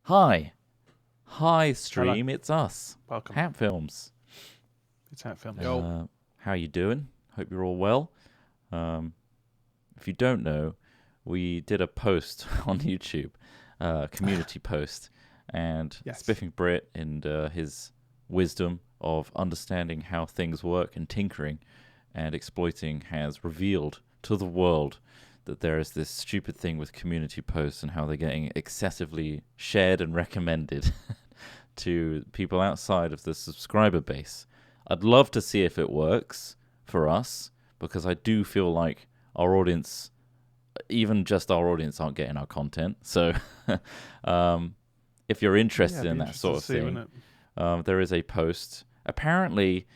Hi. Hi, stream. It's us. Welcome. Hat Films. It's Hat Films. How you doing? Hope you're all well. If you don't know, we did a post on YouTube, community post, and Spiffing Brit and his wisdom of understanding how things work and tinkering and exploiting has revealed to the world that there is this stupid thing with community posts and how they're getting excessively shared and recommended to people outside of the subscriber base. I'd love to see if it works for us, because I do feel like our audience, even just our audience, aren't getting our content. So if you're interested in that sort of thing, there is a post. Apparently,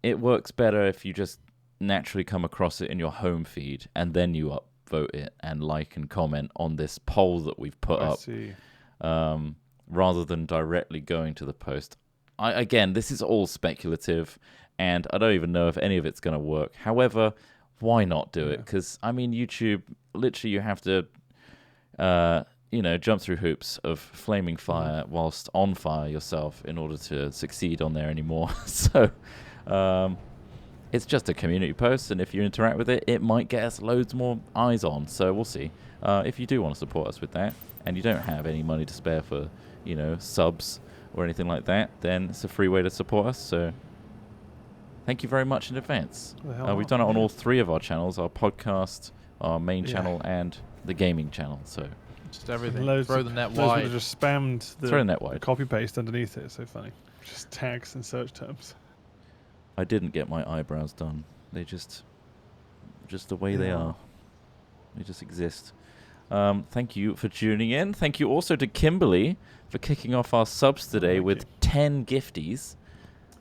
it works better if you just naturally come across it in your home feed and then you upvote it and like and comment on this poll that we've put up, rather than directly going to the post. Again, this is all speculative, and I don't even know if any of it's going to work. However, why not do it? Because, I mean, YouTube, literally you have to, jump through hoops of flaming fire whilst on fire yourself in order to succeed on there anymore. So, it's just a community post, and if you interact with it, it might get us loads more eyes on. So we'll see. If you do want to support us with that, and you don't have any money to spare for, subs or anything like that, then it's a free way to support us. So thank you very much in advance. We've done it on all three of our channels: our podcast, our main channel, and the gaming channel. So just everything. Throw the net wide. Just spammed the copy paste underneath it. It's so funny. Just tags and search terms. I didn't get my eyebrows done. They just the way they are. They just exist. Thank you for tuning in. Thank you also to Kimberly for kicking off our subs today with 10 gifties.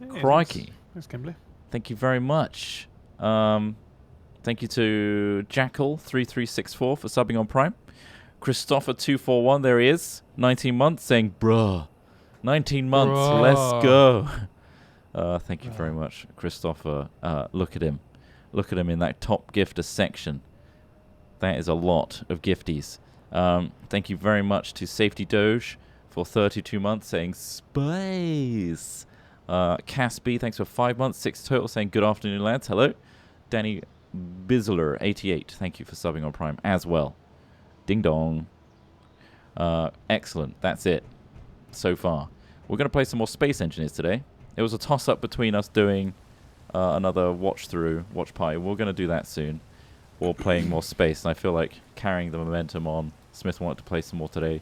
Yeah, crikey. Thanks, Kimberly. Thank you very much. Thank you to Jackal3364 for subbing on Prime. Christopher241, there he is. 19 months, saying, bruh. 19 months, let's go. Thank you very much, Christopher. Look at him. Look at him in that top gifter section. That is a lot of gifties. Thank you very much to Safety Doge for 32 months, saying space. Caspi, thanks for 5 months, 6 total, saying good afternoon, lads. Hello. Danny Bizzler, 88, thank you for subbing on Prime as well. Ding dong. Excellent. That's it so far. We're going to play some more Space Engineers today. It was a toss-up between us doing another watch party. We're going to do that soon. Or playing more Space. And I feel like carrying the momentum on. Smith wanted to play some more today.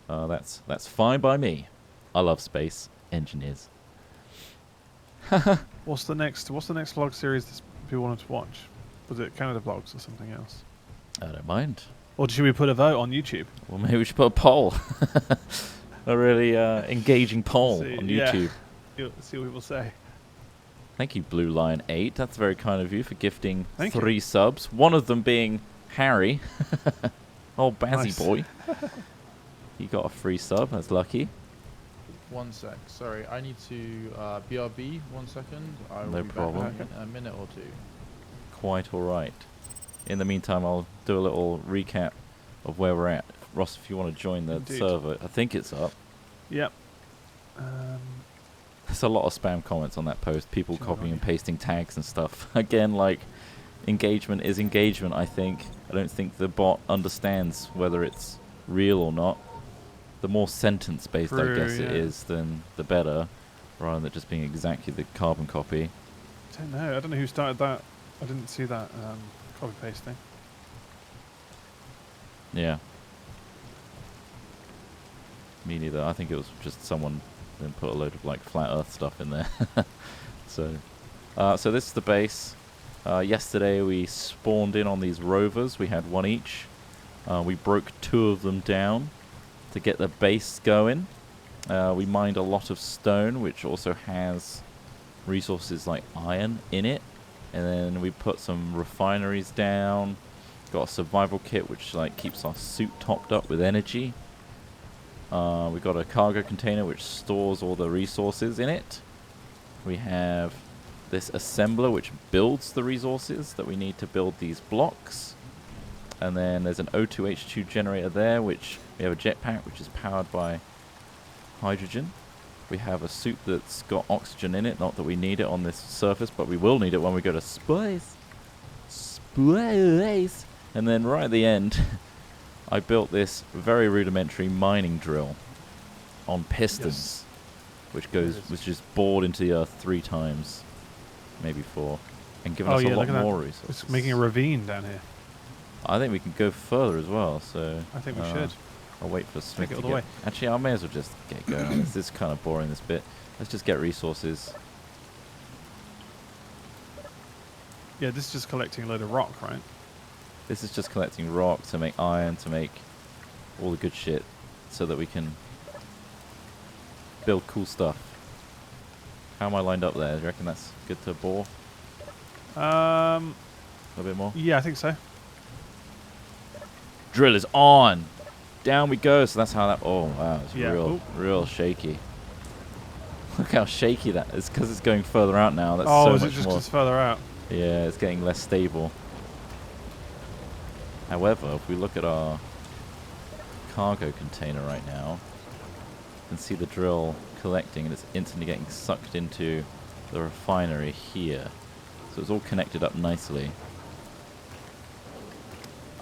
That's fine by me. I love Space Engineers. What's the next vlog series that people wanted to watch? Was it Canada vlogs or something else? I don't mind. Or should we put a vote on YouTube? Well, maybe we should put a poll. A really engaging poll on YouTube. See what people say. Thank you, Blue Lion 8. That's very kind of you for gifting 3 subs. One of them being Harry. Oh, Bazzy boy. He got a free sub. That's lucky. 1 sec. Sorry, I need to BRB. 1 second. I will no be problem. back in a minute or two. Quite all right. In the meantime, I'll do a little recap of where we're at. Ross, if you want to join the server, I think it's up. Yep. There's a lot of spam comments on that post. People copying and pasting tags and stuff. Again, like, engagement is engagement, I think. I don't think the bot understands whether it's real or not. The more sentence-based, I guess, it is, then the better, rather than just being exactly the carbon copy. I don't know who started that. I didn't see that copy-paste thing. Yeah. Me neither. I think it was just someone then put a load of like flat Earth stuff in there. So this is the base. Yesterday we spawned in on these rovers. We had one each. We broke 2 of them down to get the base going. We mined a lot of stone, which also has resources like iron in it. And then we put some refineries down. Got a survival kit which like keeps our suit topped up with energy. We got a cargo container which stores all the resources in it. We have this assembler which builds the resources that we need to build these blocks. And then there's an O2H2 generator there, which we have a jetpack which is powered by hydrogen. We have a suit that's got oxygen in it. Not that we need it on this surface, but we will need it when we go to space. Space! And then right at the end, I built this very rudimentary mining drill on pistons, which is bored into the earth 3 times, maybe 4, and giving us a lot more resources. It's making a ravine down here. I think we can go further as well, so... I think we should. I'll wait for Smith to get... Actually, I may as well just get going on this. This is kind of boring, this bit. Let's just get resources. Yeah, this is just collecting a load of rock, right? This is just collecting rock to make iron, to make all the good shit, so that we can build cool stuff. How am I lined up there? Do you reckon that's good to bore? A little bit more? Yeah, I think so. Drill is on! Down we go. So that's how that... Oh, wow. It's real shaky. Look how shaky that is, because it's going further out now. That's so much more. Oh, is it just further out? Yeah, it's getting less stable. However, if we look at our cargo container right now, you can see the drill collecting, and it's instantly getting sucked into the refinery here. So it's all connected up nicely.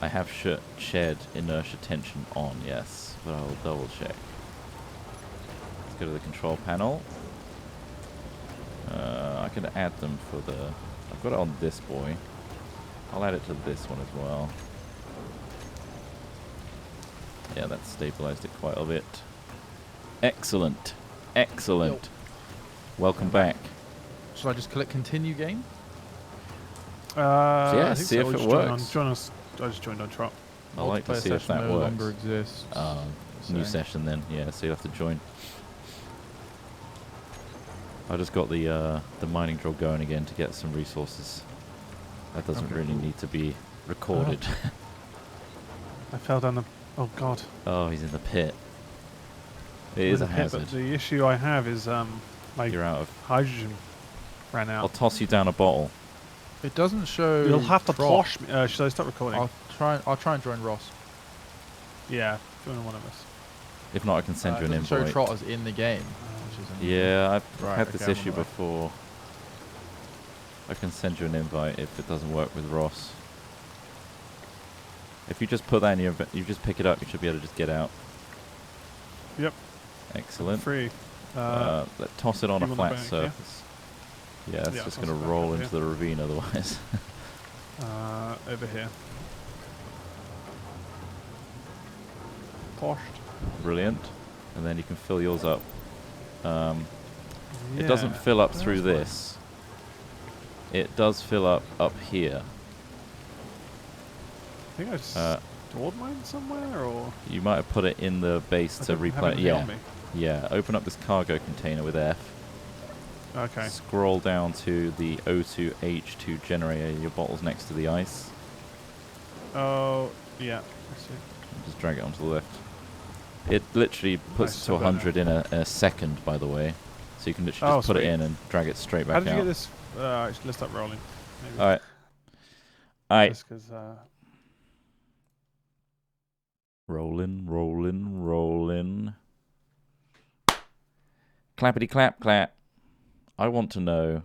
I have shared inertia tension on, yes, but I'll double check. Let's go to the control panel. I can add them for the... I've got it on this boy. I'll add it to this one as well. Yeah, that's stabilized it quite a bit. Excellent. Excellent. Yo. Welcome back. Should I just click continue game? Yeah, see if it works. I just joined on Trot. I'd like to see if that no works. Longer exists. New session then. Yeah, so you have to join. I just got the mining drill going again to get some resources. That doesn't really need to be recorded. I fell down the... Oh, God. Oh, he's in the pit. It is a hazard. But the issue I have is you're out of hydrogen ran out. I'll toss you down a bottle. It doesn't show... You'll have to toss me. Should I stop recording? I'll try and join Ross. Yeah, join one of us. If not, I can send you an invite. Show Trot as in the game. Yeah, I've had this issue before. I can send you an invite if it doesn't work with Ross. If you just put that in your... You just pick it up, you should be able to just get out. Yep. Excellent. Free. Let's toss it on a flat surface. Yeah, it's just going to roll into the ravine otherwise. Over here. Poshed. Brilliant. And then you can fill yours up. It doesn't fill up through this. It does fill up here. I think I stored mine somewhere, or... You might have put it in the base to replay. Yeah. Yeah. Open up this cargo container with F. Okay. Scroll down to the O2H2 generator. Your bottle's next to the ice. Oh, yeah. I see. Just drag it onto the left. It literally puts to 100 in a second, by the way. So you can literally just put it in and drag it straight back out. How did you get this? Let's stop rolling. Maybe. All right. All right. Just 'cause, rolling, rolling, rolling. Clappity clap clap. I want to know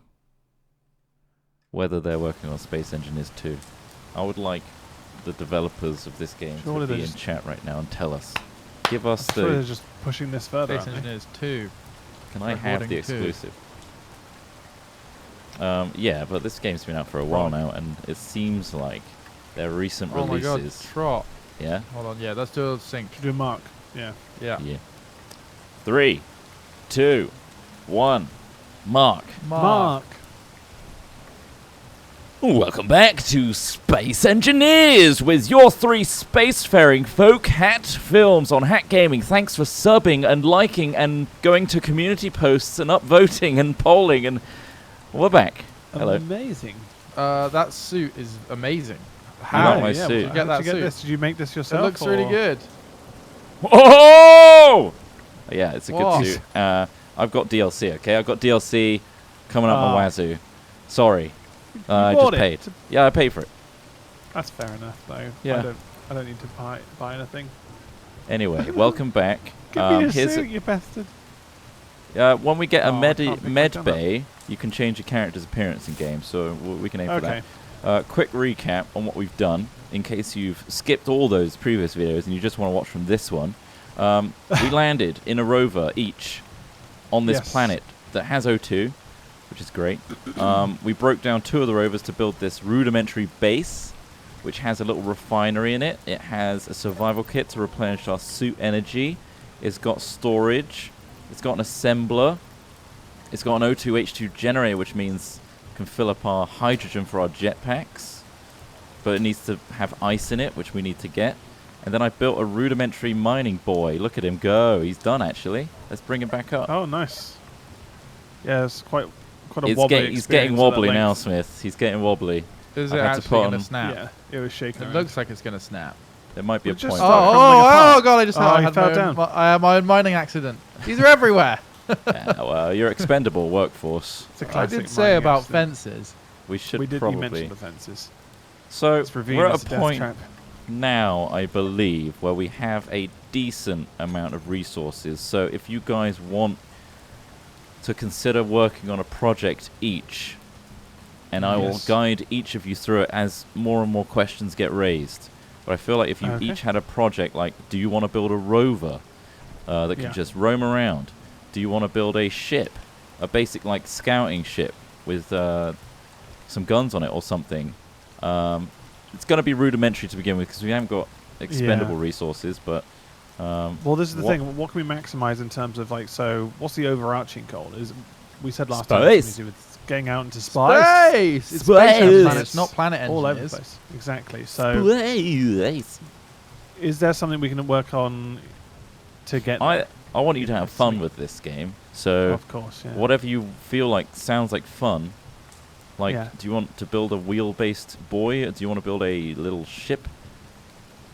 whether they're working on Space Engineers 2. I would like the developers of this game to be in chat right now and tell us. Give us the... they're just pushing this further. Space Engineers 2. Can I have the exclusive? Yeah, but this game's been out for a while now, and it seems like their recent releases... Oh my god, Trot. Yeah? Hold on, yeah, let's do a sync. Do a mark. Yeah. Yeah. 3, 2, 1. Mark. Welcome back to Space Engineers with your 3 spacefaring folk, Hat Films on Hat Gaming. Thanks for subbing and liking and going to community posts and upvoting and polling, and we're back. Hello. Amazing. That suit is amazing. How? My suit. Did you get that suit? Did you make this yourself? It looks really good. Oh! Yeah, it's a good suit. I've got DLC, okay? I've got DLC coming up my wazoo. Sorry. I just paid. Yeah, I paid for it. That's fair enough, though. Yeah. I don't need to buy anything. Anyway, welcome back. Give me your suit, you bastard. When we get a med med bay, you can change your character's appearance in game, so we can aim for that. Quick recap on what we've done, in case you've skipped all those previous videos and you just want to watch from this one. We landed in a rover each on this planet that has O2, which is great. We broke down 2 of the rovers to build this rudimentary base, which has a little refinery in it. It has a survival kit to replenish our suit energy. It's got storage. It's got an assembler. It's got an O2H2 generator, which means it can fill up our hydrogen for our jetpacks. But it needs to have ice in it, which we need to get. And then I built a rudimentary mining buoy. Look at him go. He's done, actually. Let's bring him back up. Oh, nice. Yeah, it's quite a wobbly He's getting wobbly now, Smith. He's getting wobbly. Is it actually going to snap? Yeah, it was shaking. It looks like it's going to snap. There might be a point. Oh, God, I just had fell down. my mining accident. These are everywhere. Yeah, well, you're expendable workforce. It's a classic. I did say about fences. We should we did probably mention the fences. So we're at a point now, I believe, where we have a decent amount of resources. So if you guys want to consider working on a project each, and I will guide each of you through it as more and more questions get raised. But I feel like if you each had a project, like, do you want to build a rover that can just roam around? Do you want to build a ship, a basic like scouting ship with some guns on it or something? It's going to be rudimentary to begin with because we haven't got expendable resources. But well, this is the thing. What can we maximize in terms of like? So, what's the overarching goal? Is we said last time with getting out into space. It's space planets, not planet engineers. All over the place. Exactly. So, is there something we can work on to get? I want you to have fun with this game. So, of course, whatever you feel like sounds like fun. Like, do you want to build a wheel-based buoy? Do you want to build a little ship?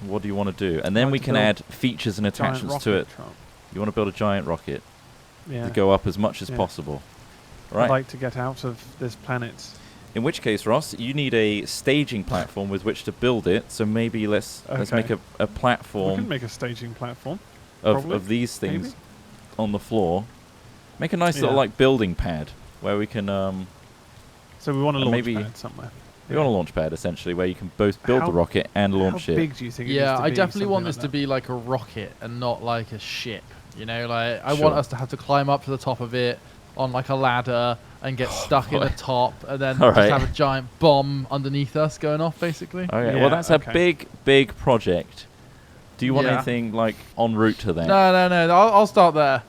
What do you want to do? And then we can add features and attachments to it. You want to build a giant rocket to go up as much as possible. Right? I'd like to get out of this planet. In which case, Ross, you need a staging platform with which to build it. So maybe let's make a platform. We can make a staging platform of these things on the floor. Make a nice little like building pad where we can. So we want a launch pad somewhere. We want a launch pad essentially where you can both build the rocket and launch it. How big do you think? I definitely want this to be like a rocket and not like a ship. You know, like I want us to have to climb up to the top of it on like a ladder and get stuck in the top, and then just have a giant bomb underneath us going off, basically. Okay, well that's a big project. Do you want anything like en route to that? No. I'll start there.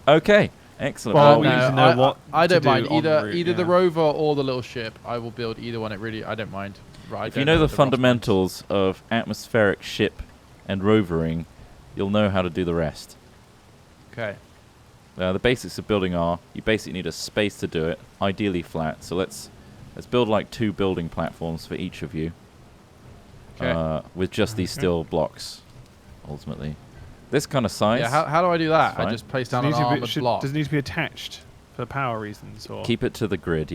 Okay. Excellent. Well, we need to know what I don't mind either the rover or the little ship. I will build either one. I don't mind. Right, if you know the fundamentals of atmospheric ship and rovering, you'll know how to do the rest. Okay. The basics of building are you basically need a space to do it, ideally flat. So let's build like 2 building platforms for each of you. Okay. With just these steel blocks, ultimately. This kind of size. Yeah, how do I do that? I just place down an armored block. Does it need to be attached for power reasons? Or keep it to the grid,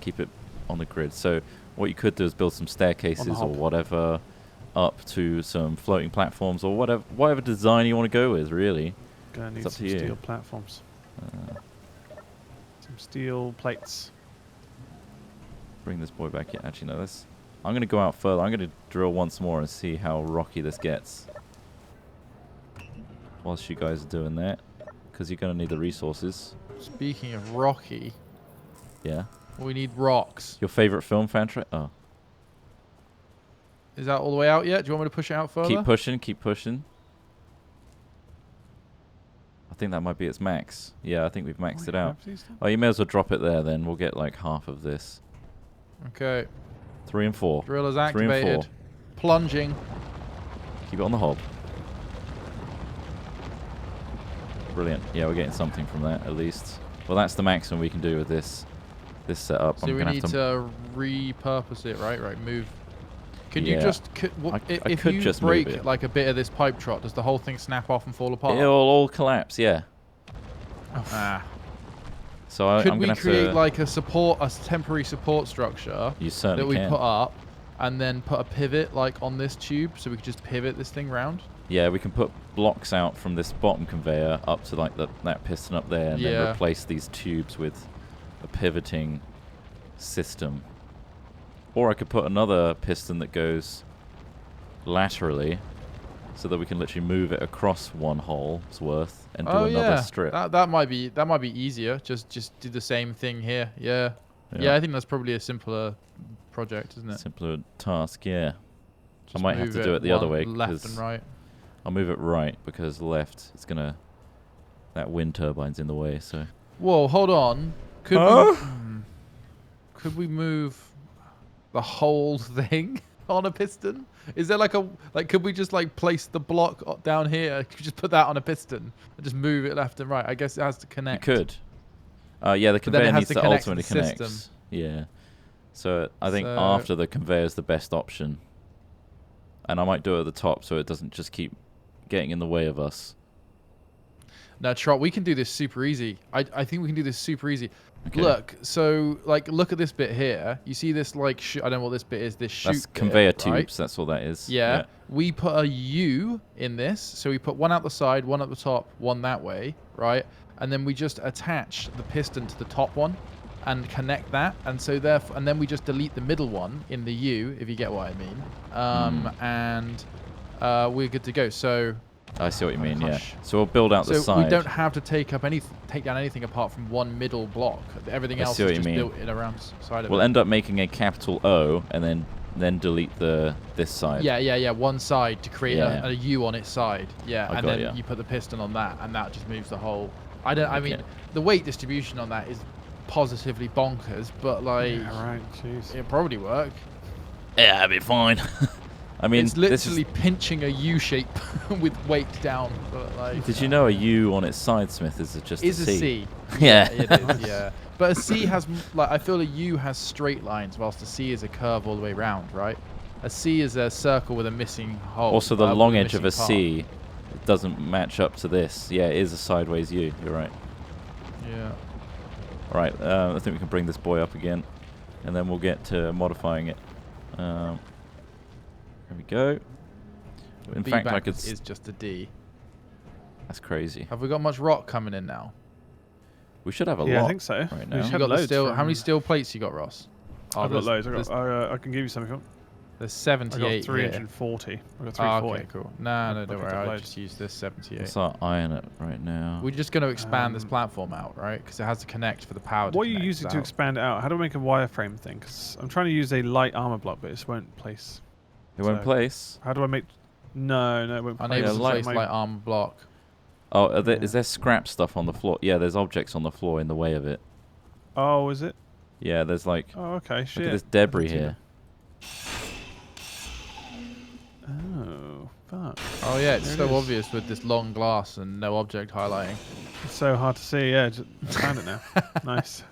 Keep it on the grid. So what you could do is build some staircases or whatever up to some floating platforms or whatever design you want to go with, really. Gonna need some steel platforms. Some steel plates. Bring this boy back in. Actually, no, I'm going to go out further. I'm going to drill once more and see how rocky this gets. Whilst you guys are doing that, because you're going to need the resources. Speaking of rocky, we need rocks. Your favorite film franchise? Oh, is that all the way out yet? Do you want me to push it out further? Keep pushing. I think that might be its max. Yeah, I think we've maxed it out. Oh, you may as well drop it there then. We'll get like half of this. Okay. 3 and 4. Drill is activated. 3 and 4. Plunging. Keep it on the hob. Brilliant. Yeah, we're getting something from that at least. Well, that's the maximum we can do with this setup. So we need to repurpose it, right? Right, move. Can you just... if you break like a bit of this pipe trot, does the whole thing snap off and fall apart? It'll all collapse, yeah. So I'm we create like a temporary support structure that we put up, and then put a pivot like on this tube, so we could just pivot this thing round? Yeah, we can put blocks out from this bottom conveyor up to like that piston up there, and then replace these tubes with a pivoting system. Or I could put another piston that goes laterally, so that we can literally move it across one hole's worth and do another strip. That might be easier. Just do the same thing here. Yeah. I think that's probably a simpler project, isn't it? Simpler task, yeah. Just I might have to do it the other way, left and right. I'll move it right because left, it's gonna, that wind turbine's in the way. So. Whoa, hold on. Could we move the whole thing on a piston? Is there could we just place the block down here? Could we just put that on a piston and just move it left and right? I guess it has to connect. You could. Yeah, the conveyor needs to ultimately connect. Yeah. So I think after the conveyor is the best option. And I might do it at the top so it doesn't just keep getting in the way of us. No, Trot, we can do this super easy. I think we can do this super easy. Okay. Look, so look at this bit here. You see this I don't know what this bit is. This chute. That's conveyor bit, tubes. Right? That's all that is. Yeah. We put a U in this, so we put one out the side, one at the top, one that way, right? And then we just attach the piston to the top one, and connect that, and so therefore, and then we just delete the middle one in the U, if you get what I mean. And we're good to go. So. I see what you mean. Yeah. So we'll build out the side. So we don't have to take down anything apart from one middle block. Everything else is just built in around side of it. We'll end up making a capital O and then delete this side. Yeah. One side to create a U on its side. Yeah, and then you put the piston on that, and that just moves the whole. I mean, the weight distribution on that is positively bonkers, but yeah, right. Jeez. It'll probably work. Yeah, it'll be fine. I mean, it's literally pinching a U shape with weight down. But did you know a U on its side, Smith, is just a C? Is a C. Yeah. It is. Yeah. But a C has I feel a U has straight lines, whilst a C is a curve all the way around, right? A C is a circle with a missing hole. Also, the long edge of a C doesn't match up to this. Yeah, it is a sideways U. You're right. Yeah. All right. I think we can bring this boy up again, and then we'll get to modifying it. There we go. In fact, I could. Is just a D. That's crazy. Have we got much rock coming in now? We should have a lot. Yeah, I think so. Right now. You got the steel. How many steel plates you got, Ross? I've got loads. I can give you some. There's 78. I got 340. I got 340. Okay, cool. No, don't worry. I'll just use this 78. What's our iron at right now? We're just going to expand this platform out, right? Because it has to connect for the power. What are you using to expand it out? How do I make a wireframe thing? Because I'm trying to use a light armor block, but it won't place. It won't place? How do I make... No, it won't place. Unable to place light armor block. Oh, is there scrap stuff on the floor? Yeah, there's objects on the floor in the way of it. Oh, is it? Yeah, there's like... Oh, okay, shit. Look at this debris here. Oh, fuck. Oh, yeah, it's so obvious with this long glass and no object highlighting. It's so hard to see, yeah. Just found it now. Nice.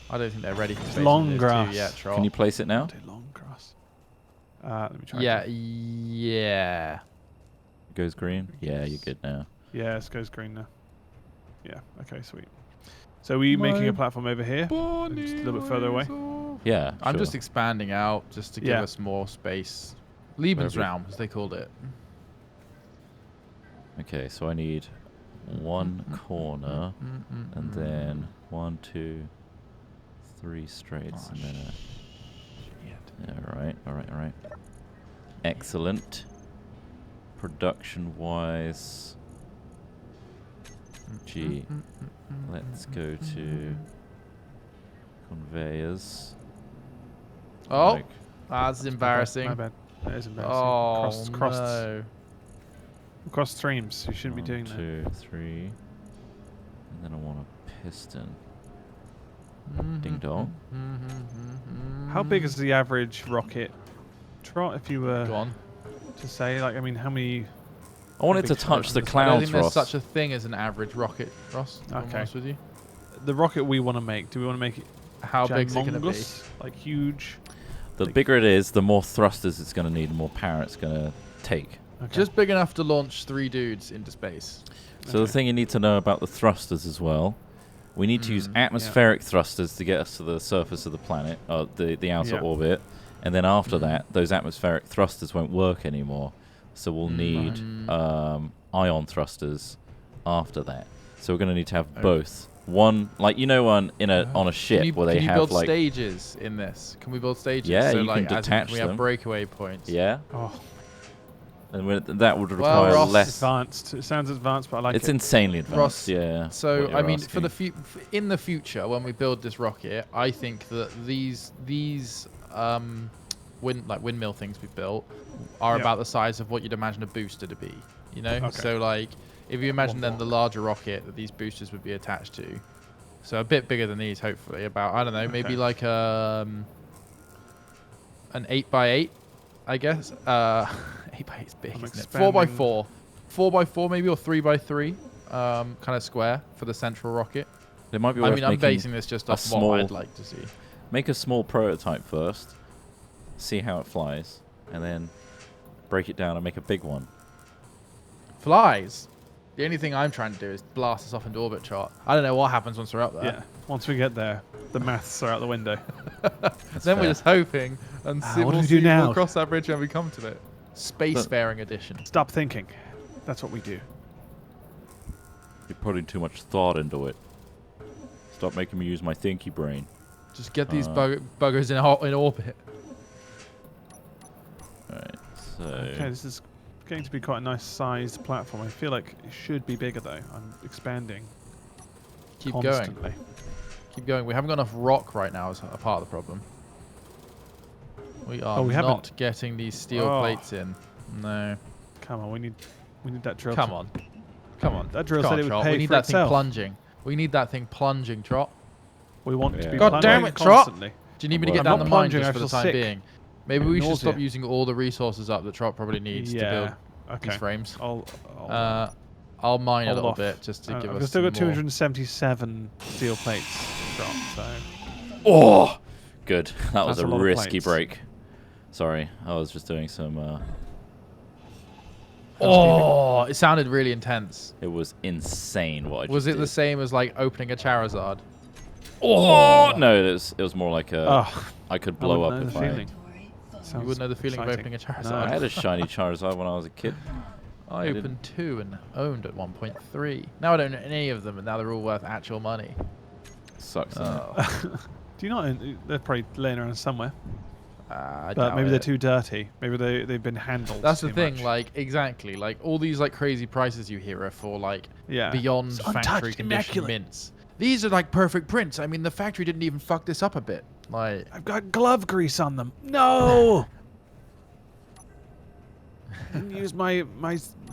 I don't think they're ready for Space long grass. Yet, Troll. Can you place it now? Long grass. Let me try. Yeah. It goes green? Yeah, you're good now. Yeah, it goes green now. Yeah, okay, sweet. So are we making a platform over here? Just a little bit further away? Yeah, I'm just expanding out just to give us more space. Lebensraum, as they called it. Okay, so I need one corner, and then 1, 2, 3 straights, and then all right. Excellent. Production-wise, let's go to conveyors. Oh, that's embarrassing. My bad. That is embarrassing. Oh, crossed cross streams. You shouldn't be doing that. 1, 2, 3. And then I want a piston. Ding dong. How big is the average rocket? Trot, if you were Go on. to say, like, I mean, how many... I want it to touch the I don't clouds, think there's Ross. such a thing as an average rocket, Ross. To be honest with you. The rocket we want to make, do we want to make it how big is it going to be? Like huge? The bigger it is, the more thrusters it's going to need, the more power it's going to take. Okay. Just big enough to launch 3 dudes into space. So the thing you need to know about the thrusters as well, we need to use atmospheric thrusters to get us to the surface of the planet, the outer orbit, and then after that, those atmospheric thrusters won't work anymore. So we'll need ion thrusters after that. So we're going to need to have both. One, like on a ship where they have build like stages in this? Can we build stages? Yeah, so you like, can detach can we them. have breakaway points? Yeah. Oh. And that would require less. Advanced. It sounds advanced, but I like it. It's insanely advanced. Ross, yeah. So I mean, for in the future, when we build this rocket, I think that these windmill things we built are about the size of what you'd imagine a booster to be. You know, so like if you imagine then the larger rocket that these boosters would be attached to, so a bit bigger than these, hopefully. About I don't know, maybe like an 8x8, I guess. 8x8 is big, isn't it? 4x4, 4x4 maybe, or 3x3, kind of square for the central rocket. It might be. I mean, I'm basing this just off what I'd like to see. Make a small prototype first, see how it flies, and then break it down and make a big one. Flies. The only thing I'm trying to do is blast us off into orbit, chart. I don't know what happens once we're up there. Yeah. Once we get there, the maths are out the window. Then we're just hoping and see what do we do now? We'll cross that bridge when we come to it. Spacefaring edition. Stop thinking. That's what we do. You're putting too much thought into it. Stop making me use my thinky brain. Just get these buggers in orbit. Alright, so... Okay, this is getting to be quite a nice sized platform. I feel like it should be bigger though. I'm expanding. Keep constantly. going. Keep going. We haven't got enough rock right now as a part of the problem. We are not getting these steel plates in. No. Come on, we need that drill. Come on. Come on. That drill said it would Trot. pay We need for that itself. thing plunging. We need that thing plunging, Trot. We want to be God damn it, Trot! constantly. Do you need me to get down the mine just for the time being? Maybe we should stop using all the resources up that Trot probably needs to build these frames. I'll mine a little bit just to give us. We've still got 277 steel plates, Trot. So. Oh, good. That was a risky break. Sorry, I was just doing some. Oh, it sounded really intense. It was insane what I just Was it did. the same as like opening a Charizard? Oh no, it was more like I could blow up if I. You wouldn't know the feeling of opening a Charizard. No, I had a shiny Charizard when I was a kid. I opened 2 and owned at 1.3. Now I don't own any of them, and now they're all worth actual money. Sucks. Do you not own? They're probably laying around somewhere. But maybe they're too dirty. Maybe they've been handled. That's the thing. Much. Like exactly. Like all these like crazy prices you hear are for like beyond factory condition mints. These are like perfect prints. I mean, the factory didn't even fuck this up a bit. Like I've got glove grease on them. No. And use my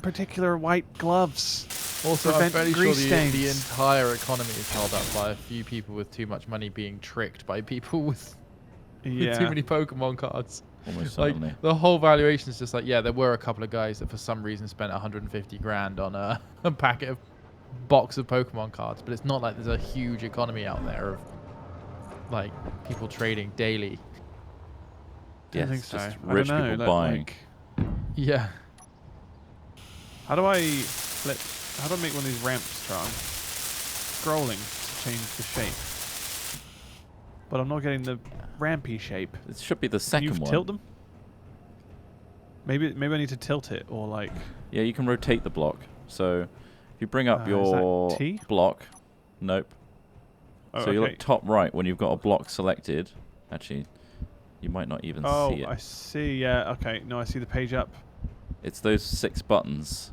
particular white gloves. Also, I'm fairly sure the entire economy is held up by a few people with too much money being tricked by people with too many Pokemon cards. Almost like certainly. the whole valuation is just like, yeah, there were a couple of guys that for some reason spent 150 grand on a box of Pokemon cards, but it's not like there's a huge economy out there of like people trading daily. Yeah, I think it's so. just rich people buying. Yeah. How do I flip? How do I make one of these ramps, Tron? Scrolling to change the shape, but I'm not getting the rampy shape. It should be the second Can you one. Tilt them? Maybe I need to tilt it or like. Yeah, you can rotate the block. So if you bring up your block, nope. Oh, so you look top right when you've got a block selected. Actually, you might not even see it. Oh, I see. Yeah. Okay. No, I see the page up. It's those 6 buttons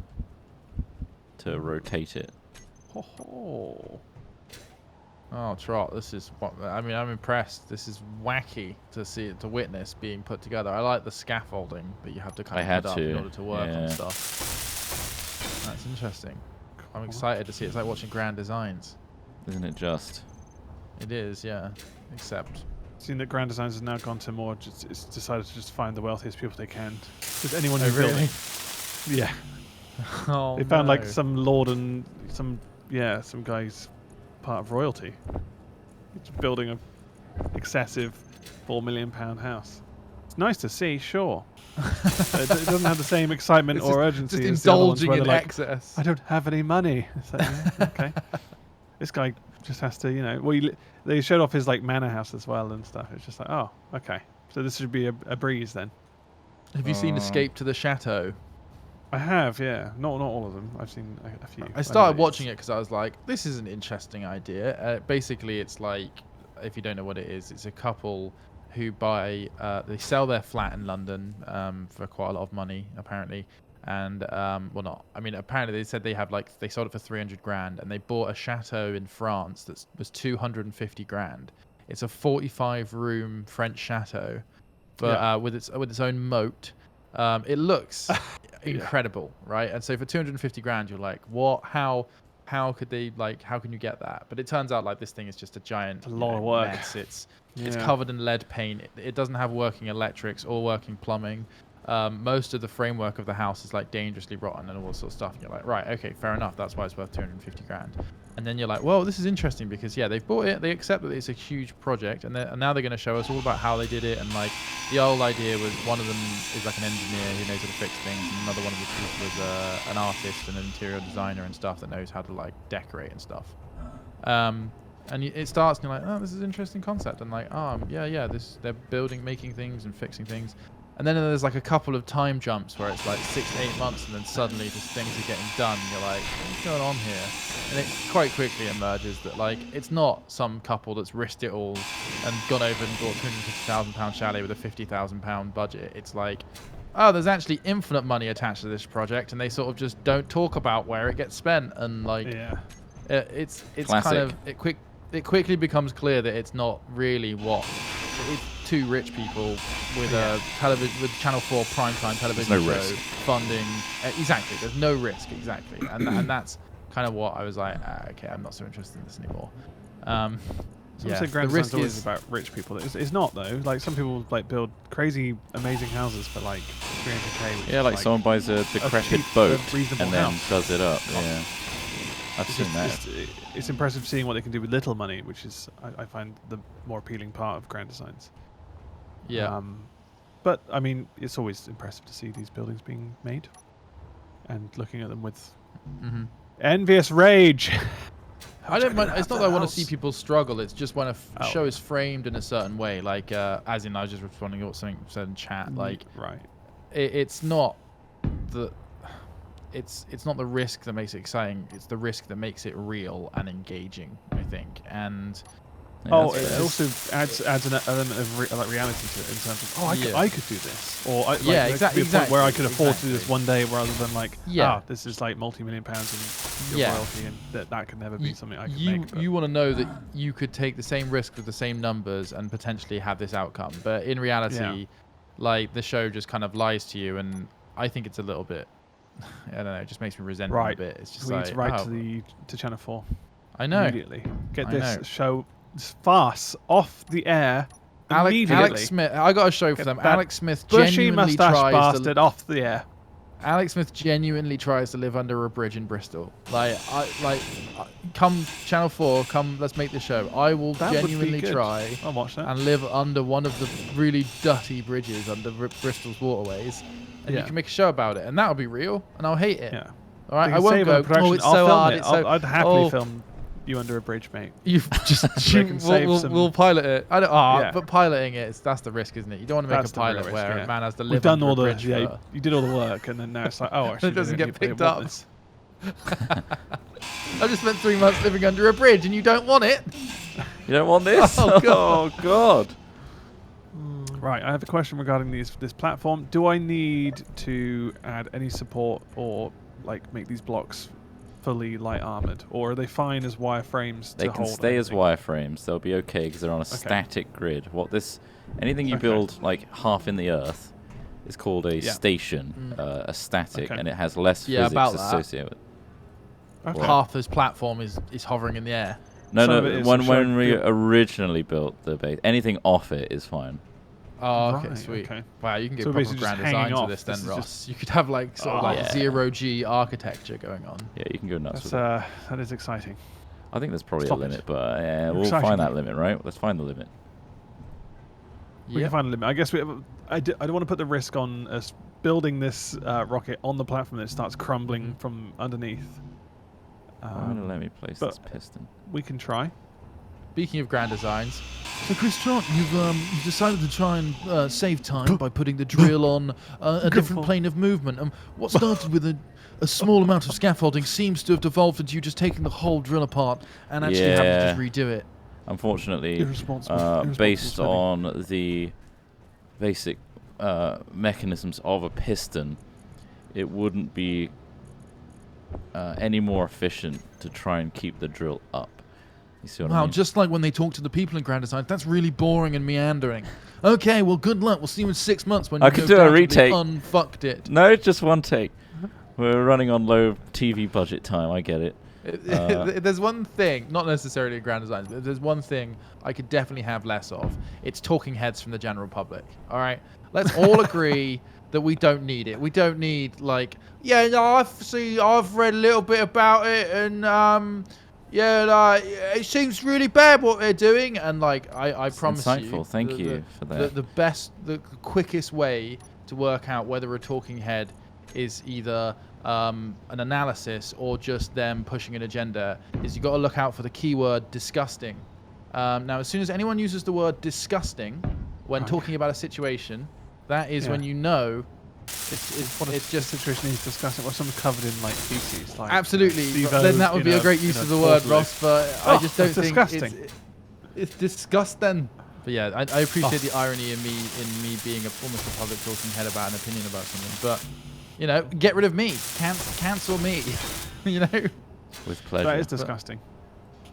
to rotate it. Oh, Trot, this is what I mean. I'm impressed. This is wacky to see it, to witness being put together. I like the scaffolding, but you have to kind of put up in order to work on stuff. That's interesting. I'm excited to see it. It's like watching grand designs. Isn't it just? It is, yeah. Except. Seen that Grand Designs has now gone to more. It's decided to just find the wealthiest people they can. Just anyone who's really? Yeah. Oh, they found like some lord and some guy's part of royalty. It's building a excessive £4 million house. It's nice to see, sure. It doesn't have the same excitement or urgency. Just as the other ones indulging where in like, excess. I don't have any money. It's like, yeah, okay. This guy just has to, Well, they showed off his like manor house as well and stuff. It's just like, oh, okay. So this should be a breeze then. Have you seen Escape to the Chateau? I have, yeah. Not all of them. I've seen a few. I started watching it because I was like, this is an interesting idea. Basically, it's like, if you don't know what it is, it's a couple who they sell their flat in London for quite a lot of money, apparently. And, well, not. I mean, apparently they said they sold it for 300 grand, and they bought a chateau in France that was 250 grand. It's a 45-room French chateau, but with its own moat. It looks incredible, right? And so for 250 grand, you're like, what? How could they, like, how can you get that? But it turns out like this thing is just a giant of work. mess. It's covered in lead paint. It doesn't have working electrics or working plumbing. Most of the framework of the house is like dangerously rotten and all this sort of stuff. And you're like, right, okay, fair enough. That's why it's worth 250 grand. And then you're like, well, this is interesting because they've bought it. They accept that it's a huge project, and now they're going to show us all about how they did it. And like the old idea was, one of them is like an engineer who knows how to fix things, and another one of the people is an artist and an interior designer and stuff that knows how to like decorate and stuff. And it starts, and you're like, oh, this is an interesting concept. And like, they're building, making things and fixing things. And then there's like a couple of time jumps where it's like 6 to 8 months, and then suddenly just things are getting done. And you're like, what's going on here? And it quite quickly emerges that like it's not some couple that's risked it all and gone over and bought £250,000 chalet with a £50,000 budget. It's like, oh, there's actually infinite money attached to this project, and they sort of just don't talk about where it gets spent. And like, it's Classic. kind of it quickly becomes clear that it's not really what. It's two rich people with a television, with Channel 4 primetime television show funding. Exactly, there's no risk, exactly, and that's kind of what I was like. Okay, I'm not so interested in this anymore. Some say Grand Design's always about rich people. It's not though. Like some people like build crazy, amazing houses for like 300k. Yeah, like someone buys a decrepit boat and then does it up. Yeah, I've seen that. It's impressive seeing what they can do with little money, which is I find the more appealing part of Grand Designs. Yeah. But I mean, it's always impressive to see these buildings being made and looking at them with envious rage. I don't mind. It's not that I want to see people struggle. It's just when a show is framed in a certain way, like as in I was just responding to what something said in chat. Like, it's not the. It's not the risk that makes it exciting. It's the risk that makes it real and engaging, I think. And it also adds an element of reality to it in terms of I could do this, or exactly. Point where I could afford to do this one day, rather than like this is like multi-million pounds in royalty, and that could never be something I could make. You want to know that you could take the same risk with the same numbers and potentially have this outcome, but in reality, like the show just kind of lies to you, and I think it's a little bit. I don't know. It just makes me resent it a bit. It's just like to Channel 4. I know. Immediately get this show, this farce off the air. Alex Smith. I got a show for them. Alex Smith genuinely tries bastard off the air. Alex Smith genuinely tries to live under a bridge in Bristol. Come Channel 4. Come, let's make the show. I will genuinely try. I'll watch that. And live under one of the really dirty bridges under Bristol's waterways. And you can make a show about it, and that'll be real, and I'll hate it. Yeah. All right, I won't go. Oh, it's so hard. I'd happily film you under a bridge, mate. You've just we'll pilot it. I don't. But piloting that's the risk, isn't it? You don't want to make a pilot where a man has to live under a bridge. You did all the work, and then now it's like, actually, it doesn't get picked up. I just spent 3 months living under a bridge, and you don't want it. You don't want this? Oh God. Right, I have a question regarding this platform. Do I need to add any support or like make these blocks fully light armored, or are they fine as wireframes? They can stay as wireframes. They'll be okay because they're on a static grid. Anything you build like half in the earth is called a station, a static, and it has less physics associated with it. Half this platform is hovering in the air. No. When we originally built the base, anything off it is fine. Oh, okay, sweet. Okay. Wow, you can get proper grand design to this then, Ross. You could have like zero-G architecture going on. Yeah, you can go nuts with it. That is exciting. I think there's probably a limit, but we'll find that limit, right? Let's find the limit. We can find a limit. I guess I don't want to put the risk on us building this rocket on the platform that starts crumbling from underneath. I'm going to let me place this piston. We can try. speaking of grand designs. So, Chris Trott, you've decided to try and save time by putting the drill on a different plane of movement. What started with a small amount of scaffolding seems to have devolved into you just taking the whole drill apart and actually having to just redo it. Unfortunately, based on the basic mechanisms of a piston, it wouldn't be any more efficient to try and keep the drill up. You see what I mean? Just like when they talk to the people in grand design, that's really boring and meandering. Okay, well, good luck. We'll see you in 6 months when I could do a retake. Unfucked it. No, just one take. We're running on low TV budget time. I get it. There's one thing, not necessarily in grand designs, but there's one thing I could definitely have less of. It's talking heads from the general public. All right, let's all agree that we don't need it. We don't need I've read a little bit about it, and it seems really bad what they're doing, and I promise you, insightful. Thank you for that. The quickest way to work out whether a talking head is either an analysis or just them pushing an agenda is you got to look out for the keyword disgusting. Now, as soon as anyone uses the word disgusting when talking about a situation, that is when you know it's just situation is disgusting. Or something covered in feces. Absolutely. Then that would be a great use of the word, Ross. But I just don't think it's disgusting. But yeah, I appreciate the irony in me being almost a public talking head about an opinion about something. But get rid of me, cancel me. With pleasure. That is disgusting.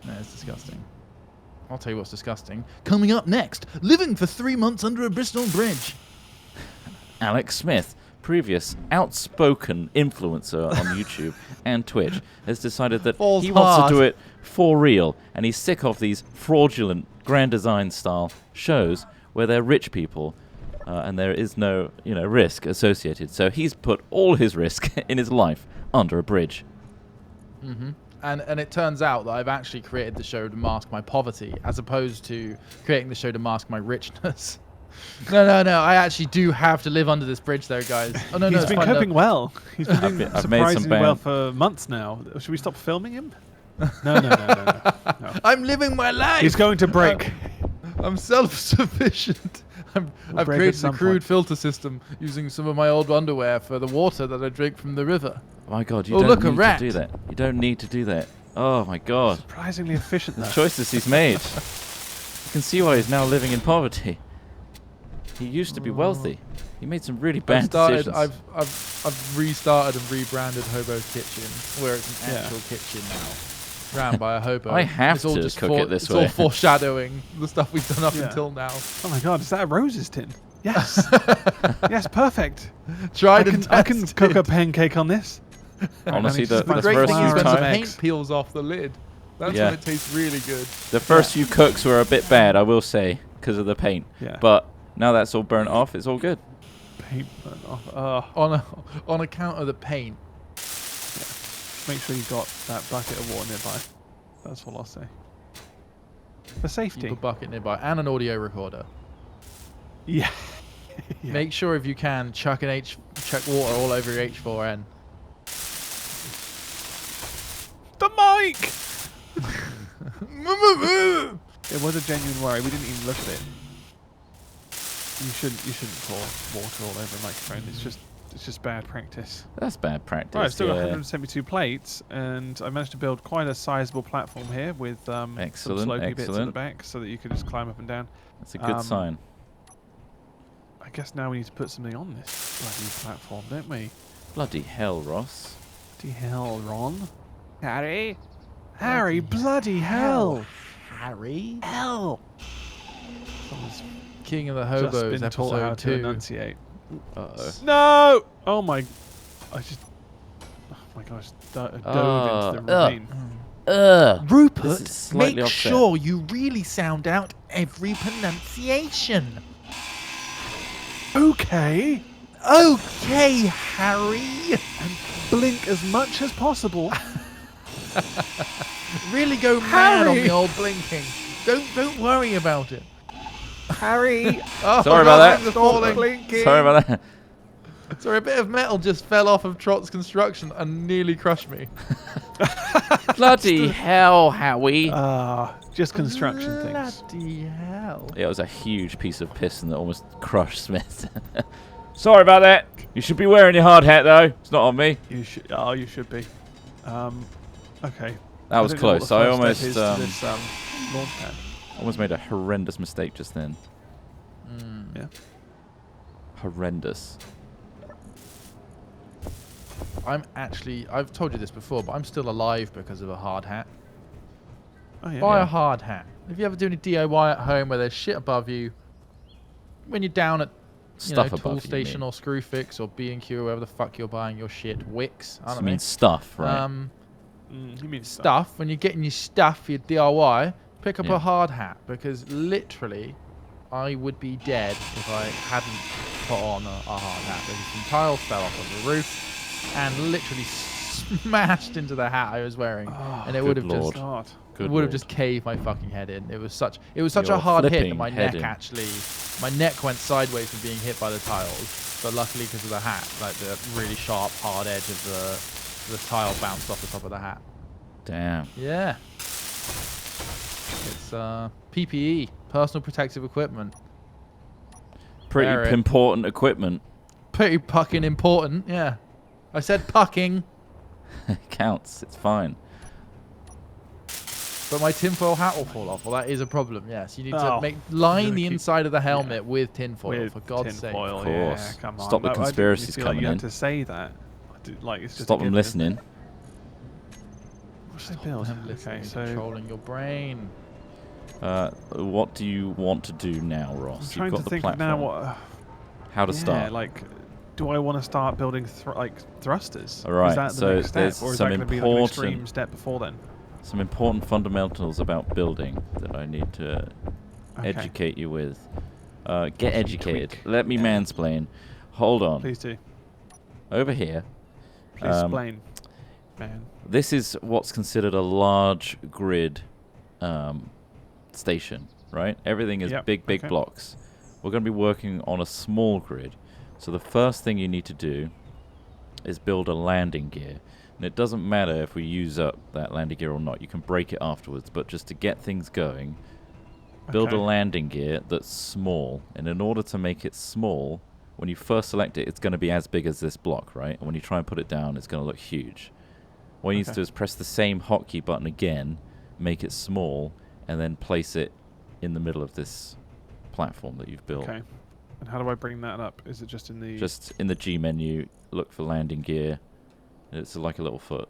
No, it's disgusting. I'll tell you what's disgusting. Coming up next, living for 3 months under a Bristol bridge. Alex Smith, previous outspoken influencer on YouTube and Twitch, has decided that he wants to do it for real, and he's sick of these fraudulent grand design style shows where they're rich people and there is no risk associated. So he's put all his risk in his life under a bridge. Mm-hmm. And it turns out that I've actually created the show to mask my poverty, as opposed to creating the show to mask my richness. No. I actually do have to live under this bridge, though, guys. Oh, no, He's been coping well. He's been doing surprisingly well bad. for months now. Should we stop filming him? No. I'm living my life. He's going to break. I'm self-sufficient. I've created a crude filter system using some of my old underwear for the water that I drink from the river. Oh my God, you don't need to do that. You don't need to do that. Oh my God. Surprisingly efficient, though. The choices he's made. You can see why he's now living in poverty. He used to be wealthy. He made some really bad decisions. I've restarted and rebranded Hobo's Kitchen, where it's an actual kitchen now, ran by a hobo. I have to cook it this way. It's all foreshadowing the stuff we've done up until now. Oh my God, is that a roses tin? Yes. Yes, perfect. I can cook a pancake on this. Honestly, the great first thing is few when the times, paint peels off the lid. That's when it tastes really good. the first few cooks were a bit bad, I will say, because of the paint. Yeah. But now that's all burnt off, it's all good. Paint burnt off. On account of the paint. Yeah. Make sure you've got that bucket of water nearby. That's all I'll say. For safety. Keep a bucket nearby and an audio recorder. Yeah. Make sure if you can chuck water all over your H4n. The mic! It was a genuine worry. We didn't even look at it. You shouldn't pour water all over a microphone. It's just bad practice. That's bad practice. Right, I've still got 172 plates, and I managed to build quite a sizable platform here with some slopey bits at the back, so that you could just climb up and down. That's a good sign. I guess now we need to put something on this bloody platform, don't we? Bloody hell, Ross. Bloody hell, Ron. Harry, bloody hell. Harry? Hell. King of the Hobos, episode 2. To enunciate. Uh-oh. No! Oh my gosh, dove into the ravine. Rupert, make sure you really sound out every pronunciation. Okay. Okay, Harry. And blink as much as possible. Really go mad on the old blinking. Don't worry about it. Harry. Sorry about that. Falling. Sorry about that. Sorry, a bit of metal just fell off of Trot's construction and nearly crushed me. Bloody hell, Howie. Just construction things. Bloody hell. Yeah, it was a huge piece of piston that almost crushed Smith. Sorry about that. You should be wearing your hard hat, though. It's not on me. You should. Oh, you should be. Okay. That was close. I almost this, launch pad. almost made a horrendous mistake just then. Yeah. Horrendous. I've told you this before, but I'm still alive because of a hard hat. Oh, yeah. Buy a hard hat. If you ever do any DIY at home where there's shit above you, when you're down at Tool Station or Screwfix or B&Q or wherever the fuck you're buying your shit, Wix, I don't know. You mean stuff, right? You mean stuff. When you're getting your stuff for your DIY, pick up a hard hat, because literally I would be dead if I hadn't put on a hard hat, because some tiles fell off of the roof and literally smashed into the hat I was wearing, and it would have just caved my fucking head in. It was such a hard hit that my neck went sideways from being hit by the tiles, but luckily because of the hat, like the really sharp hard edge of the tile bounced off the top of the hat. Damn. Yeah. It's PPE, personal protective equipment. Pretty important equipment. Pretty fucking important, yeah. I said pucking. It counts. It's fine. But my tinfoil hat will fall off. Well, that is a problem, yes. You need to line the inside of the helmet with tinfoil, for God's sake. Of course. Yeah, come on. Stop the conspiracies coming you in. had to say that. It's just Stop them listening. What should I build? Okay, so controlling your brain. What do you want to do now, Ross? I'm trying to think now how to start. Like, do I want to start building thrusters? All right. Is that the next step, or is that going to be like an extreme step before then? Some important fundamentals about building that I need to educate you with. Get educated. Let me mansplain. Hold on. Please do. Over here. Please explain, man. This is what's considered a large grid station, right? Everything is big blocks. We're going to be working on a small grid. So the first thing you need to do is build a landing gear. And it doesn't matter if we use up that landing gear or not. You can break it afterwards. But just to get things going, build a landing gear that's small. And in order to make it small, when you first select it, it's going to be as big as this block, right? And when you try and put it down, it's going to look huge. What you need to do is press the same hotkey button again, make it small, and then place it in the middle of this platform that you've built. Okay. And how do I bring that up? Is it just in the... Just in the G menu, look for landing gear. It's like a little foot.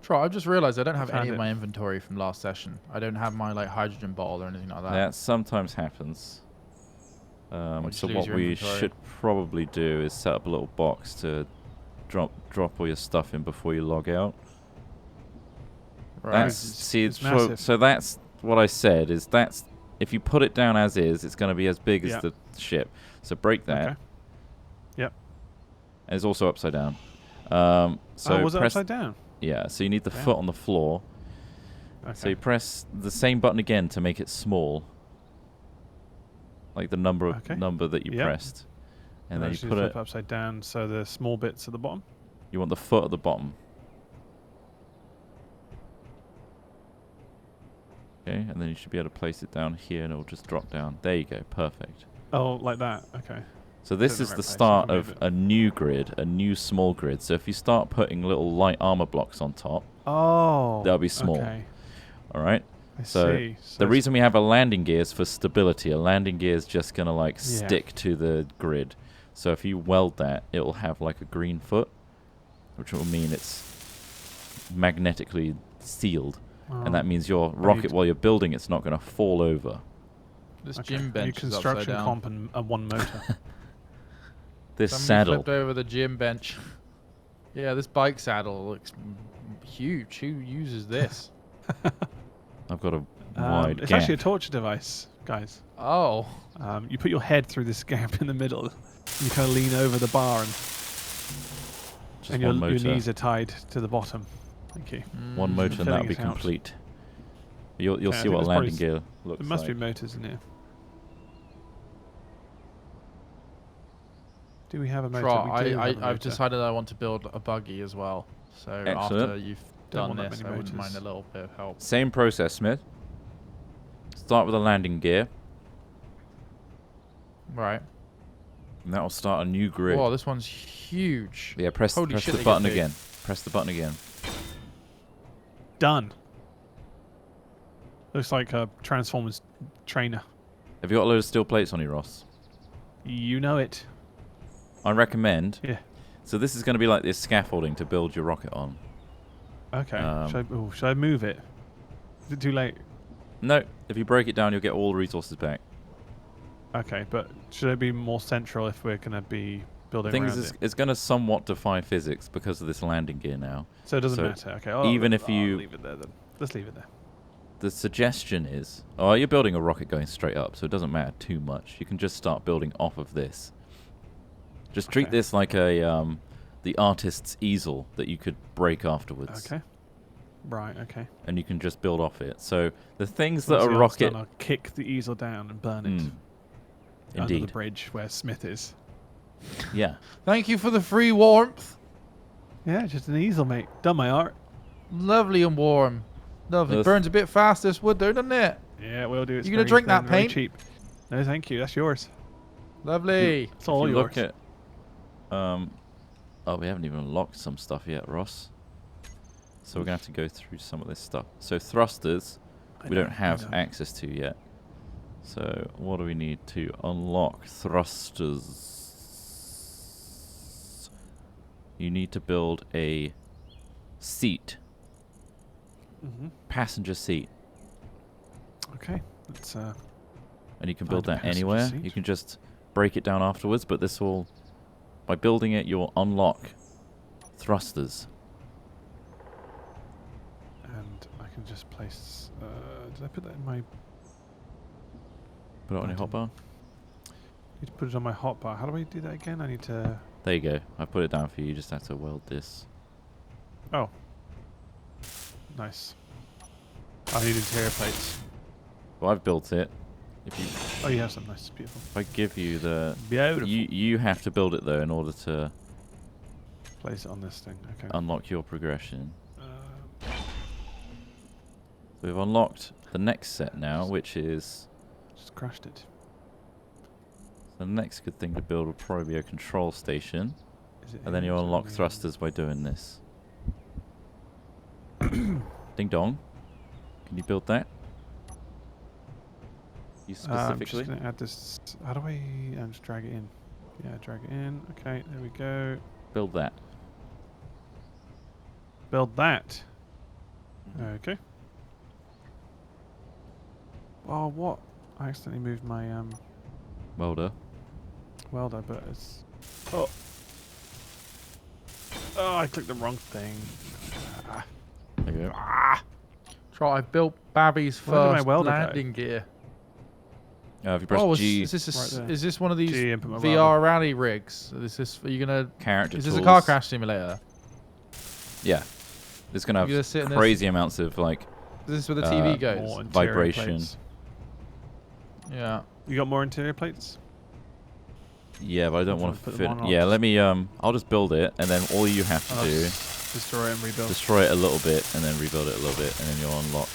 Troy, I've just realised I don't have any of my inventory from last session. I don't have my hydrogen bottle or anything like that. That sometimes happens. So what we should probably do is set up a little box to drop all your stuff in before you log out. Right. So that's what I said. If you put it down as is, it's going to be as big as the ship. So break that. Okay. Yep. And it's also upside down. So was it upside down? Yeah. So you need the foot on the floor. Okay. So you press the same button again to make it small, like the number that you pressed, and then you put it upside down. So the small bits at the bottom. You want the foot at the bottom. Okay, and then you should be able to place it down here, and it will just drop down. There you go. Perfect. Oh, like that. Okay. So this is the start of a new grid, a new small grid. So if you start putting little light armor blocks on top, they'll be small. Okay. All right. I see. So the reason we have a landing gear is for stability. A landing gear is just going to stick to the grid. So if you weld that, it will have like a green foot, which will mean it's magnetically sealed. And that means your rocket, while you're building, it's not going to fall over. This gym bench is construction comp and one motor. This Somebody saddle. flipped over the gym bench. Yeah, this bike saddle looks huge. Who uses this? I've got a wide It's gap. actually a torture device, guys. Oh. You put your head through this gap in the middle. You kind of lean over the bar, and your knees are tied to the bottom. Thank you. One motor and that'll be complete. You'll see what a landing gear looks like. There must be motors in here. Do we have a motor? Trot, We do have a I've motor. decided I want to build a buggy as well. So Excellent. after you've Don't done want that this, I many wouldn't motors. mind a little bit of help. Same process, Smith. Start with a landing gear. Right. And that will start a new grid. Whoa, this one's huge. Yeah, press Holy shit, the they button get big. again. Press the button again. Done. Looks like a Transformers trainer. Have you got a load of steel plates on you, Ross? You know it. I recommend. Yeah. So this is going to be like this scaffolding to build your rocket on. Okay. Um, Should I move it? Is it too late? No, if you break it down, you'll get all the resources back. Okay, but should it be more central if we're going to be building The thing around is, it? it's going to somewhat defy physics because of this landing gear now. So it doesn't so matter. Okay. even if I'll you- leave it there then. Let's leave it there. The suggestion is, oh, you're building a rocket going straight up, so it doesn't matter too much. You can just start building off of this. Just treat Okay. this like a the artist's easel that you could break afterwards. Okay. Right. Okay. And you can just build off it. So the things Once that the a art's rocket... done, I'll kick the easel down and burn it Mm, under the indeed. bridge where Smith is. Yeah. Thank you for the free warmth. Yeah, just an easel, mate. Done my art. Lovely and warm. Lovely. Yes. Burns a bit fast, this wood, though, doesn't it? Yeah, we'll do. It's You gonna very drink thin, that very paint? cheap. No, thank you. That's yours. Lovely. It's all If you yours. look at... oh, we haven't even unlocked some stuff yet, Ross. So we're going to have to go through some of this stuff. So thrusters, I we know, don't have I know. access to yet. So what do we need to unlock thrusters? You need to build a seat, Mhm. passenger seat, Okay. Let's and you can Find build a that passenger anywhere. seat. You can just break it down afterwards, but this will, by building it, you'll unlock thrusters. and I can just place. Did I put that in my? Put it on I your didn't. hotbar. Need to put it on my hotbar. How do I do that again? I need to. There you go. I put it down for you. You just have to weld this. Oh. Nice. I need interior plates. Well, I've built it. If you, Oh, you have some nice, beautiful. if I give you the, Beautiful. you have to build it though in order to Place it on this thing. Okay. unlock your progression. Um, So we've unlocked the next set now, which is just crashed it. the next good thing to build will probably be a control station, Is it and then here? you'll Is it unlock in the- thrusters by doing this. Ding dong. Can you build that? You I'm specifically? just gonna add this. How do I? Just drag it in. Yeah, drag it in. Okay, there we go. Build that. Build that. Mm-hmm. Okay. Oh, what? I accidentally moved my Welder. welder, but it's. Oh. Oh, I clicked the wrong thing. Ah. There you go. Trot, I've built Babby's Where did my first welder go? landing gear. If you press Oh, G, is this Right there. is this one of these G, input my VR welder. rally rigs? Is this are you gonna? character Is tools. this a car crash simulator? Yeah. It's going You're to gonna sit in have this- crazy amounts of, like, Is this where the TV Uh, goes? More interior vibration. plates. Yeah. You got more interior plates? yeah, but I don't Which want one? to Put them fit. on or Yeah, just- let me, I'll just build it, and then all you have to I'll do, just destroy it and rebuild. destroy it a little bit, and then rebuild it a little bit, and then you'll unlock.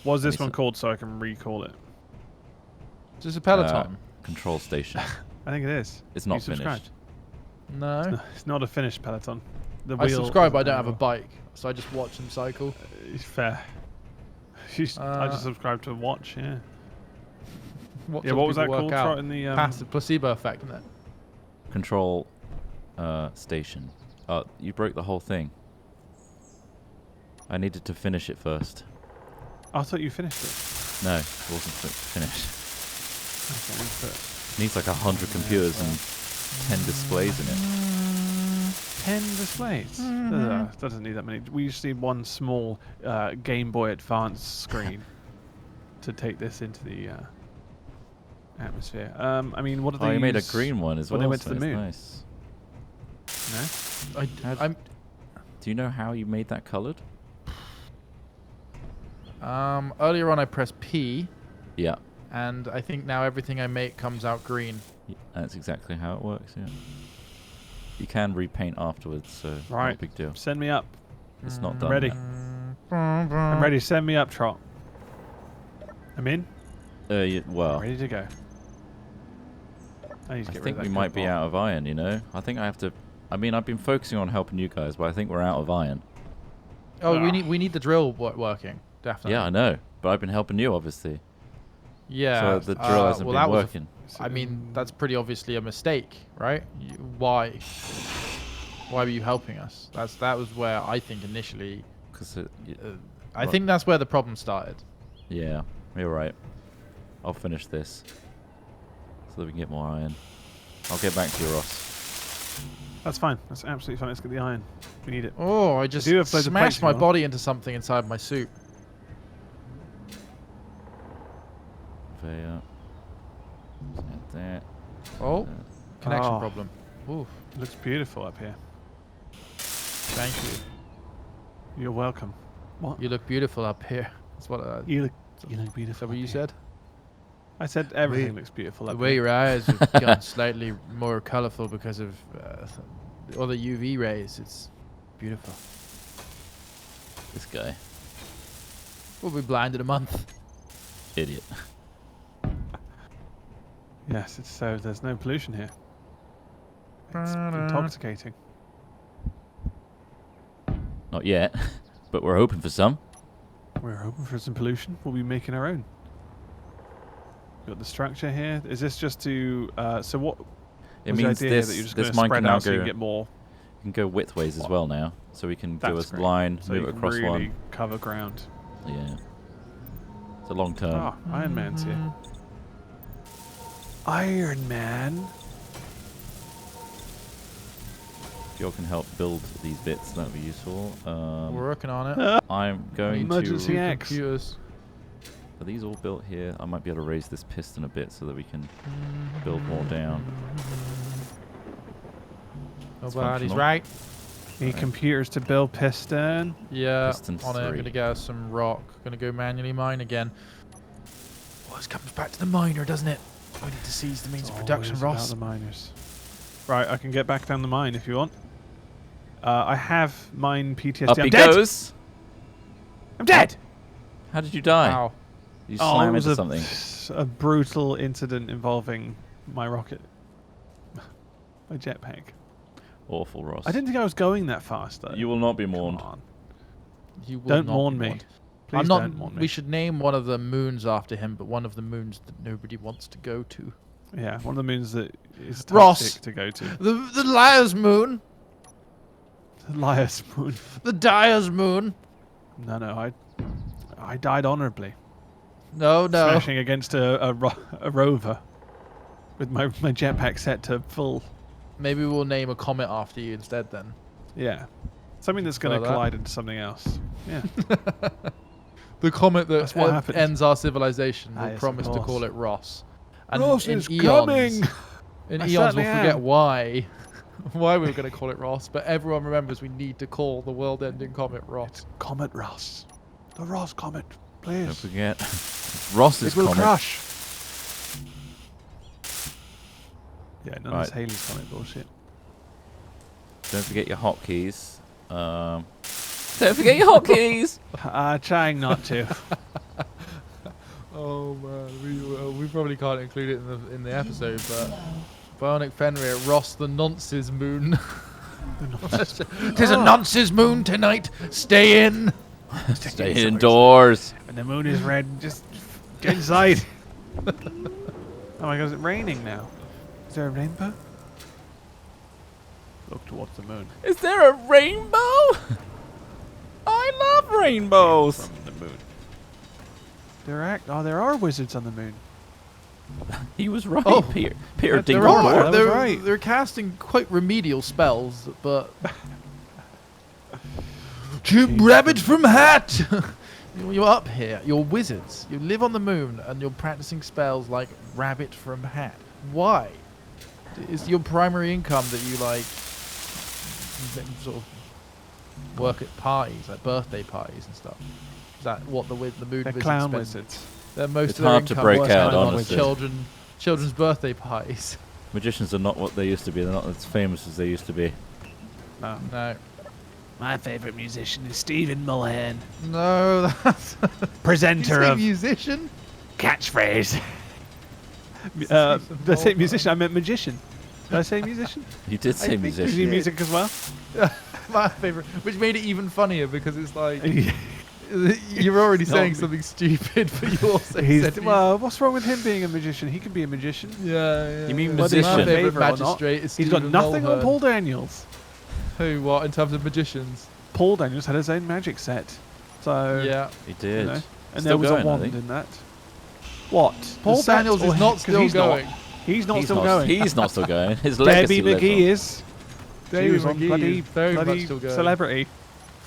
What is this Any one sort- called so I can recall it? Is this a Peloton? Control station. I think it is. It's You not subscribed? finished. No. It's not a finished Peloton. The I wheel subscribe, but I isn't don't have a anymore. bike, so I just watch them cycle. Fair. I just subscribed to watch, yeah. Watch Yeah, other what was that people called? work out. Trot in the Passive placebo effect, isn't it? Control station. You broke the whole thing. I needed to finish it first. I thought you finished it. No, it wasn't finished. Okay, but It needs like 100 computers and 10 displays in it. 10 displays. That doesn't need that many. We just need one small Game Boy Advance screen to take this into the atmosphere. I mean, what do they Oh, you made a use green one as when well. they went to so the it's moon? Nice. No? I'm Do you know how you made that coloured? earlier on I pressed P, Yeah. and I think now everything I make comes out green. That's exactly how it works, yeah. You can repaint afterwards, so not a big deal. Send me up. It's not done Ready. yet. I'm ready. Send me up, Trot. I'm in. Well, I'm ready to go. I think we might be out of iron, you know? I think I have to... I mean, I've been focusing on helping you guys, but I think we're out of iron. Oh, we need the drill working, definitely. Yeah, I know. But I've been helping you, obviously. Yeah. So the drill hasn't been working. I mean, that's pretty obviously a mistake, right? Why? Why were you helping us? That was where I think initially... I think that's where the problem started. Yeah, you're right. I'll finish this. So that we can get more iron. I'll get back to you, Ross. That's fine. That's absolutely fine. Let's get the iron. We need it. Oh, I just smashed my body into something inside my suit. There. Oh, connection problem. Oof. It looks beautiful up here. Thank you. You're welcome. What? You look beautiful up here. That's what you look beautiful. Is that what you said? I said everything looks beautiful up here. The way your eyes have gotten slightly more colourful because of all the UV rays. It's beautiful. This guy. We'll be blind in a month. Idiot. Yes, it's so there's no pollution here. It's intoxicating. Not yet, but we're hoping for some. We're hoping for some pollution. We'll be making our own. Got the structure here. Is this just to? So what? It means this mine can now go. So you can get more. You can go widthways as well now, so we can do a line, so move it across really one. Cover ground. Yeah. It's a long term. Oh, Iron Man's here. Iron Man. If you all can help build these bits, that would be useful. We're working on it. I'm going Emergency to... computers. Are these all built here? I might be able to raise this piston a bit so that we can build more down. Nobody's right. Need computers to build piston. Yeah, piston on 3. it. I'm going to get us some rock. Going to go manually mine again. Oh, this comes back to the miner, doesn't it? We need to seize the means of production, Ross. About the miners. Right, I can get back down the mine if you want. I have mine PTSD. Up he goes. I'm dead. How did you die? Wow. You slam into something. A brutal incident involving my rocket. My jetpack. Awful, Ross. I didn't think I was going that fast, though. You will not be mourned. Come on. You will don't not mourn be me. mourned. Please don't mourn me. We should name one of the moons after him, but one of the moons that nobody wants to go to. Yeah, one of the moons that is Ross, toxic to go to. The Liar's Moon. The Liar's Moon. The Dyer's Moon. No, I died honourably. No. Smashing against a rover with my jetpack set to full. Maybe we'll name a comet after you instead then. Yeah. Something that's going to collide into something else. Yeah. The comet that ends our civilization. We'll yes, promise to call it Ross. And Ross is coming! In eons we'll forget why we were going to call it Ross, but everyone remembers we need to call the world-ending comet Ross. It's Comet Ross. The Ross Comet, please. Don't forget. Ross's comet. It will comet. crush. Yeah, none of this Haley's Comet bullshit. Don't forget your hotkeys. Don't forget your hotkeys! Trying not to. Oh man, we probably can't include it in the episode, but Bionic Fenrir, Ross the Nonce's moon. Tis a Nonce's moon tonight. Stay in. Stay indoors. When the moon is red, just get inside. Oh my god, is it raining now? Is there a rainbow? Look towards the moon. Is there a rainbow? I love rainbows. From the moon. There are wizards on the moon. He was right, Oh, Peter Dinklage. They're casting quite remedial spells, but rabbit from hat. You're up here. You're wizards. You live on the moon, and you're practicing spells like rabbit from hat. Why? Is your primary income that you like sort of work at parties, like birthday parties and stuff? Is that what the moon They're wizards clown spend? wizards. Most It's of their hard to income break is out, on honestly. children's birthday parties. Magicians are not what they used to be. They're not as famous as they used to be. No. No. My favourite musician is Stephen Mulhern. No, that's Presenter of musician. Catchphrase. Did I say musician? I meant magician. Did I say musician? You did say Is he musician. music as well? My favourite, which made it even funnier because it's like you're already saying me. something stupid, but you also said Well, what's wrong with him being a magician? He can be a magician. yeah. You mean Whether he's musician? my My favourite favourite or not. magistrate is He's got Stephen nothing on Mulhern. Paul Daniels. Who? What in terms of magicians? Paul Daniels had his own magic set. So Yeah. He did. know, and Still there was going, a I wand think. in that. What? Paul The set Daniels or is him? not 'Cause still he's going. He's not He's still not, going. He's not still going. His legacy Debbie lives McGee on. is. Debbie She was on McGee bloody, is very much bloody still going. celebrity.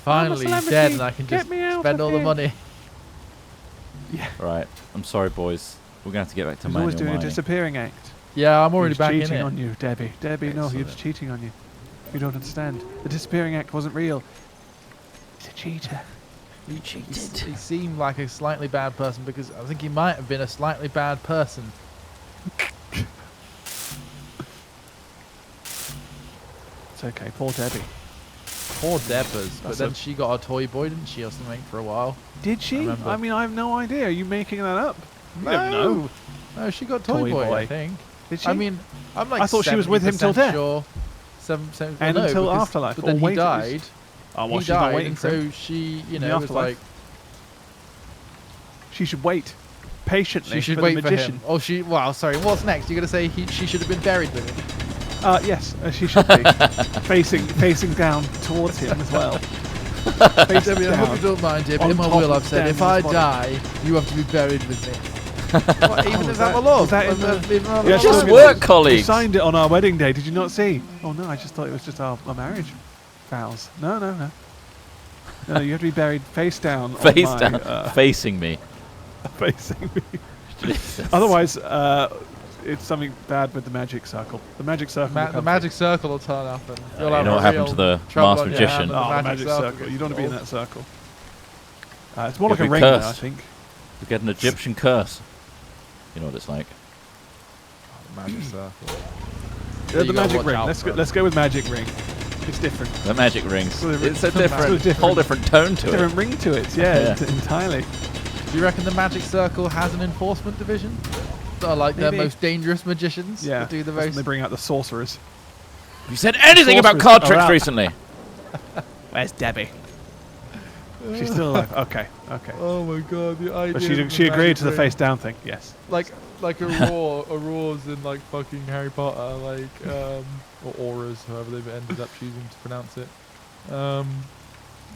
Finally, he's celebrity. dead, and I can Get just me out spend of all the here. money. Right. I'm sorry, boys. We're going to have to get back to He's manual always doing a mining. disappearing act. Yeah, I'm already He's back in cheating it. on you, Debbie. Debbie, no, he was Excellent. cheating on you. You don't understand. The disappearing act wasn't real. He's a cheater. You cheated. He seemed like a slightly bad person because I think he might have been a slightly bad person. It's okay, poor Debbie. Poor Debbers, but That's then a- she got a toy boy, didn't she, or something for a while? Did she? remember. I mean, I have no idea. Are you making that up? You don't know. No, she got toy, Toy boy, I boy. think. Did she? I mean, I'm like I thought she was with him till 70% death. Sure. And no, until because- afterlife, But or then he wait, at died. least. Oh, well, He she's not died, waiting and for him. so she, In the was afterlife. like, She should wait patiently she should for wait the for magician. him. Oh, sorry, what's next? You're going to say she should have been buried with him? Yes, she should be facing down towards him as well. Face Debbie, I hope you down. don't mind, dear, but on in my top will of I've said, if Daniel's I body. die, you have to be buried with me. What, even was if that- I'm alive? was that in the- Yeah, Just we work, We colleagues. signed it on our wedding day. Did you not see? Oh no, I just thought it was just our marriage vows. No. No, you have to be buried face down. on Face my, down. Facing me. facing me. Jesus. Otherwise, it's something bad with the magic circle. The magic circle. will The come magic circle will turn up, and you'll you have know a what happened real to the trouble masked on your magician? hand through. when Oh, the magic circle. gets You don't want to be in involved. that circle. It's more like a You'll be ring, though, I cursed. think. You get an Egyptian curse. You know what it's like. Magic circle. The you gotta magic watch ring. out Let's go with magic ring. It's different. The magic rings. So It's a so different, different. whole different tone to Different it. ring to it. Yeah, Yeah. entirely. Do you reckon the magic circle has an enforcement division? That are like the Maybe. most dangerous magicians? Yeah. That do the That's when most. they bring out the sorcerers. You said anything about Sorcerers card are tricks out. recently? Where's Debbie? She's still alive. Okay. Oh my god, the idea. But of the she agreed magic to the ring. face down thing. Yes. Like Aurora's in like fucking Harry Potter, like or auras, however they've ended up choosing to pronounce it.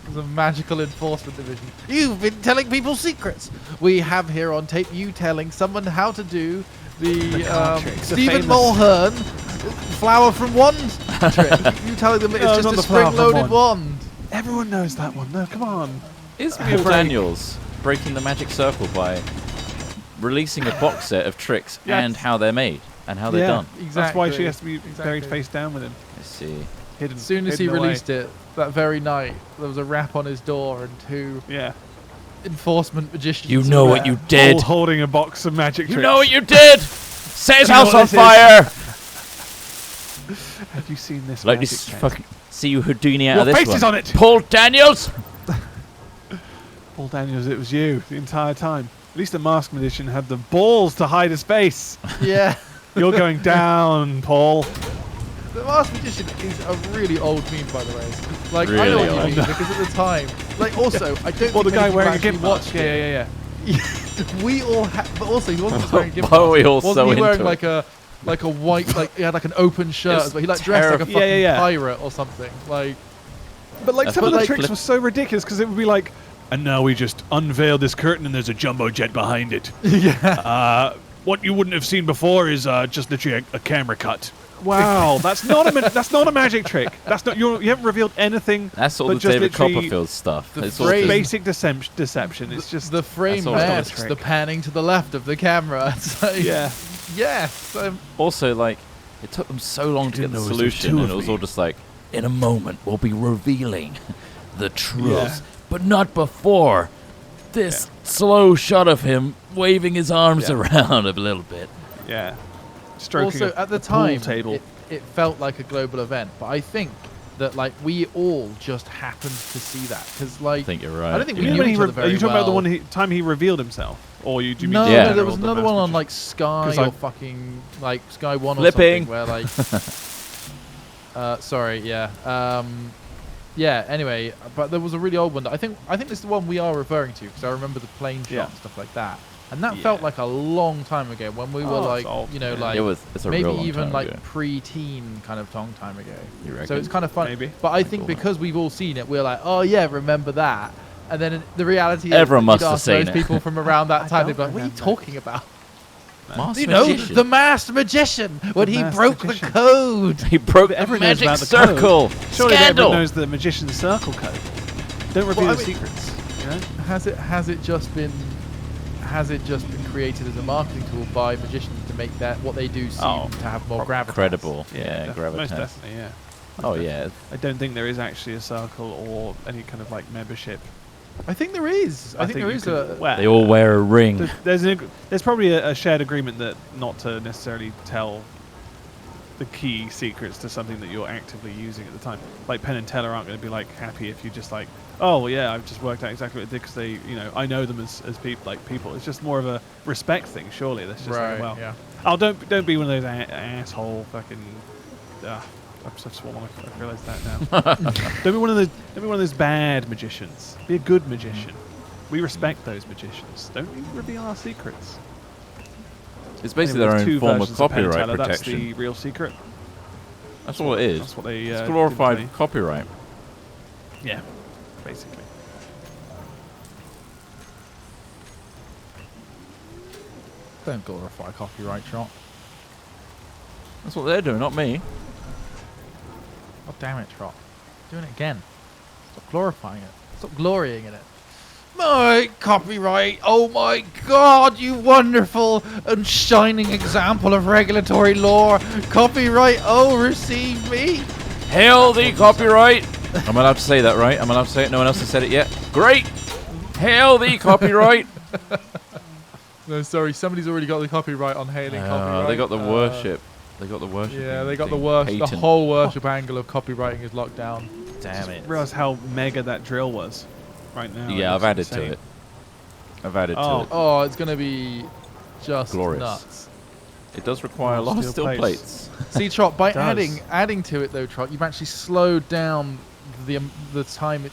There's a magical enforcement division. You've been telling people secrets. We have here on tape you telling someone how to do the card tricks, the Stephen famous- Mulhern flower from wand trick. You telling them it's No, just not a the flower from spring-loaded wand. wand. Everyone knows that one. No, come on. Is me a Paul break. Daniels breaking the magic circle by releasing a box set of tricks Yes. and how they're made and how they're Yeah. done? That's why she Exactly. has to be buried Exactly. face down with him, Let's see. hidden. As soon as he hidden away. released it, that very night, there was a rap on his door and two Yeah. enforcement magicians. You know were what there. you did. All holding a box of magic You tricks. know what you did. Set his You know house what on this is? fire. Have you seen this? Like magic this trick? fucking. See you Houdini out Your of this face one. is on it. Paul Daniels. Paul Daniels, it was you the entire time. At least the masked magician had the balls to hide his face. Yeah. You're going down, Paul. The Masked Magician is a really old meme, by the way. Like, I know Really what you old. mean, because at the time, like, also, I don't Well, the think guy many wearing a people gimp actually mask. watched Yeah. it. We all but also, he wasn't just wearing a gimp Why are mask. we all Wasn't so he wearing into like it? a white, like, he had like an open shirt, It's but he like dressed like a terrif- fucking Yeah. pirate or something. Like, But like That's some of what, the like, tricks flip- were so ridiculous because it would be like, and now we just unveil this curtain and there's a jumbo jet behind it. yeah. What you wouldn't have seen before is just literally a camera cut. Wow, that's not a magic trick. That's not you haven't revealed anything. That's all but the just David literally Copperfield stuff. the It's all phrase- just- Basic deception. It's just The frame That's all it's not a masks trick. the panning to the left of the camera. It's like, yeah. yes. Also, like, it took them so long to get didn't the know it was just solution, two and of it was me. all just like, in a moment, we'll be revealing the truth, Yeah. but not before. This slow shot of him waving his arms Yeah. around a little bit. Yeah. stroking also, a at the pool time, table. it felt like a global event, but I think that like we all just happened to see that because like I think you're right. I don't think You we mean knew when each he other very are you talking about the well. one time he revealed himself, or you do you mean No, the Yeah. no, there general, was the another mass one on magician? like Sky 'Cause or I- fucking like Sky One Flipping. or something where like sorry, yeah. Yeah, anyway, but there was a really old one that I think this is the one we are referring to because I remember the plane shot Yeah. and stuff like that. And that felt Yeah. like a long time ago when we were Oh, like, it's old, you know, yeah. like It's a maybe real long even time like ago. pre-teen kind of long time ago. You reckon? So it's kind of fun. Maybe. But I think Cool. because we've all seen it, we're like, oh yeah, remember that. And then the reality Everyone is must that you'd have ask seen those it. people from around that I time, they'd don't be like, what are you remember. talking about? Master You know, Magician. the masked magician when he masked broke magician. the code. He broke the Everyone knows magic about the circle. Surely Scandal. everyone knows the magician's circle code. Don't reveal Well, I the mean- secrets. You know? Has it just been created as a marketing tool by magicians to make that what they do seem to have more gravitas? Credible. Yeah, most gravitas. definitely, yeah. Oh yeah. I don't think there is actually a circle or any kind of like membership. I think there is. I think there you is could- a. well, They all wear a ring. there's probably a shared agreement that not to necessarily tell the key secrets to something that you're actively using at the time. Like Penn and Teller aren't going to be like happy if you just like, oh well, yeah, I've just worked out exactly what it did because they, you know, I know them as people. It's just more of a respect thing, surely. That's just Right. like, well, Yeah. oh, don't be one of those asshole fucking. I've sworn. I realised that now. Don't be one of those bad magicians. Be a good magician. We respect those magicians. Don't we reveal our secrets? It's basically Anyway, their there's own two form of versions Penn and copyright Teller. That's protection. the real secret. That's all it is. That's what they. It's did to glorified me. copyright. Yeah, basically. Don't glorify copyright shot. That's what they're doing, not me. God damn it, Trot. Doing it again. Stop glorifying it. Stop glorying in it. My copyright. Oh my god, you wonderful and shining example of regulatory law. Copyright, oh, receive me. Hail the copyright! I'm allowed to say that, right? I'm allowed to say it. No one else has said it yet. Great! Hail the copyright! No, sorry, somebody's already got the copyright on hailing copyright. They got the worship. They got the worship. Yeah, they got the worship. The whole worship angle of copywriting is locked down. Damn it. Realize how mega that drill was right now. Yeah, I've added Insane. to it. I've added to Oh. it. Oh, it's going to be just Glorious. nuts. It does require a lot of steel plates. See, Trot, by does. adding to it though, Trot, you've actually slowed down the time.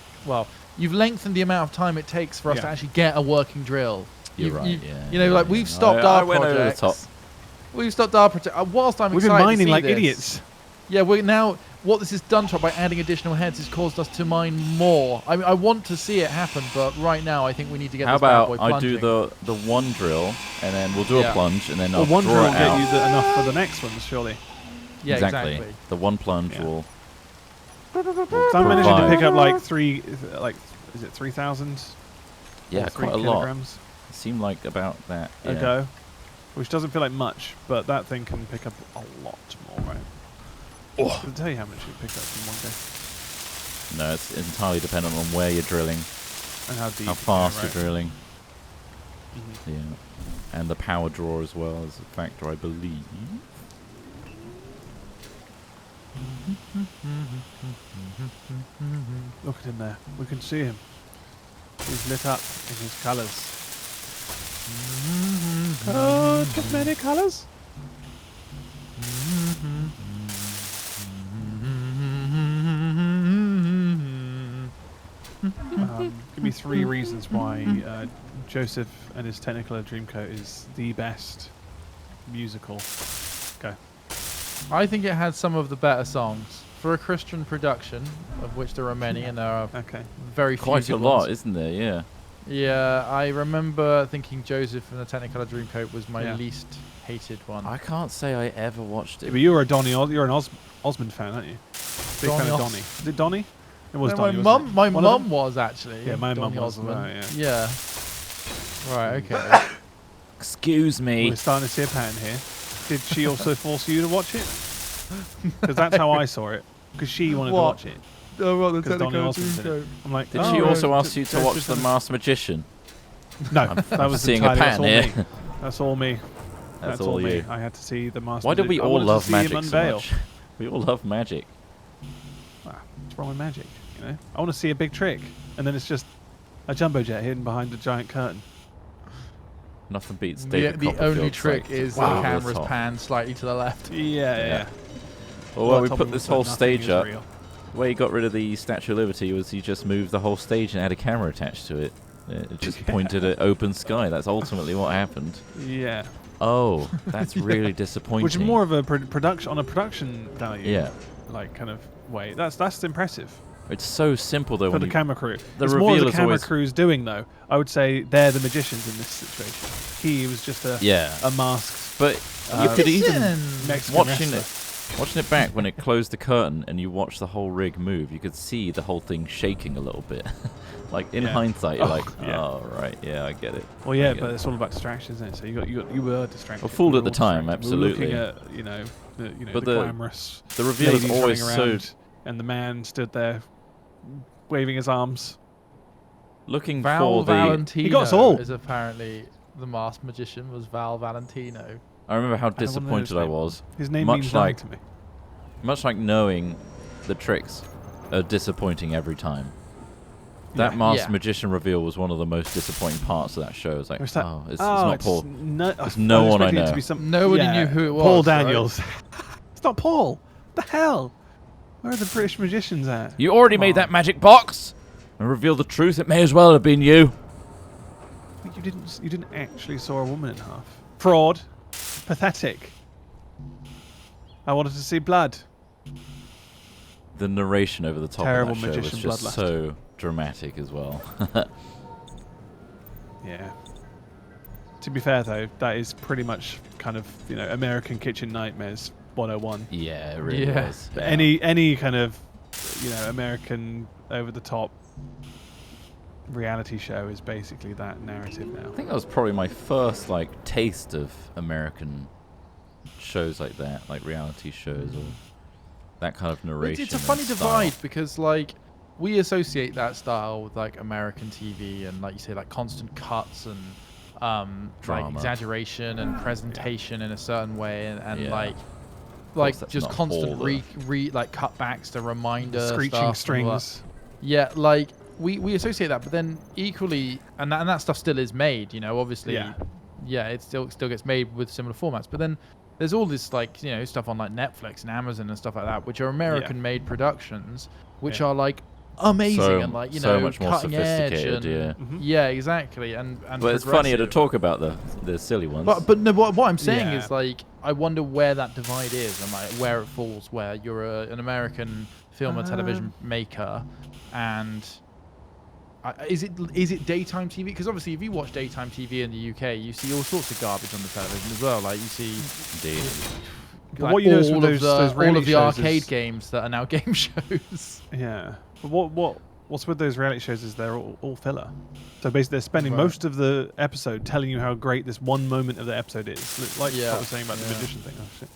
You've lengthened the amount of time it takes for us to Yeah. actually get a working drill. You're right, yeah. You know, like we've stopped I our went over the projects. top. We've stopped our project. Whilst I'm We've excited been to mining see like this, idiots. Yeah, we're now. What this has done, Trot, by adding additional heads, has caused us to mine more. I mean, I want to see it happen, but right now I think we need to get How this bad about boy I plunging. do the one drill, and then we'll do Yeah. a plunge, and then Well, I'll one draw drill it will get out. you enough for the next ones, surely. Yeah, exactly. The one plunge Yeah. will. So I'm managing to pick up like is it 3,000? Yeah, or 3 quite a lot. kilograms It seemed like about that. Yeah. a go, which doesn't feel like much, but that thing can pick up a lot more, right? Oh. I'll tell you how much you pick up in one go No, it's entirely dependent on where you're drilling, and how deep. how you go, fast right? you're drilling. Mhm. Yeah, and the power draw as well is a factor, I believe. Look at him there. We can see him. He's lit up in his colours. Cosmetic colours. Give me 3 reasons why Joseph and his Technicolor Dreamcoat is the best musical. Go. I think it had some of the better songs for a Christian production, of which there are many, and there are Okay. very few Quite a good lot, ones. isn't there? Yeah. Yeah, I remember thinking Joseph and the Technicolor Dreamcoat was my Yeah. least hated one. I can't say I ever watched Yeah, it. but you're an Osmond fan, aren't you? Big fan Donny of Os- Donny. Is it Donny? It was No, Donny. my One of mum them? was actually. Yeah, my mum Donny was as well, Osmond. yeah. Yeah. Right. Okay. Excuse me. We're starting to see a pattern here. Did she also force you to watch it? Because that's how I saw it. Because she wanted to What? watch it. Oh, well, the 'Cause Donny Technicolor Osmond's in it. Dreamcoat. I'm like, Did oh, she right. also ask you to That's watch just The a- Masked Magician? No, that was seeing a entirely, pattern that's all here. me. That's all me. That's all me. you. I had to see the master. Why do we all love magic so unveil. much? We all love magic. What's wrong with magic? You know, I want to see a big trick, and then it's just a jumbo jet hidden behind a giant curtain. Nothing beats David The only Copperfield's, trick like, is wow. the camera's pan slightly to the left. Yeah. Well, we put this whole stage up. The way he got rid of the Statue of Liberty was he just moved the whole stage and had a camera attached to it. It just pointed at open sky. That's ultimately what happened. Yeah. Oh, that's really disappointing. Which is more of a production value. Yeah. Like kind of way. That's impressive. It's so simple though. For the camera crew. The it's reveal more the is camera always crew's doing though. I would say they're the magicians in this situation. He was just a masked. But you could even Mexican watching it back when it closed the curtain and you watch the whole rig move, you could see the whole thing shaking a little bit. Like in hindsight, you're like, oh right, yeah, I get it. Well, yeah, but it's all about distraction, isn't it? So you were distracted. Well, fooled at the time, absolutely. We were looking at the glamorous. The reveal is always so. And the man stood there, waving his arms. Looking Val for the. Valentino He got us all. is apparently the masked magician was Val Valentino. I remember how disappointed I was. His name much means like nothing to me. Much like knowing the tricks are disappointing every time. That masked magician reveal was one of the most disappointing parts of that show. It's like, it's not Paul. It's no one I know. Nobody knew who it was. Paul Daniels. It's not Paul. What the hell? Where are the British magicians at? You already made that magic box and revealed the truth. It may as well have been you. You didn't actually saw a woman in half. Fraud. Pathetic. I wanted to see blood. The narration over the top Terrible of that show was magician just bloodlust. so dramatic as well. Yeah. To be fair though, that is pretty much kind of American Kitchen Nightmares 101. Yeah, it really was. Yeah. Any kind of American over the top reality show is basically that narrative now. I think that was probably my first taste of American shows like that, like reality shows or that kind of narration. It's a funny divide because we associate that style with American TV and you say constant cuts and exaggeration and presentation in a certain way and just constant cutbacks to reminder screeching stuff strings. Yeah, we associate that, but then equally, and that stuff still is made, obviously. Yeah, it still gets made with similar formats, but then there's all this stuff on Netflix and Amazon and stuff like that, which are American-made productions, which are amazing and so much more cutting edge sophisticated. and yeah, exactly. And but it's funnier to talk about the silly ones. But no, what I'm saying is I wonder where that divide is and where it falls, where you're an American film or television maker, and is it daytime TV? Because obviously, if you watch daytime TV in the UK, you see all sorts of garbage on the television as well. You see, what you notice with all of the arcade games that are now game shows. Yeah, but what's with those reality shows is they're all filler. So basically, they're spending most of the episode telling you how great this one moment of the episode is. Like what I was saying about the magician thing. Oh, shit.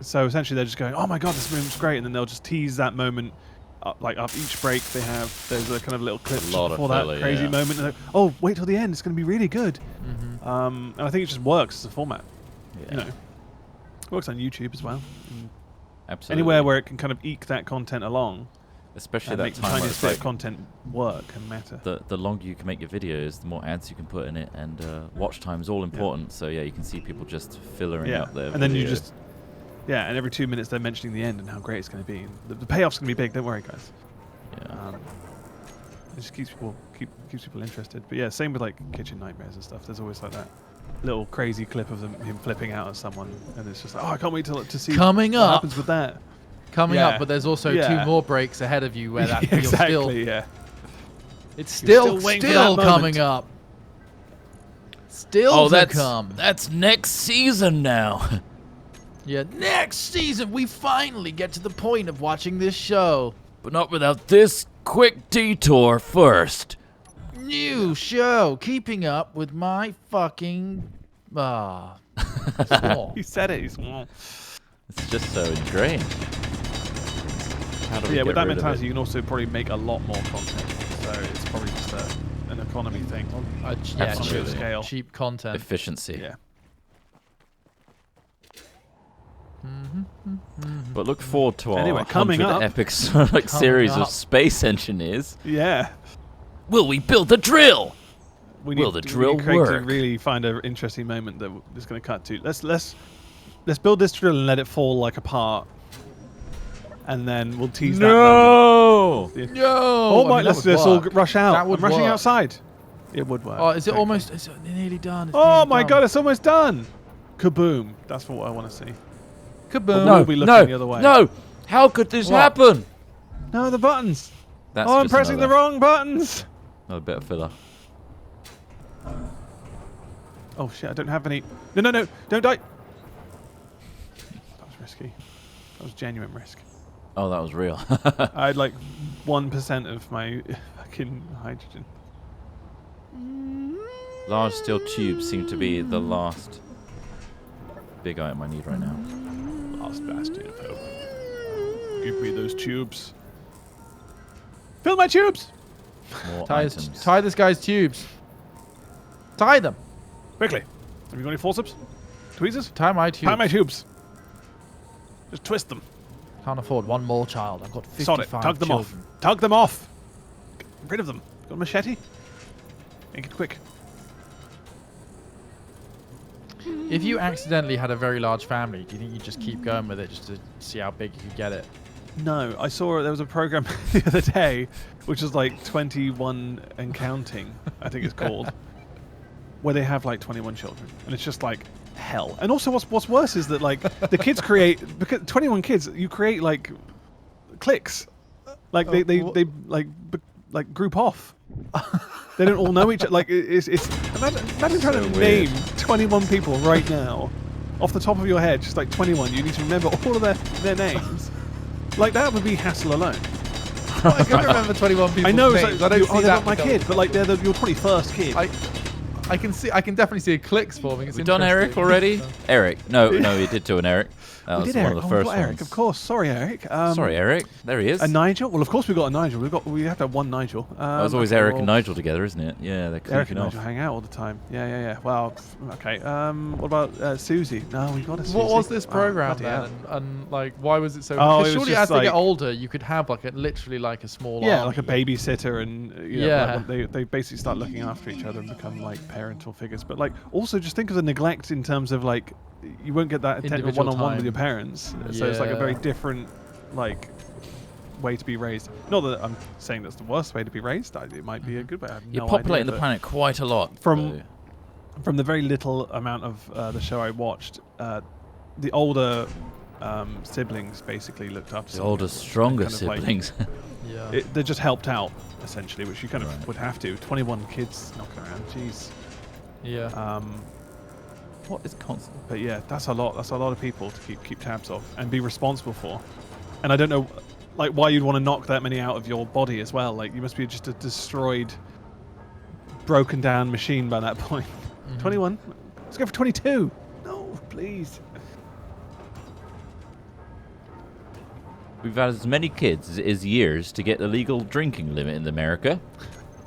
So essentially, they're just going, "Oh my god, this moment's great," and then they'll just tease that moment. Up each break, there's a kind of little clip before that crazy moment. And oh, wait till the end; it's going to be really good. And I think it just works as a format. Yeah. It works on YouTube as well. Absolutely. Anywhere where it can kind of eke that content along, especially and that make the time where tiniest bit of content work and matter. The longer you can make your videos, the more ads you can put in it, and watch time is all important. So you can see people just fillering out their. And then you just. Yeah, and every 2 minutes they're mentioning the end and how great it's going to be. The payoff's going to be big. Don't worry, guys. Yeah. It just keeps people interested. But yeah, same with Kitchen Nightmares and stuff. There's always that little crazy clip of him flipping out at someone, and it's just I can't wait to see what happens with that. Coming up, but there's also 2 more breaks ahead of you where that it's still coming up. Still to come. That's next season now. Yeah, next season we finally get to the point of watching this show. But not without this quick detour first. New show, keeping up with my fucking... He said it, he's small. It's just so ingrained. With that mentality you can also probably make a lot more content. So it's probably just an economy thing. Yeah, Absolutely. cheap, Scale. cheap content. Efficiency. Yeah. But look forward to our Anyway, coming 100 up. epic series up. of Space Engineers. Yeah. Will we build the drill? We Will the drill need Craig to work? really find an interesting moment that is going to cut to. Let's build this drill and let it fall like apart, and then we'll tease that moment. No! Oh my! Let's all rush out. That would I'm rushing work. outside. It would work. Oh, is it Okay. almost? Is it nearly done? It's Oh nearly my done. god! It's almost done. Kaboom! That's what I want to see. Kaboom! No. We'll be looking the other way. No! How could this What? happen? No, the buttons. That's I'm just pressing the another- wrong buttons. Another bit of filler. Oh shit! I don't have any. No! Don't die. That was risky. That was genuine risk. Oh, that was real. I had like 1% of my fucking hydrogen. Large steel tubes seem to be the last big item I need right now. Last bastion of hope. Give me those tubes. Fill my tubes! More Tie items. this guy's tubes. Tie them. Quickly. Have you got any forceps? Tweezers? Tie my tubes. Tie my tubes. Just twist them. Can't afford one more child. I've got 55 Sod it. Tug them children. off. Tug them off. Get rid of them. Got a machete? Make it quick. If you accidentally had a very large family, do you think you'd just keep going with it just to see how big you could get it? No, I saw there was a program the other day, which was like 21 and counting, I think it's called, where they have like 21 children, and it's just like hell. And also, what's worse is that like the kids create, because 21 kids, you create like cliques, like they like group off. They don't all know each other. Like it's imagine trying to weird. name 21 people right now, off the top of your head, just like 21. You need to remember all of their names. Like that would be hassle alone. I can remember 21 people. I know, it's names. like, I don't see they're that not my kid, but like they're your 21st kid. I can definitely see a clicks forming. It's We've done Eric interesting. already? Eric. No, we did do an Eric. That we was did one Eric. of the first Eric, ones. of course. Sorry, Eric. Sorry, Eric. There he is. A Nigel? Well, of course we got a Nigel. We have to have one Nigel. That was always okay, Eric well, and Nigel together, isn't it? Yeah, they're Eric creeping and off. Nigel hang out all the time. Yeah. Well, okay. What about Susie? No, we got a Susie. What was this Oh, program bloody then? hell. And like, why was it so? Oh, because it was surely just as they get like- older, you could have like literally like a small Yeah, army. like a babysitter, and you know, Yeah. like, they basically start looking after each other and become like parental figures. But like, also just think of the neglect in terms of like, you won't get that attention Individual one-on-one with time. your parents. So it's like a very Yeah. different like way to be raised. Not that I'm saying that's the worst way to be raised. It might be a good way. I have You're no populating idea, the but planet quite a lot. From- so- from the very little amount of the show I watched, the older siblings basically looked up to The older, and stronger kind of, like, siblings. Yeah. they just helped out essentially, which you kind of Right. would have to. 21 kids knocking around, jeez. Yeah. What is constant? But yeah, that's a lot. That's a lot of people to keep tabs of and be responsible for. And I don't know, like, why you'd want to knock that many out of your body as well. Like, you must be just a destroyed, broken down machine by that point. 21. Let's go for 22. No, please. We've had as many kids as it is years to get the legal drinking limit in America.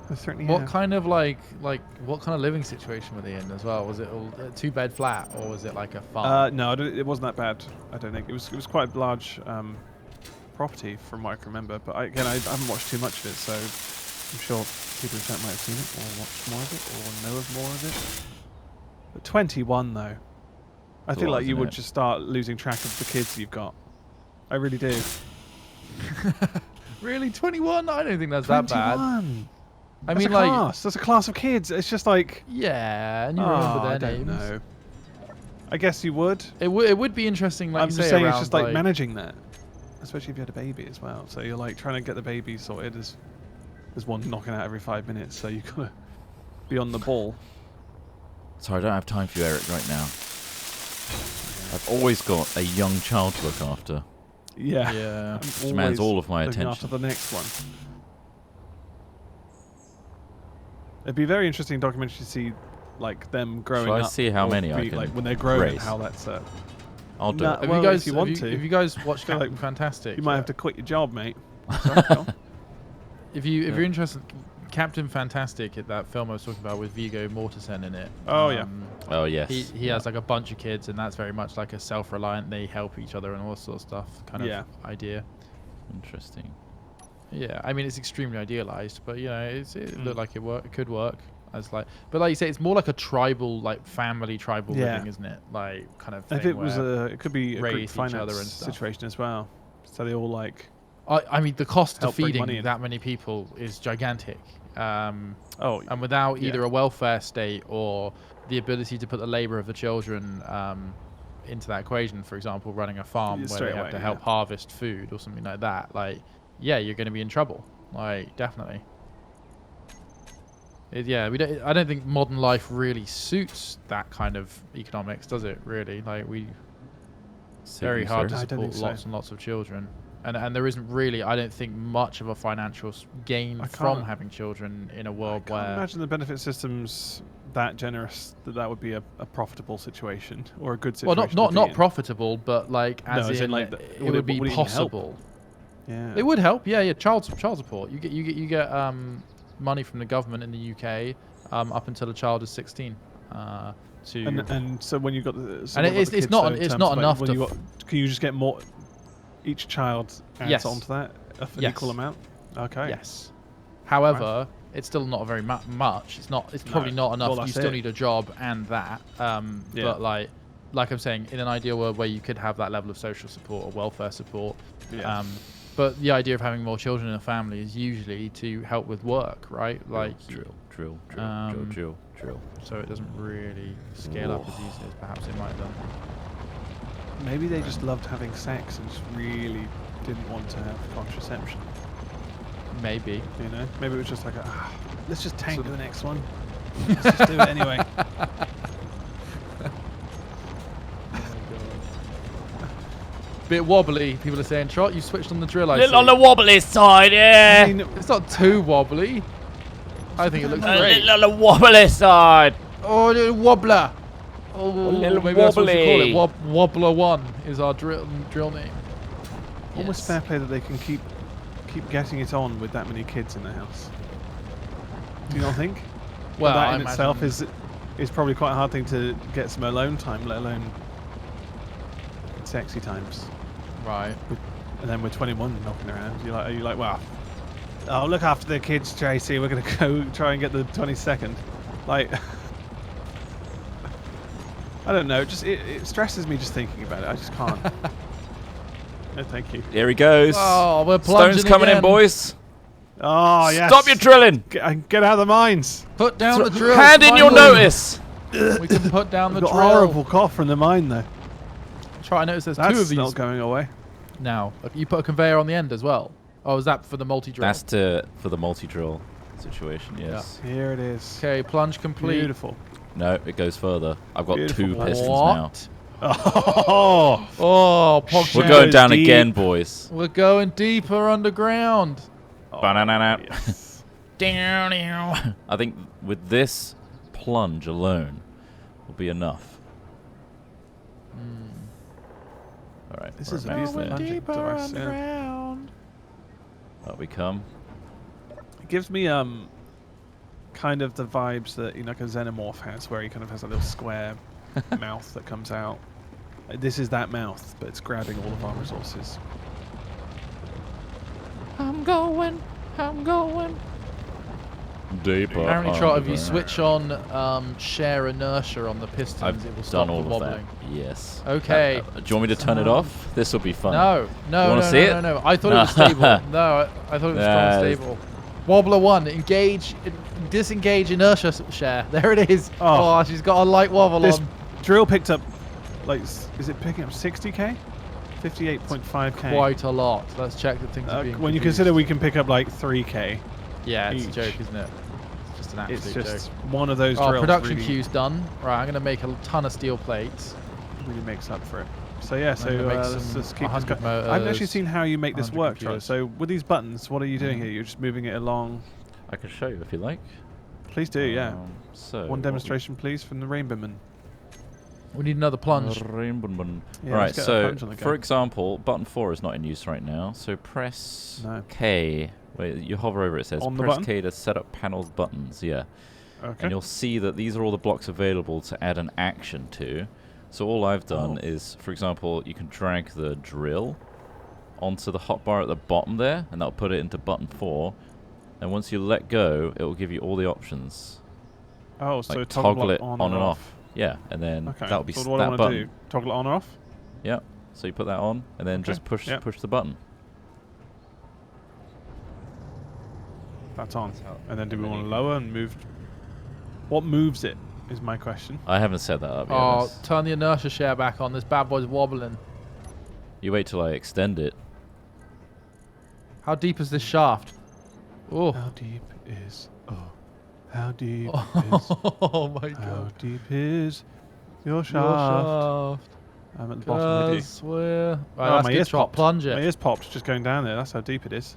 I certainly What have. kind of what kind of living situation were they in as well? Was it all two-bed flat or was it like a farm? No, it wasn't that bad. I don't think it was quite a large property from what I can remember. But I haven't watched too much of it, so I'm sure people in chat might have seen it or watched more of it or know of more of it. But 21 though, I feel lot, like you isn't would it? just start losing track of the kids you've got. I really do. Really, 21? I don't think that's that bad. 21. I That's mean, a like, class. That's a class of kids. It's just like, yeah, and you oh, remember I their don't names. know. I guess you would. It would be interesting, like I'm you just say, saying, it's around, just like managing that, especially if you had a baby as well. So you're like trying to get the baby sorted. There's one knocking out every 5 minutes, so you gotta be on the ball. Sorry, I don't have time for you, Eric, right now. I've always got a young child to look after. Yeah. Yeah. I'm Demands always all of my looking attention. after the next one. It'd be a very interesting documentary to see, like them growing Shall I up. see how or many I be, can like when they're grown and raise? how that's. I'll do Nah, it. Have Well, you guys, if you want to. have you guys watched feel Captain like Fantastic? You might yet? have to quit your job, mate. Sorry, Phil. If you're interested, Captain Fantastic, that film I was talking about with Viggo Mortensen in it. Oh, yeah. Oh, yes. He has like a bunch of kids, and that's very much like a self-reliant, they help each other and all sorts of stuff kind of idea. Interesting. Yeah, I mean, it's extremely idealized, but, you know, it looked like it could work. As like, but like you say, it's more like a tribal, like family tribal living, isn't it? Like kind of thing. If it was it could be a group finance and situation as well. So they all like. I mean, the cost of feeding feeding that many people is gigantic. And without Yeah. either a welfare state or the ability to put the labor of the children into that equation, for example, running a farm where they have to help harvest food or something like that, like, yeah, you're going to be in trouble. Like, definitely. I don't think modern life really suits that kind of economics, does it? Really, like very hard to support lots and lots of children, and there isn't really, I don't think, much of a financial gain from having children in a world where. I can't imagine the benefit system's that generous that would be a profitable situation or a good situation. Well, not profitable, but like it would be possible. Yeah, it would help. Yeah. Child support. You get money from the government in the UK up until a child is 16. And so when you got the it's not enough to. Can you just get more? Each child adds onto that an equal amount. Okay. Yes. However, it's still not very much. It's probably not enough. You still need a job and that. But like I'm saying, in an ideal world where you could have that level of social support or welfare support. Yeah. But the idea of having more children in a family is usually to help with work, right? Like drill. So it doesn't really scale up as easily as perhaps it might have done. Maybe they just loved having sex and just really didn't want to have contraception. Maybe. You know? Maybe it was just like, let's just tank the next one. Let's just do it anyway. Bit wobbly, people are saying. Trot, you switched on the drill. Little on the wobbly side, yeah. I mean, it's not too wobbly. I think it looks great. Little on the wobbly side. Oh, a little wobbler. Oh, little maybe that's what we wobbly. call it. Wobbler 1 is our drill name. Almost fair play that they can keep getting it on with that many kids in the house. Do you not think? Well, that in itself is probably quite a hard thing to get some alone time, let alone sexy times. Right. And then with 21 knocking around, are you like, well, oh, look after the kids, JC. We're gonna go try and get the 22nd. Like, I don't know. Just it stresses me just thinking about it. I just can't. No, thank you. Here he goes. Oh, we're plunging Stones coming again. in, boys. Oh yes. Stop your drilling. Get out of the mines. Put down the drill. Hand in your notice. We can put down the Got drill. a horrible cough from the mine though. Try. I notice there's That's two of these. not going away. Now, you put a conveyor on the end as well. Oh, is that for the multi-drill? That's for the multi-drill situation, yes. Yeah. Here it is. Okay, plunge complete. Beautiful. No, it goes further. I've got Beautiful. 2 pistons What? now. Oh, We're going down again, boys. We're going deeper underground. Banana. Yes. I think with this plunge alone will be enough. All right. This is a max beautiful there. plunging Deeper device. underground. Up we come. It gives me kind of the vibes that like a xenomorph has, where he kind of has a little square mouth that comes out. This is that mouth, but it's grabbing all of our resources. I'm going. Deeper. Apparently, Trot, if you switch on share inertia on the pistons, I've it will stop done all the of wobbling. that. Yes. Okay. Do you want me to turn it off? This will be fun. No. You wanna see it? No. I thought it was stable. No, I thought it was strong and stable. Wobbler 1, disengage inertia share. There it is. Oh, she's got a light wobble This on. drill picked up, like, is it picking up 60k? 58.5k. Quite a lot. Let's check that things are being when you produced. consider we can pick up like 3k. Yeah, it's each. a joke, isn't it? It's just an absolute It's just joke. one of those drills. Production really, queue's done. Right, I'm going to make a ton of steel plates. really makes up for it. So yeah, I'm gonna make let's just keep this 100 going. I haven't actually motors, seen how you make this 100 work, Troy. computers. So with these buttons, what are you doing here? You're just moving it along. I can show you if you like. Please do, yeah. So One demonstration, please, from the Rainbowman. We need another plunge. Yeah, right, let's get a so plunge on the go. for example, button 4 is not in use right now. So press No. K Wait, you hover over it. It says On the press button? K to set up panels buttons. Yeah. Okay. And you'll see that these are all the blocks available to add an action to. So all I've done is, for example, you can drag the drill onto the hotbar at the bottom there, and that'll put it into button 4. And once you let go, it will give you all the options. Oh, Like so toggle it on and off. Yeah, and then Okay. that'll be So what that I want button. to do? Toggle it on or off? Yeah. So you put that on, and then just push the button. That's on. And then do we want to lower and move? What moves it is my question. I haven't set that up yet. Oh, turn the inertia share back on. This bad boy's wobbling. You wait till I extend it. How deep is this shaft? Oh. How deep is... Oh. How deep is... Oh my god. How deep is your shaft? Your shaft. I'm at the bottom with you. Swear. Right, Oh, that's my good ears shot. popped. Plunge My it. ears popped just going down there. That's how deep it is.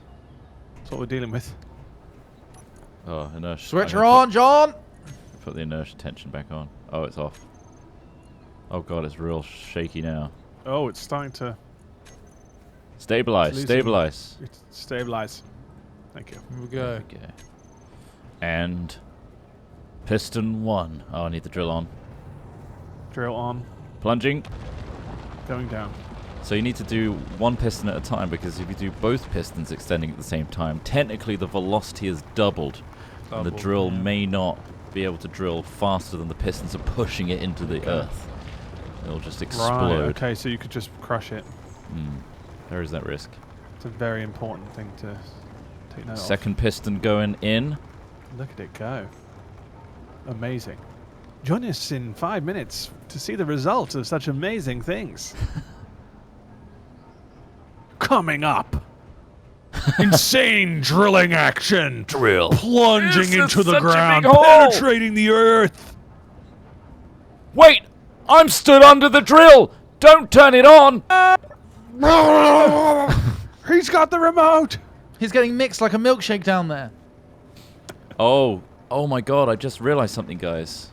That's what we're dealing with. Oh, inertia. Switch her on, John! Put the inertia tension back on. Oh, it's off. Oh god, it's real shaky now. Oh, it's starting to Stabilize, stabilize. stabilize. Thank you. Here we go. Okay. And piston 1. Oh, I need the drill on. Drill on. Plunging. Going down. So you need to do one piston at a time, because if you do both pistons extending at the same time, technically the velocity is doubled. And the drill may not be able to drill faster than the pistons are pushing it into the earth. It'll just explode. Right, okay, so you could just crush it. There is that risk. It's a very important thing to take note of. Second piston going in. Look at it go. Amazing. Join us in 5 minutes to see the result of such amazing things. Coming up. Insane drilling action. Drill. Plunging This is into the such a ground, big hole. penetrating the earth. Wait! I'm stood under the drill! Don't turn it on! He's got the remote. He's getting mixed like a milkshake down there. Oh my god, I just realized something, guys.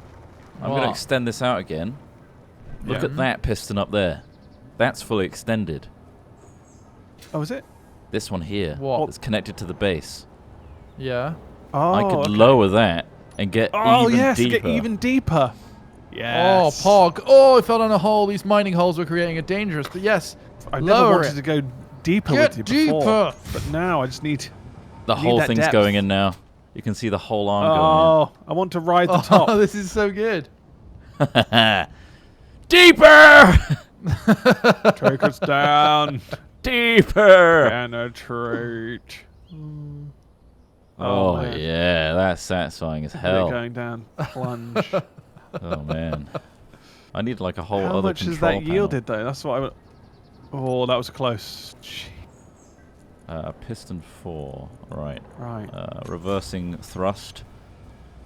I'm going to What? extend this out again. Look Yeah. at that piston up there. That's fully extended. Oh, is it? This one here. What? That's connected to the base. Yeah. Oh, I could okay. lower that and get even yes, deeper. get even deeper. Yes. Oh, Pog. Oh, I fell down a hole. These mining holes were creating a dangerous. But yes, I never lower wanted it. to go deeper Get with you before, deeper. but now I just need. The need whole that thing's depth. going in now. You can see the whole arm Oh, I want to ride the Oh, top. this is so good. going in. Deeper! Take us down. Deeper! Penetrate. Oh, man. yeah, that's satisfying as Look at it hell. going down. Plunge. Oh man, I need like a whole How other much has control that panel. yielded, though? That's what I would. Oh, that was close. Gee. Piston 4, right. Right. Reversing thrust.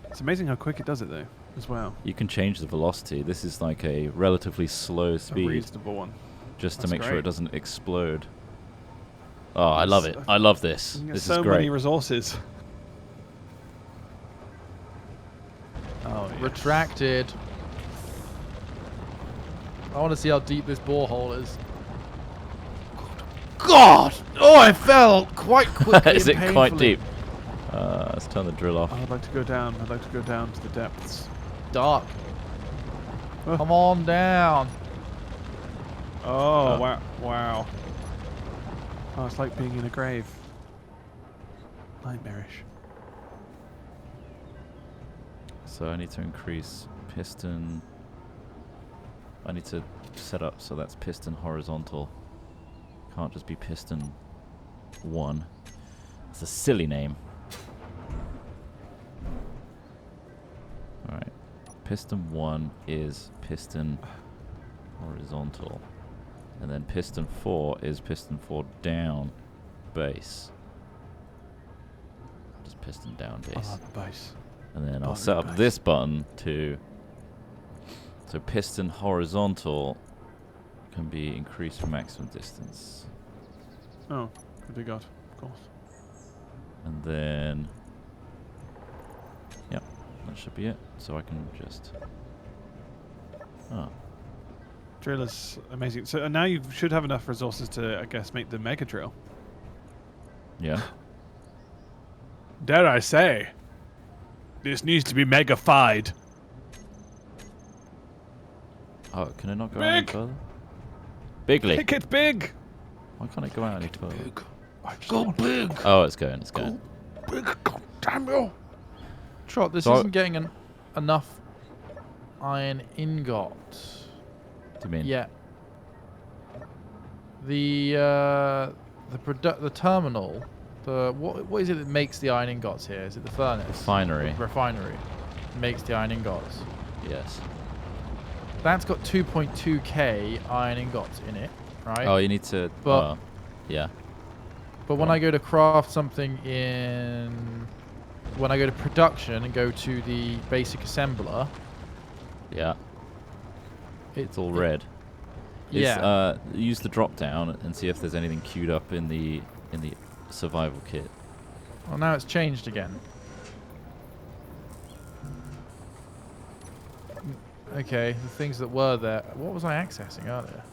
It's amazing how quick it does it, though, as well. You can change the velocity. This is like a relatively slow A speed, reasonable one. just to That's make sure great. it doesn't explode. Oh, I love it. I love this. You get This so is many great. resources. Oh, yeah. Retracted. I want to see how deep this borehole is. God! Oh, I fell quite quickly. Is and it quite painfully. deep? Let's turn the drill off. I'd like to go down. I'd like to go down to the depths. Dark. Oh. Come on down. Oh, wow. Wow. Oh, it's like being in a grave. Nightmarish. So I need to increase piston. I need to set up so that's piston horizontal. Can't just be piston 1. It's a silly name. Alright. Piston 1 is piston horizontal. And then piston 4 is piston 4 down base. Just piston down base. Oh, the base. And then I'll Oh, set up nice. this button to... So piston horizontal can be increased for maximum distance. Oh, good to God, of course. And then... Yep, that should be it. So I can just... Oh. Drill is amazing. So now you should have enough resources to, I guess, make the mega drill. Yeah. Dare I say, this needs to be megafied. Oh, can it not go out any further? Bigly. Make it big. Why can't it go out any further? Go big. Oh, it's going. It's going. Big. God damn you. Trot, this So- isn't getting enough iron ingot. What do you mean? Yeah. The terminal. What is it that makes the iron ingots here? Is it the furnace? Refinery. Refinery makes the iron ingots. Yes. That's got 2.2k iron ingots in it, right? Oh, you need to. But- yeah. But when I go to craft something when I go to production and go to the basic assembler, Yeah. It's all red. Yeah. Use the drop down and see if there's anything queued up in the survival kit. Well, now it's changed again. Okay, the things that were there. What was I accessing earlier?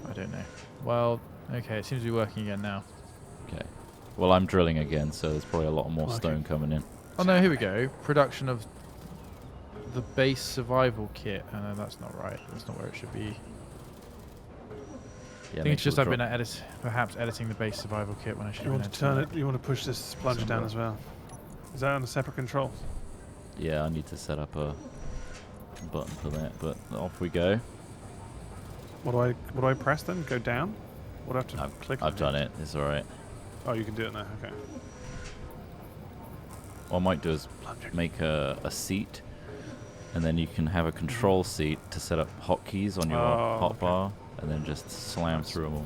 I don't know. Well, okay, it seems to be working again now. Okay. Well, I'm drilling again, so there's probably a lot more stone coming in. Oh no, here we go. Production of the base survival kit. No, that's not right. That's not where it should be. Yeah, I think it's just I've been perhaps editing the base survival kit when I should You have want been to turn editing it? You want to push this plunger down as well? Is that on a separate control? Yeah, I need to set up a button for that, but off we go. What do I press then? Go down? What do I have to click? I've done it. It's all right. Oh, you can do it now. Okay. What I might do is make a seat, and then you can have a control seat to set up hotkeys on your hotbar, and then just slam through them all.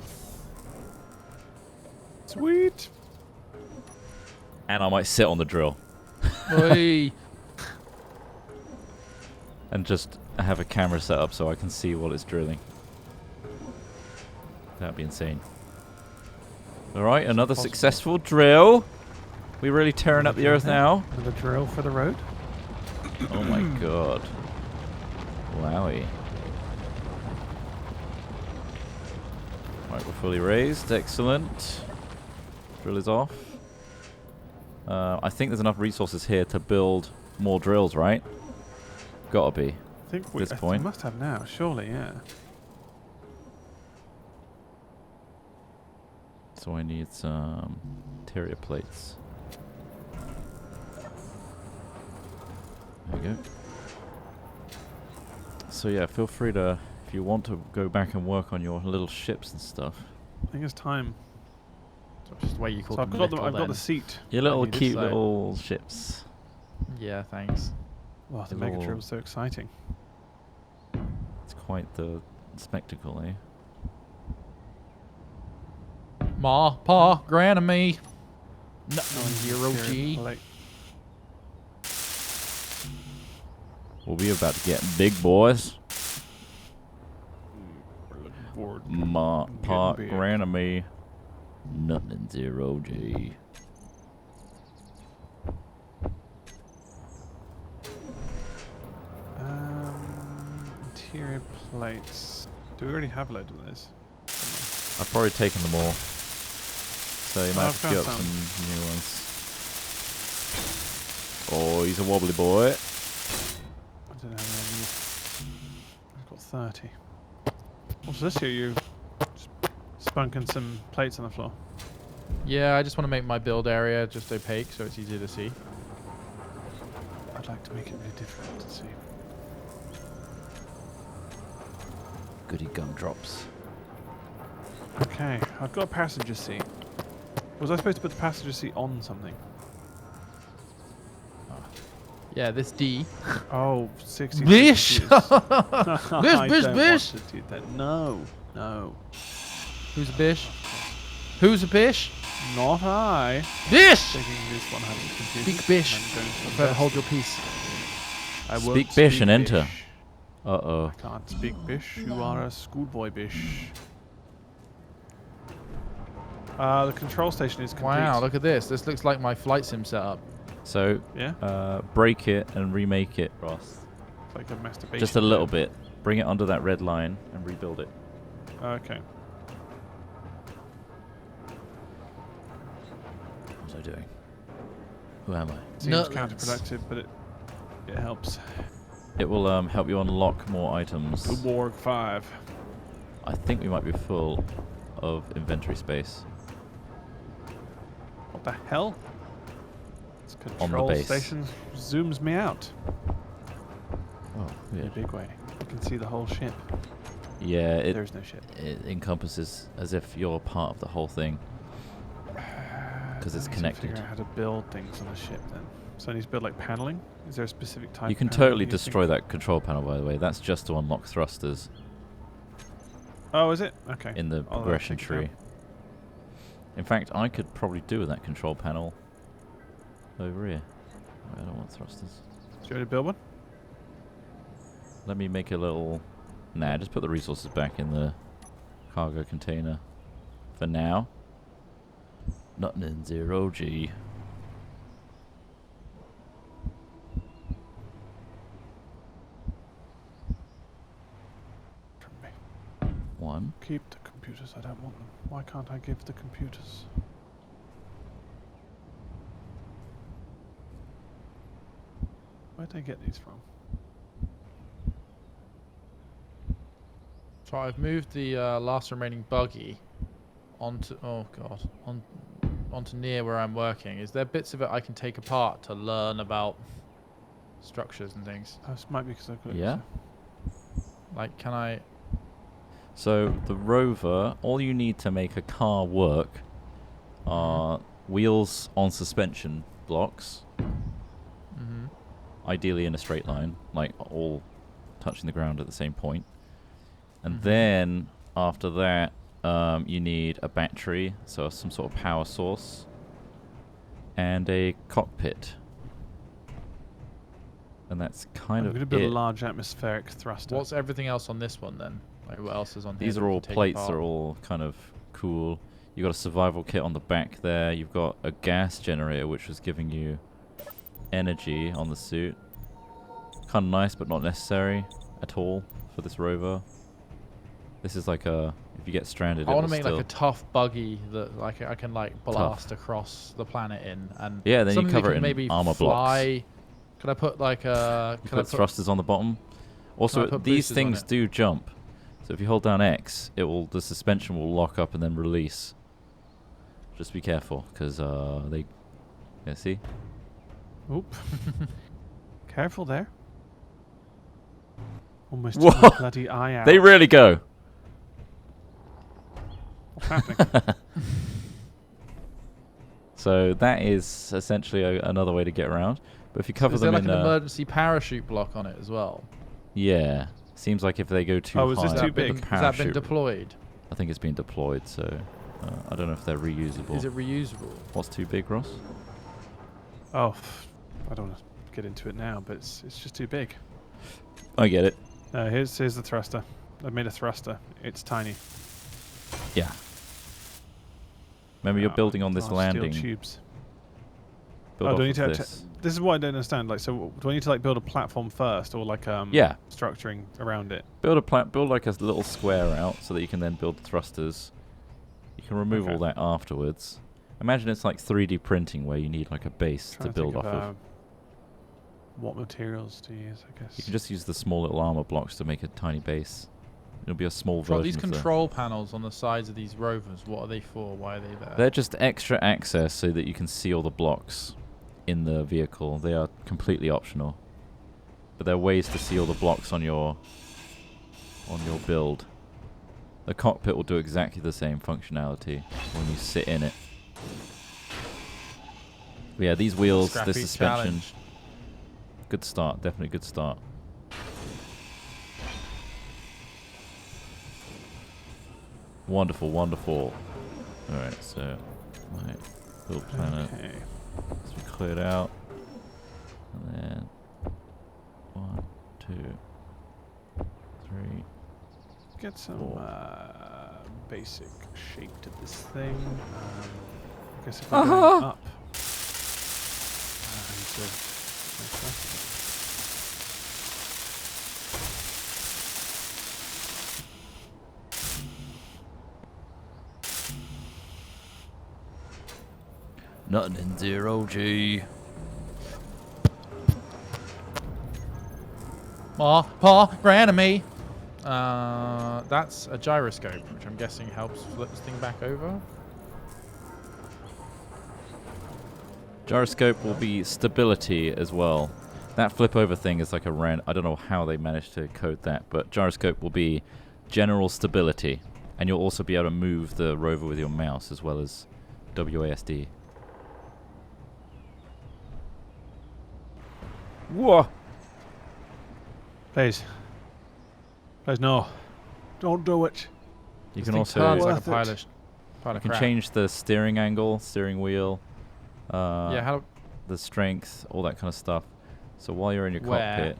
Sweet. And I might sit on the drill Oi. and just have a camera set up so I can see what it's drilling. That'd be insane. All right, another successful drill. We're really tearing up the earth now. Another drill for the road. Oh my god. Wowie. Right, we're fully raised. Excellent. Drill is off. I think there's enough resources here to build more drills, right? Gotta be. I think we This point. must have now, surely, yeah. So I need some interior plates. There we go. So yeah, feel free to, if you want to go back and work on your little ships and stuff. I think it's time. Just the way you call So them. I've got the seat. Your little needed, cute so- little ships. Yeah, thanks. Oh, the The mega little- drill was so exciting. It's quite the spectacle, eh? Ma, Pa, Granny. No, Oh, zero G. Like, Well, we're about to get big, boys. board. Ma, Getting Pa, big. Granny. Nothing zero G. Interior plates. Do we already have a load of those? I've probably taken them all. So you might I've have to get up got some new ones. Oh, he's a wobbly boy. I don't know how many. I've got 30. What's this here? You spunking some plates on the floor. Yeah, I just want to make my build area just opaque so it's easier to see. I'd like to make it really difficult to see. Goody gumdrops. Okay, I've got a passenger seat. Was I supposed to put the passenger seat on something? Yeah, this D. Oh, 60. Bish! Bish, Bish, bish, bish! To do that. No, no. Who's a bish? Who's a bish? Not I. Bish! Taking this one having confused. Speak bish. I'm going to Better invest. hold your peace. I won't Speak bish speak and enter. bish. Uh-oh. I can't speak bish. You are a schoolboy bish. The control station is complete. Wow, look at this. This looks like my flight sim setup. So, Yeah? break it and remake it, Ross. It's like a masturbation. Just a little bit. Bring it under that red line and rebuild it. Okay. was I doing? Who am I? Seems Nutlands. counterproductive, but it helps. It will help you unlock more items. The Warg 5. I think we might be full of inventory space. What the hell? This On the control base. station zooms me out Oh, in a weird. big way. You can see the whole ship. Yeah, There's no ship. it encompasses as if you're part of the whole thing. Because it's I need to connected. Figure out how to build things on the ship then. So I need to build like paneling. Is there a specific type? You can of paneling totally you destroy think? that control panel, by the way. That's just to unlock thrusters Oh, is it? Okay. in the I'll, progression take it down. tree. In fact, I could probably do with that control panel over here. I don't want thrusters. Do you want to build one? Let me make a little... Nah, just put the resources back in the cargo container for now. Nothing in 0G. From me. One. Keep the computers. I don't want them. Why can't I give the computers? Where'd they get these from? So I've moved the last remaining buggy onto onto near where I'm working. Is there bits of it I can take apart to learn about structures and things? This might be because I've got Yeah. Like, can I? So the rover, all you need to make a car work are wheels on suspension blocks, Mm-hmm. ideally in a straight line, like all touching the ground at the same point. And Mhm. then after that, you need a battery, so some sort of power source, and a cockpit. And that's kind I'm of going to build it. a large atmospheric thruster. What's everything else on this one then? Like, what else is on here? These that are we all can take plates, apart? are all kind of cool. You've got a survival kit on the back there. You've got a gas generator, which was giving you energy on the suit. Kind of nice, but not necessary at all for this rover. This is like a... If you get stranded, I it want will to make still... like a tough buggy that like I can like blast across the planet in, and Yeah, then you something that cover it can in maybe armor blocks. fly. Could I put like a? You Could I put thrusters on the bottom. I Also, put these boosters on things it? do jump. So if you hold down X, it will the suspension will lock up and then release. Just be careful, because they... Yeah, see? Oop. Careful there. Almost Whoa. took my bloody eye out. They really go! What's happening? So that is essentially another way to get around. But if you cover Is there them like in... an emergency parachute block on it as well? yeah. Seems like if they go too Oh, is high... this too the big? Has that been parachute- deployed? I think it's been deployed, so... I don't know if they're reusable. Is it reusable? What's too big, Ross? Oh, I don't want to get into it now, but it's just too big. I get it. Here's the thruster. I've made a thruster. It's tiny. Yeah. Remember, you're building on this Steel landing. tubes. Build Oh, off do I need of to have this. this is what I don't understand. Like, so do I need to like build a platform first, or like Yeah. structuring around it? Build like a little square out so that you can then build thrusters. You can remove all that afterwards. Imagine it's like 3D printing where you need like a base to build off of. What materials to use? I guess. You can just use the small little armor blocks to make a tiny base. It'll be a small These version of the... control panels on the sides of these rovers, what are they for? Why are they there? They're just extra access so that you can see all the blocks in the vehicle. They are completely optional. But there are ways to see all the blocks on your build. The cockpit will do exactly the same functionality when you sit in it. But yeah, these wheels, this Scrappy suspension. challenge. Good start, definitely good start. Wonderful, wonderful. Alright, so my build planet Okay. has been cleared out. And then 1, 2, 3. Get some Four. basic shape to this thing. I guess if we're going up, I need to make that. Nothing in 0G. Pa, Granamy. That's a gyroscope, which I'm guessing helps flip this thing back over. Gyroscope will be stability as well. That flip over thing is like a random. I don't know how they managed to code that, but gyroscope will be general stability, and you'll also be able to move the rover with your mouse as well as WASD. Whoa! Please. Please, no. Don't do it. You This can thing also turns like a Worth it. pile you of can crap. change the steering angle, steering wheel, Yeah, how? the strength, all that kind of stuff. So while you're in your Where? cockpit,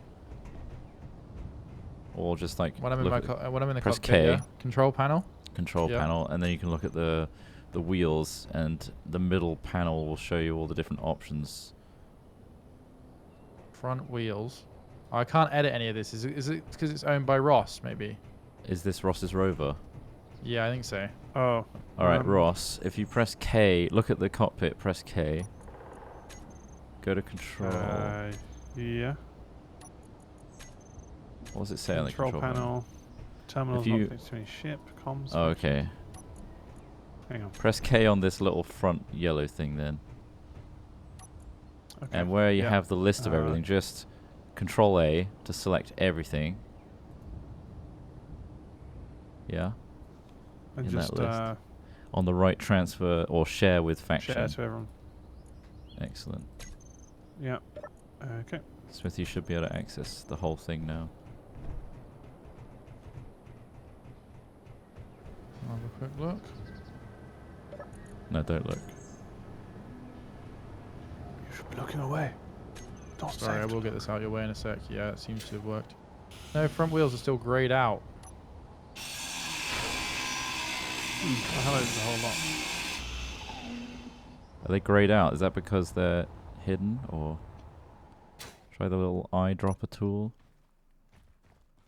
or just like When I'm in look my at when I'm in the press cockpit, K. yeah. Control panel. control Yeah. panel, and then you can look at the wheels, and the middle panel will show you all the different options. Front wheels. Oh, I can't edit any of this. Is it because it's owned by Ross? Maybe. Is this Ross's rover? Yeah, I think so. Oh. All right, Ross. If you press K, look at the cockpit. Press K. Go to control. Yeah. What does it say on the Control control panel? panel. Terminals If you- not connected to any ship. Comms. Oh, okay. Hang on. Press K on this little front yellow thing then. Okay. And where you Yeah. have the list of everything, just Control A to select everything. Yeah. And in that just list. On the right, transfer or share with faction. share to everyone. Excellent. Yeah. Okay. Smith, you should be able to access the whole thing now. I'll have a quick look. No, don't look. You should be looking away. Don't Sorry, I save. will get this out your way in a sec. Yeah, it seems to have worked. No, front wheels are still greyed out. I highlighted the whole lot. Are they grayed out? Is that because they're hidden, or try the little eyedropper tool?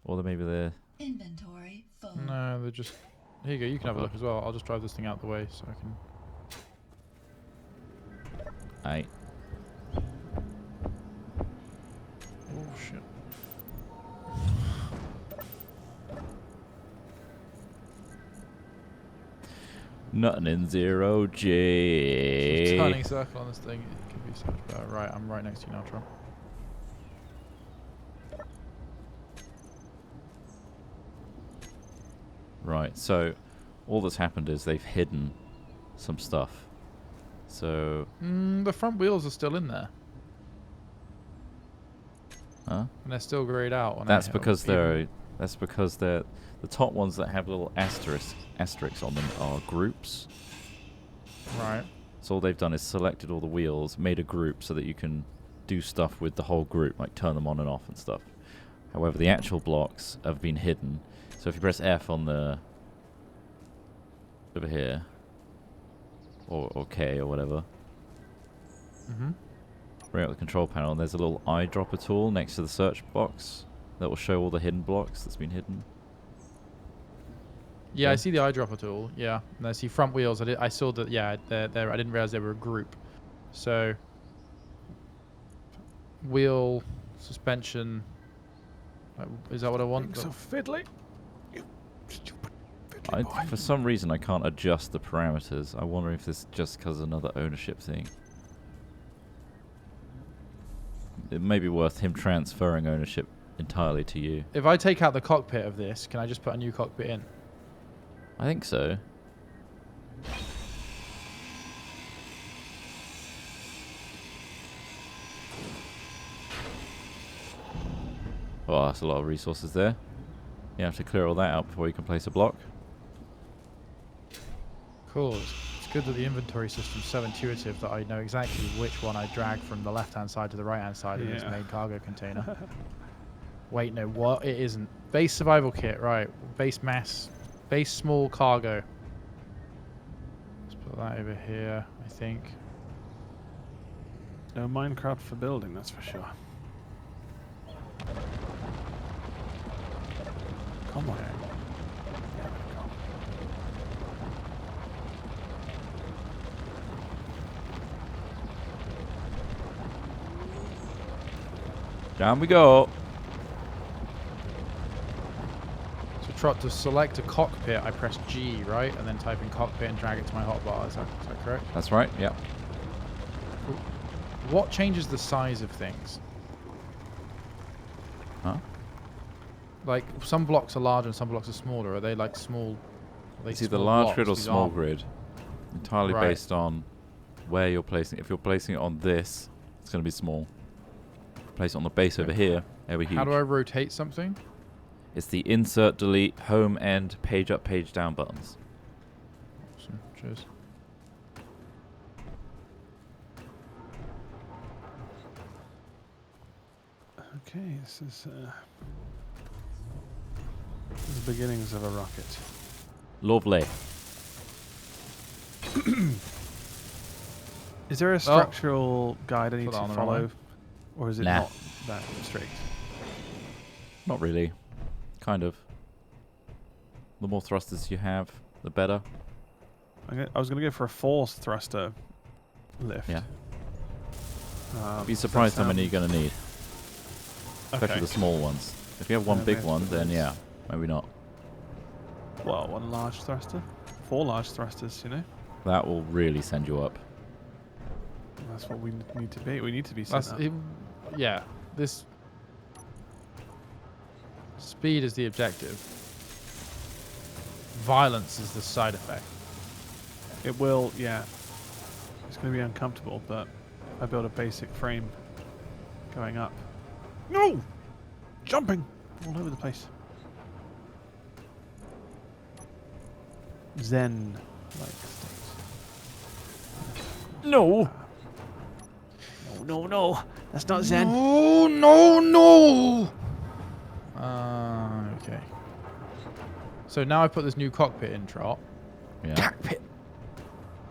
Or maybe they're... Inventory full. No, they're just... Here you go, you can have a look as well. I'll just drive this thing out the way so I can... Aye. Oh, shit. Nothing in 0G. Turning circle on this thing, it could be so much better. Right, I'm right next to you now, Tron. Right, so all that's happened is they've hidden some stuff. So... The front wheels are still in there. Huh? And they're still grayed out. When That's I because even- they're... That's because they're... The top ones that have little asterisks on them are groups. Right. So all they've done is selected all the wheels, made a group so that you can do stuff with the whole group, like turn them on and off and stuff. However, the actual blocks have been hidden. So if you press F on the... over here, or K or whatever, bring up the control panel, and there's a little eyedropper tool next to the search box that will show all the hidden blocks that's been hidden. Yeah, Yeah. I see the eyedropper tool. Yeah, and I see front wheels. I saw that. Yeah, they're, I didn't realize they were a group. So, wheel suspension. Is that what I want? So fiddly. You stupid fiddly boy. For some reason, I can't adjust the parameters. I wonder if this is just because another ownership thing. It may be worth him transferring ownership entirely to you. If I take out the cockpit of this, can I just put a new cockpit in? I think so. Oh, that's a lot of resources there. You have to clear all that out before you can place a block. Cool. It's good that the inventory system's so intuitive that I know exactly which one I drag from the left-hand side to the right-hand side in this Yeah. main cargo container. Wait, no, what? It isn't. Base survival kit, right. Base mass. Base small cargo. Let's put that over here, I think. No Minecraft for building, that's for sure. Come on. Down we go. So Trot, to select a cockpit, I press G, right? And then type in cockpit and drag it to my hotbar. Is that correct? That's right, yep. What changes the size of things? Huh? Like, some blocks are larger and some blocks are smaller. Are they like small? Are they It's either small large blocks? grid or These small aren't. grid. Entirely Right. based on where you're placing it. If you're placing it on this, it's going to be small. If you place it on the base over here, it'll be huge. How do I rotate something? It's the insert, delete, home, end, page up, page down buttons. Awesome. Cheers. Okay, this is the beginnings of a rocket. Lovely. Is there a structural guide I need Put to on the wrong follow, way. or is it Nah. not that strict? Not really. Kind of. The more thrusters you have, the better. I was going to go for a forced thruster lift. Yeah. Be Does that surprised how many sound- you're going to need. Especially Okay. the small ones. If you have one Yeah, big maybe one, it then is. yeah. Maybe not. Well, one large thruster, 4 large thrusters. You know, That will really send you up. that's what we need to be. We need to be set That's up. yeah. This speed is the objective. Violence is the side effect. It will, yeah. It's going to be uncomfortable, but I build a basic frame going up. No! Jumping all over the place. Zen-like state. No! No. That's not Zen. No. Okay. So now I put this new cockpit in, Trot. Yeah. Cockpit.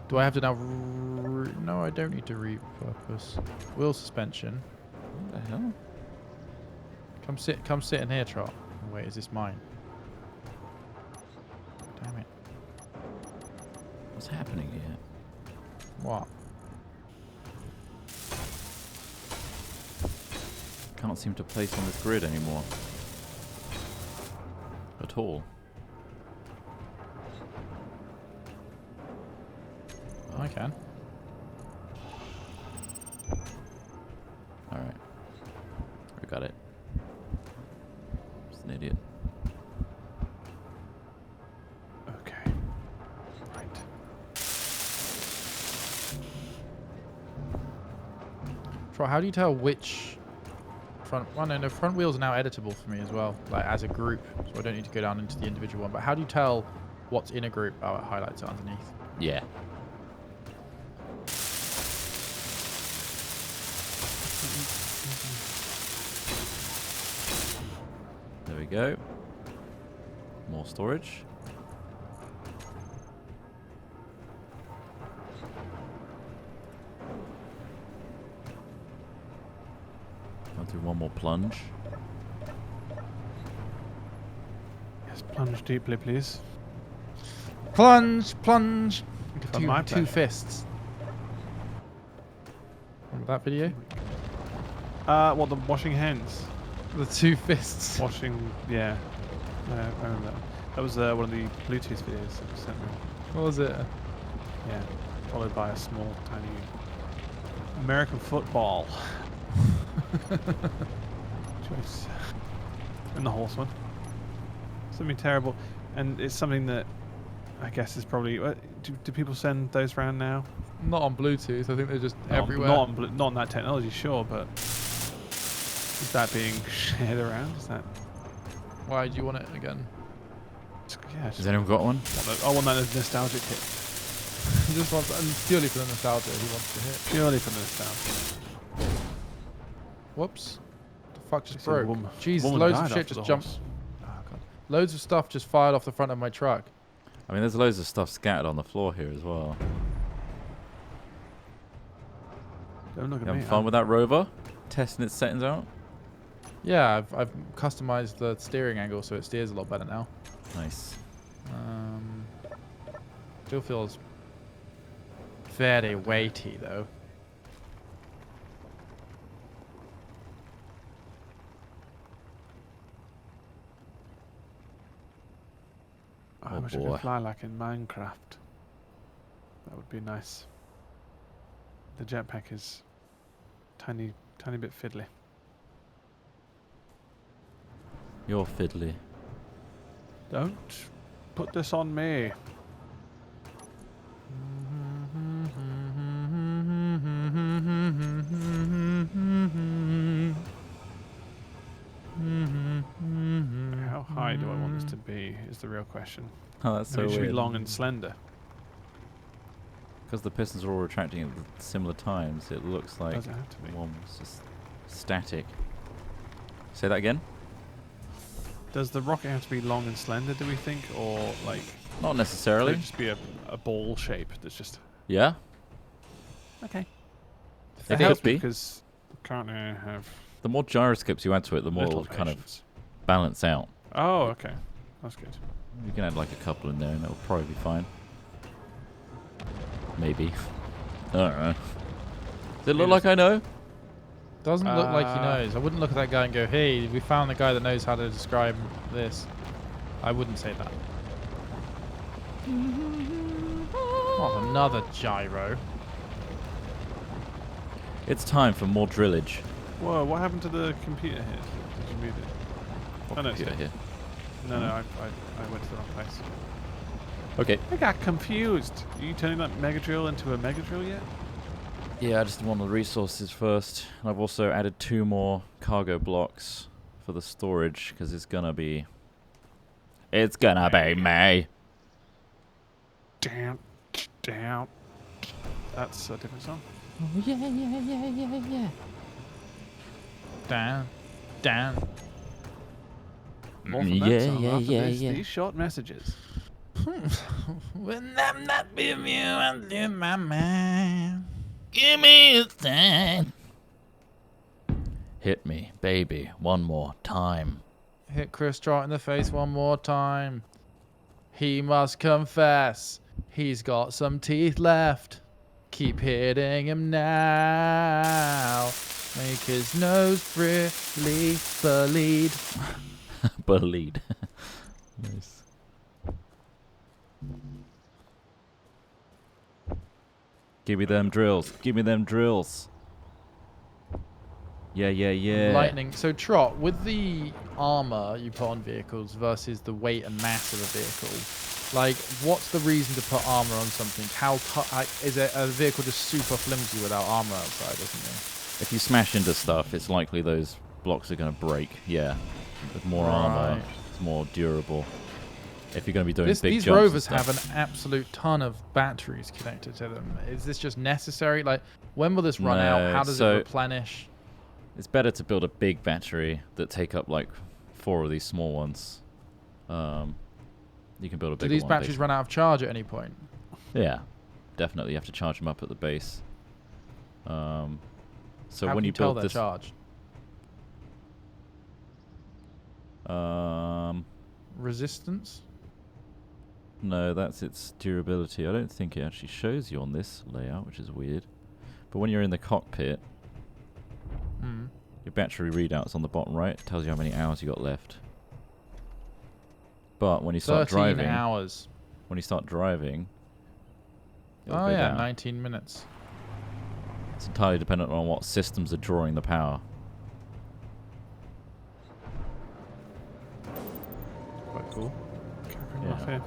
Do I have to now? No, I don't need to repurpose. Wheel suspension. What the hell? Come sit in here, Trot. Oh, wait, is this mine? Damn it. What's happening here? What? Can't seem to place on this grid anymore. At all. I can. Alright. We got it. Just an idiot. Okay. Right. Trot, how do you tell which front? Well, no, front wheels are now editable for me as well, like as a group, so I don't need to go down into the individual one. But how do you tell what's in a group? Oh, it highlights it underneath. Yeah. There we go. More storage. I'll do one more plunge. Yes, plunge deeply, please. Plunge. For my Two pleasure. fists. Remember that video? What, the washing hands? The 2 fists. Washing, yeah. I remember that. That was one of the Bluetooth videos that you sent me. What was it? Yeah. Followed by a small, tiny American football. Choice. And the horse one. Something terrible. And it's something that I guess is probably... do people send those around now? Not on Bluetooth. I think they're just everywhere. Not on that technology, sure, but... Is that being shared around? Is that... Why do you want it again? Yeah, Has anyone got one? I want that nostalgic hit. He just wants, and purely for the nostalgia, he wants to hit. Purely for nostalgia. Whoops. The fuck just I see a broke? woman- Jesus, woman loads died of shit after just the jumped. horse. Oh, God. Loads of stuff just fired off the front of my truck. I mean, there's loads of stuff scattered on the floor here as well. Don't look You at me. having fun with that rover? Testing its settings out? Yeah, I've customized the steering angle so it steers a lot better now. Nice. Still feels very weighty though. I wish I could fly like in Minecraft. That would be nice. The jetpack is tiny bit fiddly. You're fiddly. Don't put this on me. How high do I want this to be is the real question. Oh, that's so Maybe it should be weird. long and slender. Because the pistons are all retracting at similar times, it looks like Does it have to be? one's just static. Say that again? Does the rocket have to be long and slender, do we think? Or, like, Not could necessarily. it just be a ball shape that's just... Yeah, Okay. it could be. Because currently I have The more gyroscopes you add to it, the more little it'll kind of patience. balance out. Oh, okay. That's good. You can add like a couple in there and it'll probably be fine. Maybe. I don't know. Does it look like I know? Doesn't look like he knows. I wouldn't look at that guy and go, hey, we found the guy that knows how to describe this. I wouldn't say that. Oh, another gyro. It's time for more drillage. Whoa, what happened to the computer here? Did you move it? What Oh, no, it's computer here. here? No, I went to the wrong place. Okay. I got confused. Are you turning that mega drill into a mega drill yet? Yeah, I just did one of the resources first. And I've also added 2 more cargo blocks for the storage because it's gonna be... It's gonna be me. Down. That's a different song. Oh, yeah. Down. More from that song after these short messages. When I'm not with you, I lose my mind. Give me a sign. Hit me, baby, one more time. Hit Chris Trott in the face one more time. He must confess. He's got some teeth left. Keep hitting him now. Make his nose really bleed. Bleed. Nice. Give me them drills. Give me them drills. Yeah. Lightning. So Trot, with the armor you put on vehicles versus the weight and mass of a vehicle, like, what's the reason to put armor on something? How is it a vehicle just super flimsy without armor outside or something? If you smash into stuff, it's likely those blocks are going to break. Yeah. With more armor, it's more durable. If you're going to be doing big these jumps rovers and have stuff. an absolute ton of batteries connected to them. Is this just necessary? Like, when will this run out? How does it replenish? It's better to build a big battery that take up like 4 of these small ones. You can build a bigger one. Do these batteries run out of charge at any point? Yeah, definitely. You have to charge them up at the base. So How when can you tell build they're this, charged? Resistance? No, that's its durability. I don't think it actually shows you on this layout, which is weird. But when you're in the cockpit, your battery readout's on the bottom right. It tells you how many hours you got left. But when you start 13 driving, hours. when you start driving, it'll Oh go yeah, down. 19 minutes. It's entirely dependent on what systems are drawing the power. Quite cool. Capping Yeah. off here.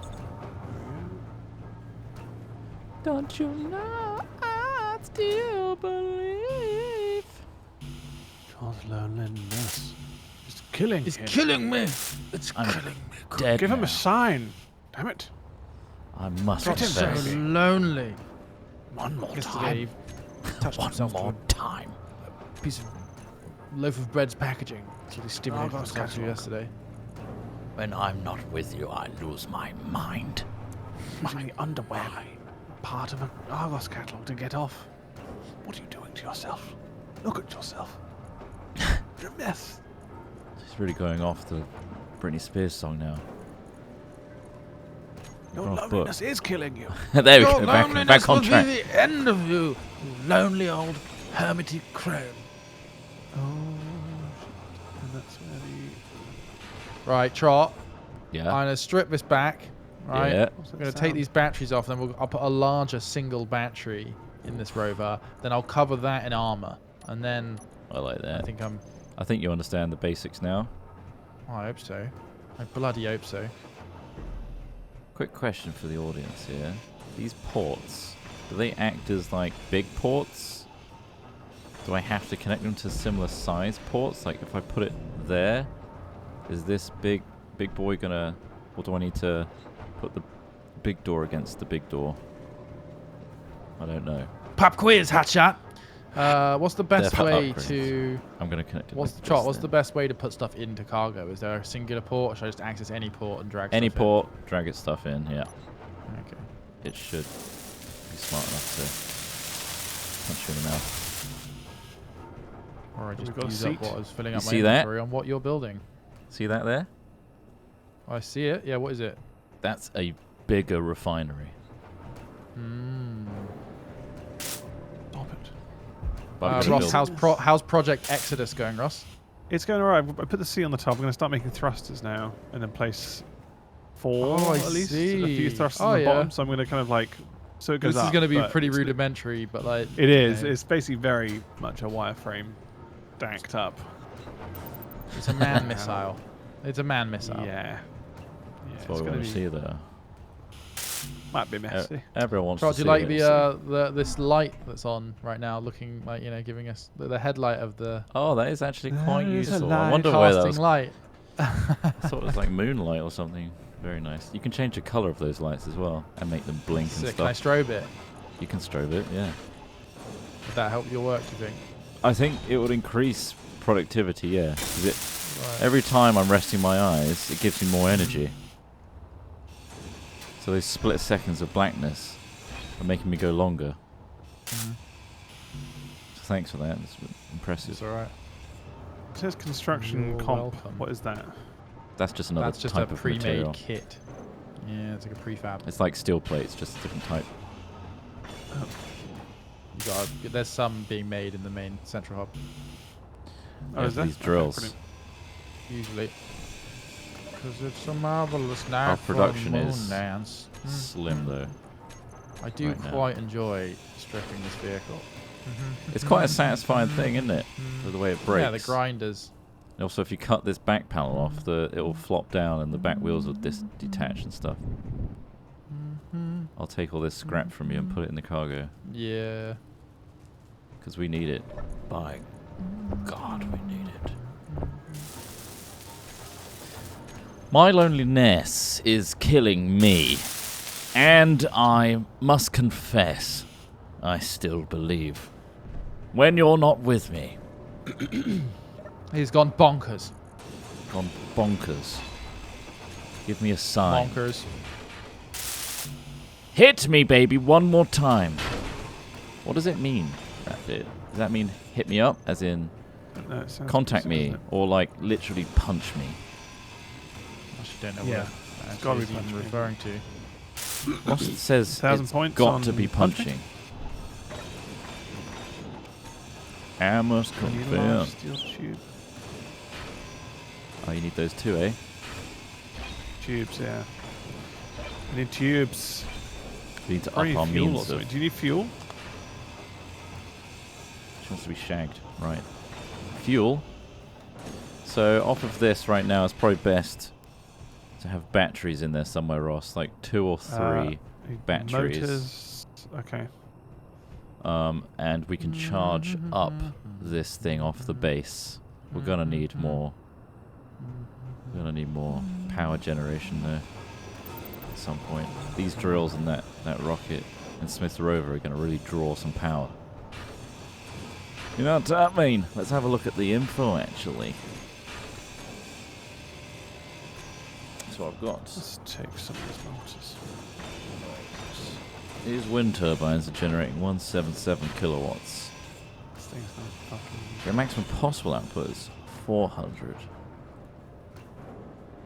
Don't you know I still believe? John's loneliness is killing him. killing me. It's I'm killing me. dead Give him now. a sign. Damn it. I must Get him So confess. back. lonely. One more Yesterday, touched One himself more to time. a piece of loaf of bread's packaging. So he stimulated that's himself to catalogue. yesterday. When I'm not with you, I lose my mind. Using the underwear part of an Argos catalogue to get off. What are you doing to yourself? Look at yourself. You're a mess. He's really going off the Britney Spears song now. Your Off book. loneliness is killing you. There we Your go, back loneliness on will track. be the end of you, you lonely old hermity crone. Oh, and that's where the... Right, Trot. Yeah. I'm going to strip this back, right? Yeah. I'm going to take these batteries off, then I'll put a larger single battery in this rover. Then I'll cover that in armor, and then I like that. I think you understand the basics now. Oh, I hope so. I bloody hope so. Quick question for the audience here. These ports, do they act as like big ports? Do I have to connect them to similar size ports? Like if I put it there, is this big boy gonna, or do I need to put the big door against the big door? I don't know. Pop quiz, hotshot. What's the best way upgrades. to? I'm gonna connect it. What's the best way to put stuff into cargo? Is there a singular port, or should I just access any port and drag? Any stuff port, drag its stuff in. Yeah. Okay. It should be smart enough to punch you in the mouth. Or I just We've got a use up seat. what I was filling You up my see that? inventory on what you're building. See that there? I see it. Yeah. What is it? That's a bigger refinery. Hmm. Stop it. But I'm gonna Ross, build- how's Project Exodus going, Ross? It's going alright. I put the C on the top. I'm going to start making thrusters now, and then place 4 Oh, I at least. see. A few thrusters Oh, on the yeah. bottom. So I'm going to kind of like, so it goes This up. is going to be but pretty it's- rudimentary, but like It is. you know, It's basically very much a wireframe stacked up. it's a man missile. It's a man missile. Yeah. That's It's what we going want to to be. see there. Might be messy. Everyone wants Trot, to do see you like it. the this light that's on right now, looking like giving us the headlight of the Oh, that is actually quite There's a useful. I light. wonder where that casting was. light? I thought it was like moonlight or something. Very nice. You can change the color of those lights as well and make them blink and Sick. Can I stuff. strobe it? You can strobe it, yeah. Would that help your work? Do you think? I think it would increase productivity, yeah. 'Cause Right. every time I'm resting my eyes, it gives me more energy. So those split seconds of blackness are making me go longer. Mhm. So thanks for that. It's impressive. It's all right. It says construction You're comp. welcome. What is that? That's just another That's just type a of pre-made material. kit. Yeah, it's like a prefab. It's like steel plates, just a different type. There's some being made in the main central hub. Oh, Yeah, is there? these Okay, drills. brilliant. Usually. Because it's a marvelous night Our production for a is moon dance. Slim though. I do right now. quite enjoy stripping this vehicle. It's quite a satisfying thing, isn't it? With the way it breaks. Yeah, the grinders. And also, if you cut this back panel off, it will flop down and the back wheels will detach and stuff. I'll take all this scrap from you and put it in the cargo. Yeah. Because we need it. By God, we need it. My loneliness is killing me. And I must confess, I still believe. When you're not with me, He's gone bonkers. gone bonkers. Give me a sign. Bonkers. Hit me, baby, one more time. What does it mean, that bit? Does that mean hit me up, as in No, it sounds contact awesome, me, doesn't it? or like literally punch me? I actually don't know Yeah. what It's gotta be he's punch me. referring to. Ross says 1,000 it's points got on to be punching? punching. I must You confirm. large steel tube. Oh, you need those too, eh? Tubes, yeah. I need tubes. We need to Or up need our fuel or means of... something. Do you need fuel? She wants to be shagged. Right. Fuel. So off of this right now, it's probably best to have batteries in there somewhere, Ross. Like 2 or 3. batteries. Motors. Okay. And we can charge up this thing off the base. We're gonna need more. We're gonna need more power generation there at some point. These drills and that rocket and Smith's rover are gonna really draw some power. You know what that mean? Let's have a look at the info actually. That's what I've got. Let's take some of these motors. These wind turbines are generating 177 kilowatts. This thing's not fucking. Their maximum possible output is 400.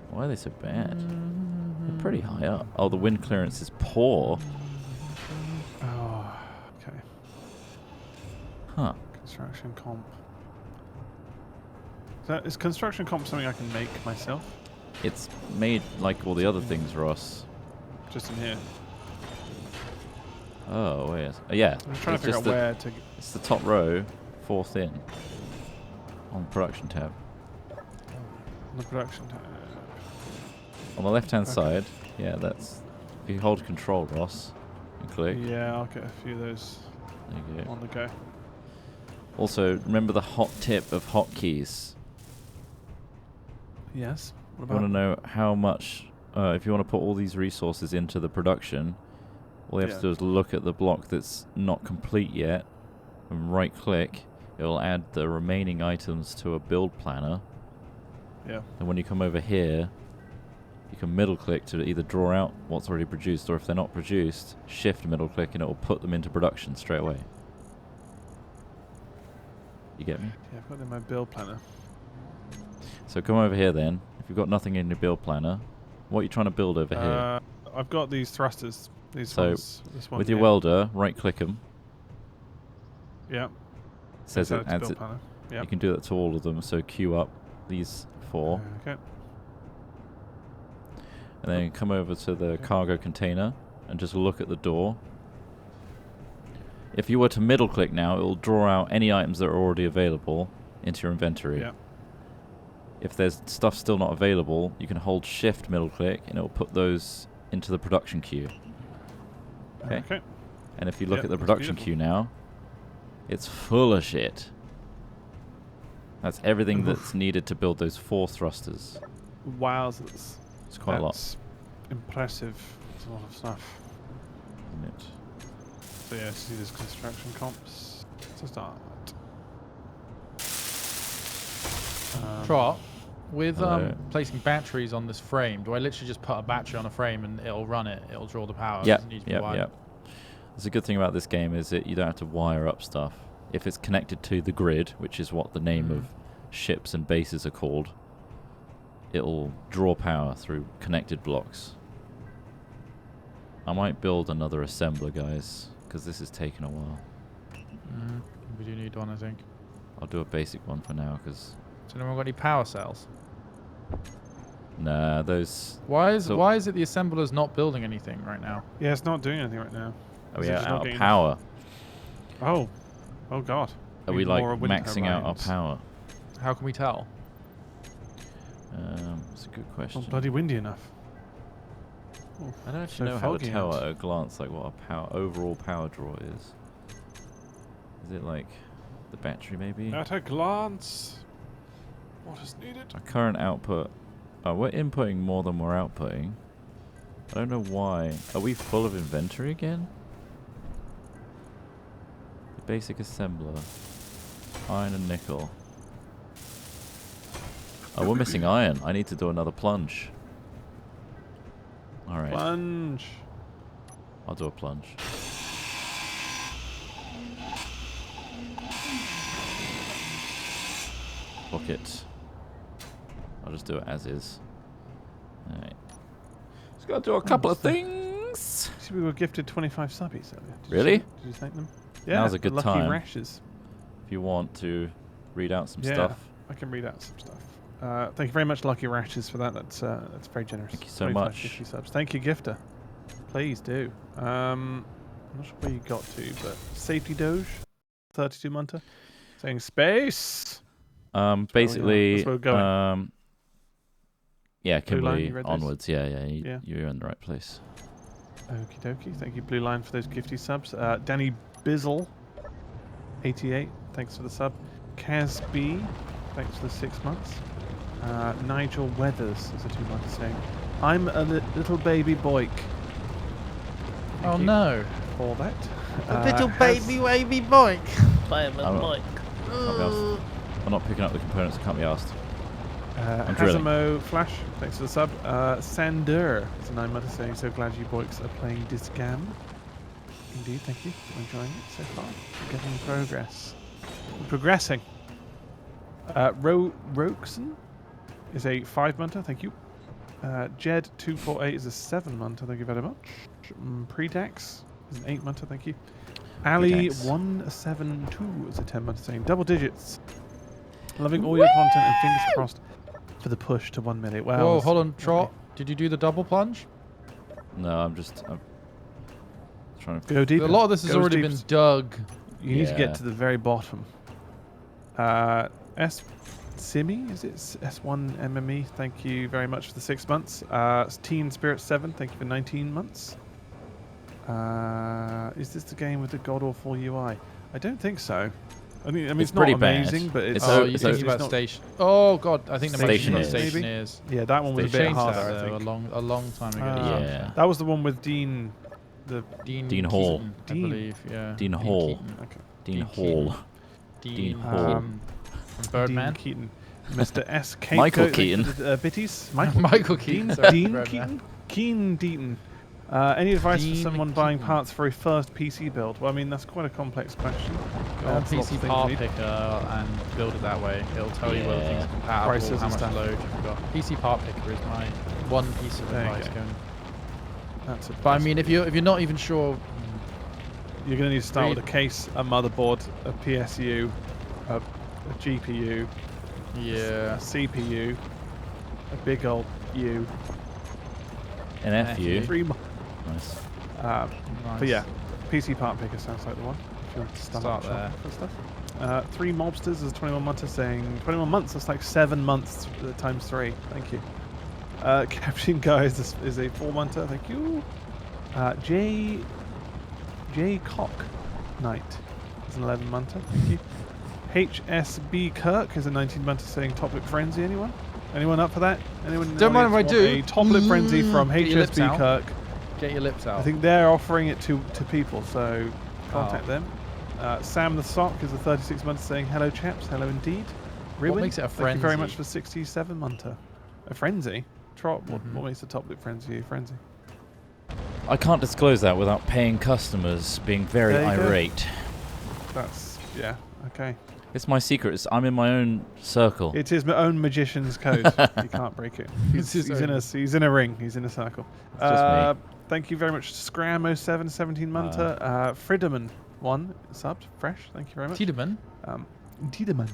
Why are they so bad? They're pretty high up. Oh, the wind clearance is poor. Oh, okay. Huh. Construction comp. Is construction comp something I can make myself? It's made like all the other things, Ross. Just in here. Oh, wait. Yeah. I'm just trying to figure out where to... It's the top row, 4th in. On the production tab. On the production tab. On the left-hand side, yeah, that's... If you hold Control, Ross, and click. Yeah, I'll get a few of those There you go. on the go. Also, remember the hot tip of hotkeys. Yes. What You want to about? know how much... if you want to put all these resources into the production, all you have to do is look at the block that's not complete yet, and right-click. It will add the remaining items to a build planner. Yeah. And when you come over here, you can middle-click to either draw out what's already produced, or if they're not produced, shift middle-click and it will put them into production straight away. You get me? Yeah, I've got it in my build planner. So come over here then. If you've got nothing in your build planner, what are you trying to build over here? I've got these thrusters. These So, ones. This one with your here. welder, right-click them. Yeah. Says it adds build it. planner. Yep. You can do that to all of them. So queue up these 4. Okay. And then come over to the cargo container and just look at the door. If you were to middle click now, it will draw out any items that are already available into your inventory. Yeah. If there's stuff still not available, you can hold shift middle click and it will put those into the production queue. Okay. And if you look at the production queue now, it's full of shit. That's everything that's needed to build those 4 thrusters. Wowzers. It's quite a lot. Impressive. It's a lot of stuff. Isn't it? So yeah, see these construction comps to start. Trot, with Hello. placing batteries on this frame, do I literally just put a battery on a frame and it'll run it? It'll draw the power? Yep, Doesn't need to be yep, wired? yep. There's a good thing about this game is that you don't have to wire up stuff. If it's connected to the grid, which is what the name of ships and bases are called, it'll draw power through connected blocks. I might build another assembler, guys, because this is taking a while. We do need one, I think. I'll do a basic one for now, because... Has anyone got any power cells? Nah, those... Why is it the assembler's not building anything right now? Yeah, it's not doing anything right now. Are we Is it just not out of getting power? Oh. Oh god. Are we like maxing out our power? How can we tell? It's a good question. Not bloody windy enough. Oh, I don't actually so know how to foggy tell out. at a glance like what our overall power draw is. Is it like the battery maybe? At a glance. What is needed? Our current output. Oh, we're inputting more than we're outputting. I don't know why. Are we full of inventory again? The basic assembler. Iron and nickel. Oh, we're missing iron. I need to do another plunge. Alright. Plunge. I'll do a plunge. Book it. I'll just do it as is. Alright. Just gotta do a couple of things. See, we were gifted 25 subbies earlier. Really? Did you thank them? Yeah. Now's a good lucky time. rashes. If you want to read out some Yeah, stuff. I can read out some stuff. Thank you very much, Lucky Rashes, for that. That's very generous. Thank you so 25, much. 50 subs. Thank you, Gifter. Please do. I'm not sure where you got to, but Safety Doge, 32 Munter, saying space. Basically, That's where we're going. yeah, Blue Line, Kimberly you read those? onwards. Yeah, Yeah. you're in the right place. Okie dokie. Thank you, Blue Line, for those gifty subs. Danny Bizzle, 88. Thanks for the sub. Kaz B, thanks for the 6 months. Nigel Weathers is a 2 month saying, I'm a little baby boik. Oh Thank you no. for that. A little baby wavy boy. I'm not picking up the components. I can't be asked. I'm drilling. Hazamo Flash, thanks for the sub. Sander is a 9 month saying, so glad you boiks are playing Discam. Indeed, thank you. I'm enjoying it so far. We're getting progress. We're progressing. Roxon is a 5 month, thank you. Jed248 is a 7 month, thank you very much. Predax is an 8 month, thank you. Ali172 is a 10 month saying, double digits. Loving all your content and fingers crossed for the push to 1 million. Wow. Whoa, hold on, Trot. Did you do the double plunge? No, I'm trying to Go deeper. A lot of this has Go as already deep been as- dug. You need to Yeah. get to the very bottom. Simi, is it S1 MME? Thank you very much for the 6 months. Teen Spirit 7, thank you for 19 months. Is this the game with the god awful UI? I don't think so. I mean It's it's not pretty bad. amazing, but it's. Oh, so- you're so- thinking about not- station. Oh god, I think the Stationeers. Stationeers. Yeah, that one was a They bit changed harder. that I though, think. a long time ago. Yeah. That was the one with Dean. The Dean Hall. Keaton, Dean. I believe. Yeah. Dean Hall. Keaton. okay. Dean Keaton. Hall. Dean Hall. Keaton from Birdman. Dean Keaton. Mr. S. Kate Michael Goat, Keaton. Bitties. Michael Keaton. Dean, sorry, Dean Birdman. Keaton. Deaton. Any advice Dean for someone buying Keaton. parts for a first PC build? Well, I mean, that's quite a complex question. Go on That's lots PC of things part you need. picker and build it that way. It'll tell you whether things are compatible, Prices how and much stuff. load you've got. PC part picker is my one piece of There you advice go. going. That's But I mean, if you're not even sure, you're going to need to start Read- with a case, a motherboard, a PSU, a GPU, a yeah, CPU, a big old U. An FU. FU. 3 Nice. nice. But yeah, PC part picker sounds like the one. If you want to Start there. For stuff. 3 mobsters is 21 months saying 21 months. That's like 7 months times 3. Thank you. Captain Guy is a 4-month. Thank you. J Cock Knight is an 11-month. Thank you. HSB Kirk is a 19-month saying Top Lip Frenzy. Anyone? Anyone up for that? Anyone? in the Don't mind if I audience want do. A Top Lip Frenzy from Get your lips HSB out. Kirk. Get your lips out. I think they're offering it to people, so contact Oh. them. Sam the Sock is a 36 month saying hello chaps, hello indeed. Riwin, makes it a thank you very frenzy? much for 67 monter. A frenzy? Trot, Mhm. what makes the top lip frenzy a frenzy? I can't disclose that without paying customers being very There you go. irate. That's, yeah, okay. It's my secret. I'm in my own circle. It is my own magician's code. You can't break it. It's his He's in a ring. He's in a circle. It's just me. Thank you very much, Scram07, 17 monter. Friderman 1 subbed, fresh. Thank you very much. Tiedemann. Tiedemann.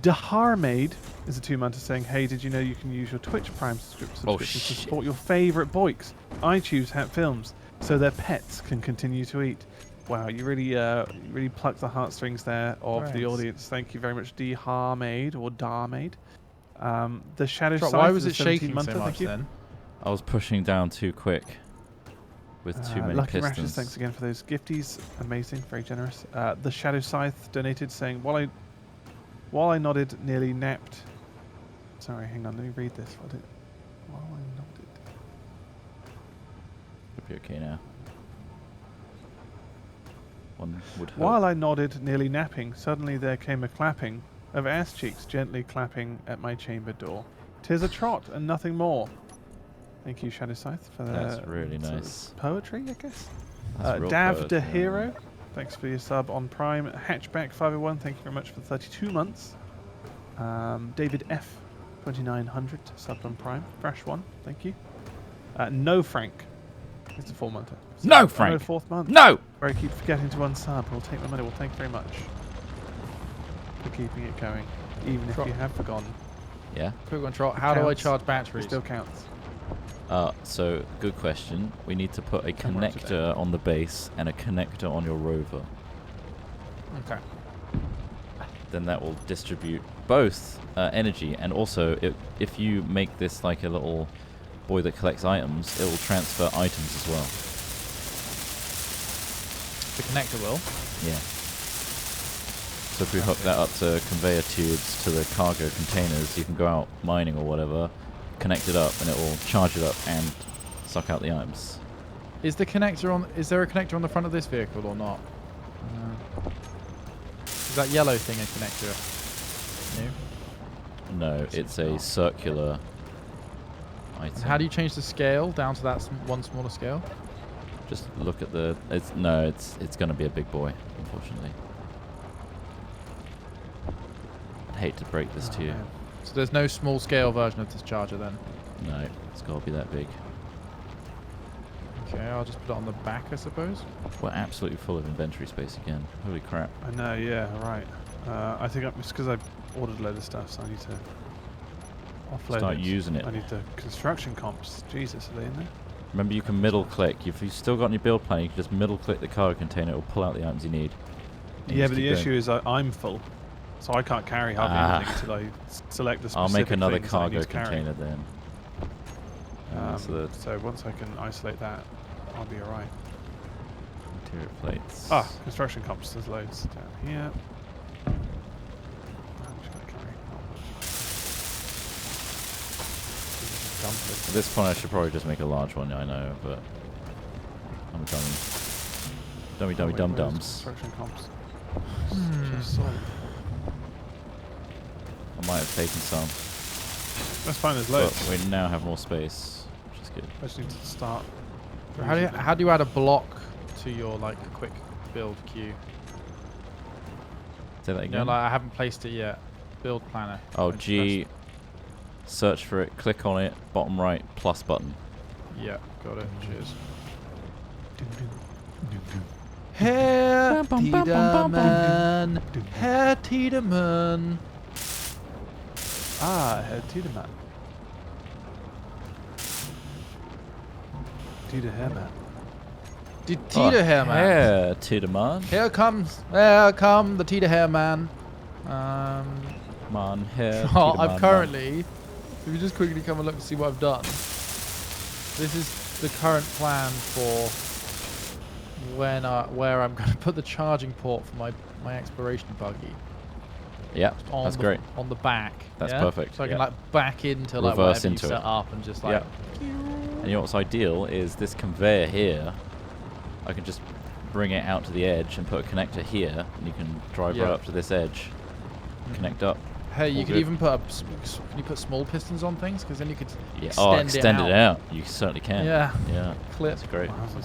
Daharmade is a 2-month saying, hey, did you know you can use your Twitch Prime subscription to shit. support your favourite boiks, iTunes Hat Films, so their pets can continue to eat? Wow, you really plucked the heartstrings there of the Thanks. audience. Thank you very much, Daharmade or Darmade. The Shadow Trot, Scythe why is was a it shaking 17-monther, so thank much you. then? I was pushing down too quick with too many Lucky pistons. Rashes, thanks again for those gifties. Amazing, very generous. The Shadow Scythe donated saying, while I nodded, nearly napped. Sorry, hang on, let me read this. While I nodded. Should be okay now. One would hope. While I nodded, nearly napping, suddenly there came a clapping of ass cheeks gently clapping at my chamber door. 'Tis a trot and nothing more. Thank you, Shadow Scythe, for That's really sort of nice. poetry, I guess. That's real Dav poetry, the yeah. Hero, thanks for your sub on Prime. Hatchback 501, thank you very much for 32 months. David F, 2900, sub on Prime. Fresh one, thank you. No Frank, it's a 4-monther. No, Frank. 4th month. No! Where I keep forgetting to unsub. We'll take my money. Well, thank you very much for keeping it going, even if Trot. you have forgotten. Yeah. Quick one, Trot. How do I counts. charge It batteries? still counts. So good question. We need to put a Come on to connector on the base and a connector on your rover. Okay. Then that will distribute both energy and also if you make this like a little boy that collects items, it will transfer items as well. The connector will. Yeah. So if we hook that up to conveyor tubes to the cargo containers, you can go out mining or whatever, connect it up, and it will charge it up and suck out the items. Is the connector on? Is there a connector on the front of this vehicle or not? Is that yellow thing a connector? No. No, it's a circular item. And how do you change the scale down to that one smaller scale? Just look at the... It's going to be a big boy, unfortunately. I'd hate to break this to you. man. So there's no small scale version of this charger then? No, it's got to be that big. Okay, I'll just put it on the back, I suppose. We're absolutely full of inventory space again. Holy crap. I know, yeah, right. I think it's because I ordered a load of stuff, so I need to offload Start it. using it. I need the construction comps. Jesus, are they in there? Remember, you can middle click. If you've still got any build plan, you can just middle click the cargo container. It will pull out the items you need. Yeah, but the issue is I'm full, so I can't carry hardly anything until I select the specific I'll make another things that I need cargo to carry. container then. So once I can isolate that, I'll be alright. Interior plates. Ah, construction comps. There's loads down here. How much can I carry? Not much. Just dump it. At this point, I should probably just make a large one. I know, but I'm dummy Wait, dum where's dums. Construction comps. Just solid. I might have taken some, That's fine. There's but loads. we now have more space, which is good. I just need to start. How do you add a block to your like quick build queue? Say that You know, again. like I haven't placed it yet. Build planner. Oh, I just G. Search for it. Click on it. Bottom right. Plus button. pressed- Yeah, got it. Cheers. Herr Herr Tiedemann. Herr Tiedemann. Ah, Herr Tiedemann. Tiedemann. Die Tiedemann. Herr Tiedemann. Here come the Tiedemann. Man, Herr Oh, Tiedemann. I've currently, if you just quickly come and look and see what I've done. This is the current plan for when where I'm going to put the charging port for my exploration buggy. Yeah, On that's the, great. On the back. That's yeah? perfect, So I can yeah. like back into like Reverse whatever into you it. set up and just like. And you know what's ideal is this conveyor here. I can just bring it out to the edge and put a connector here, and you can drive right up to this edge, connect up. Hey, you All could good. even put can you put small pistons on things? Because then you could extend it out. You certainly can. Yeah. Yeah. Clip. That's great. Wow. So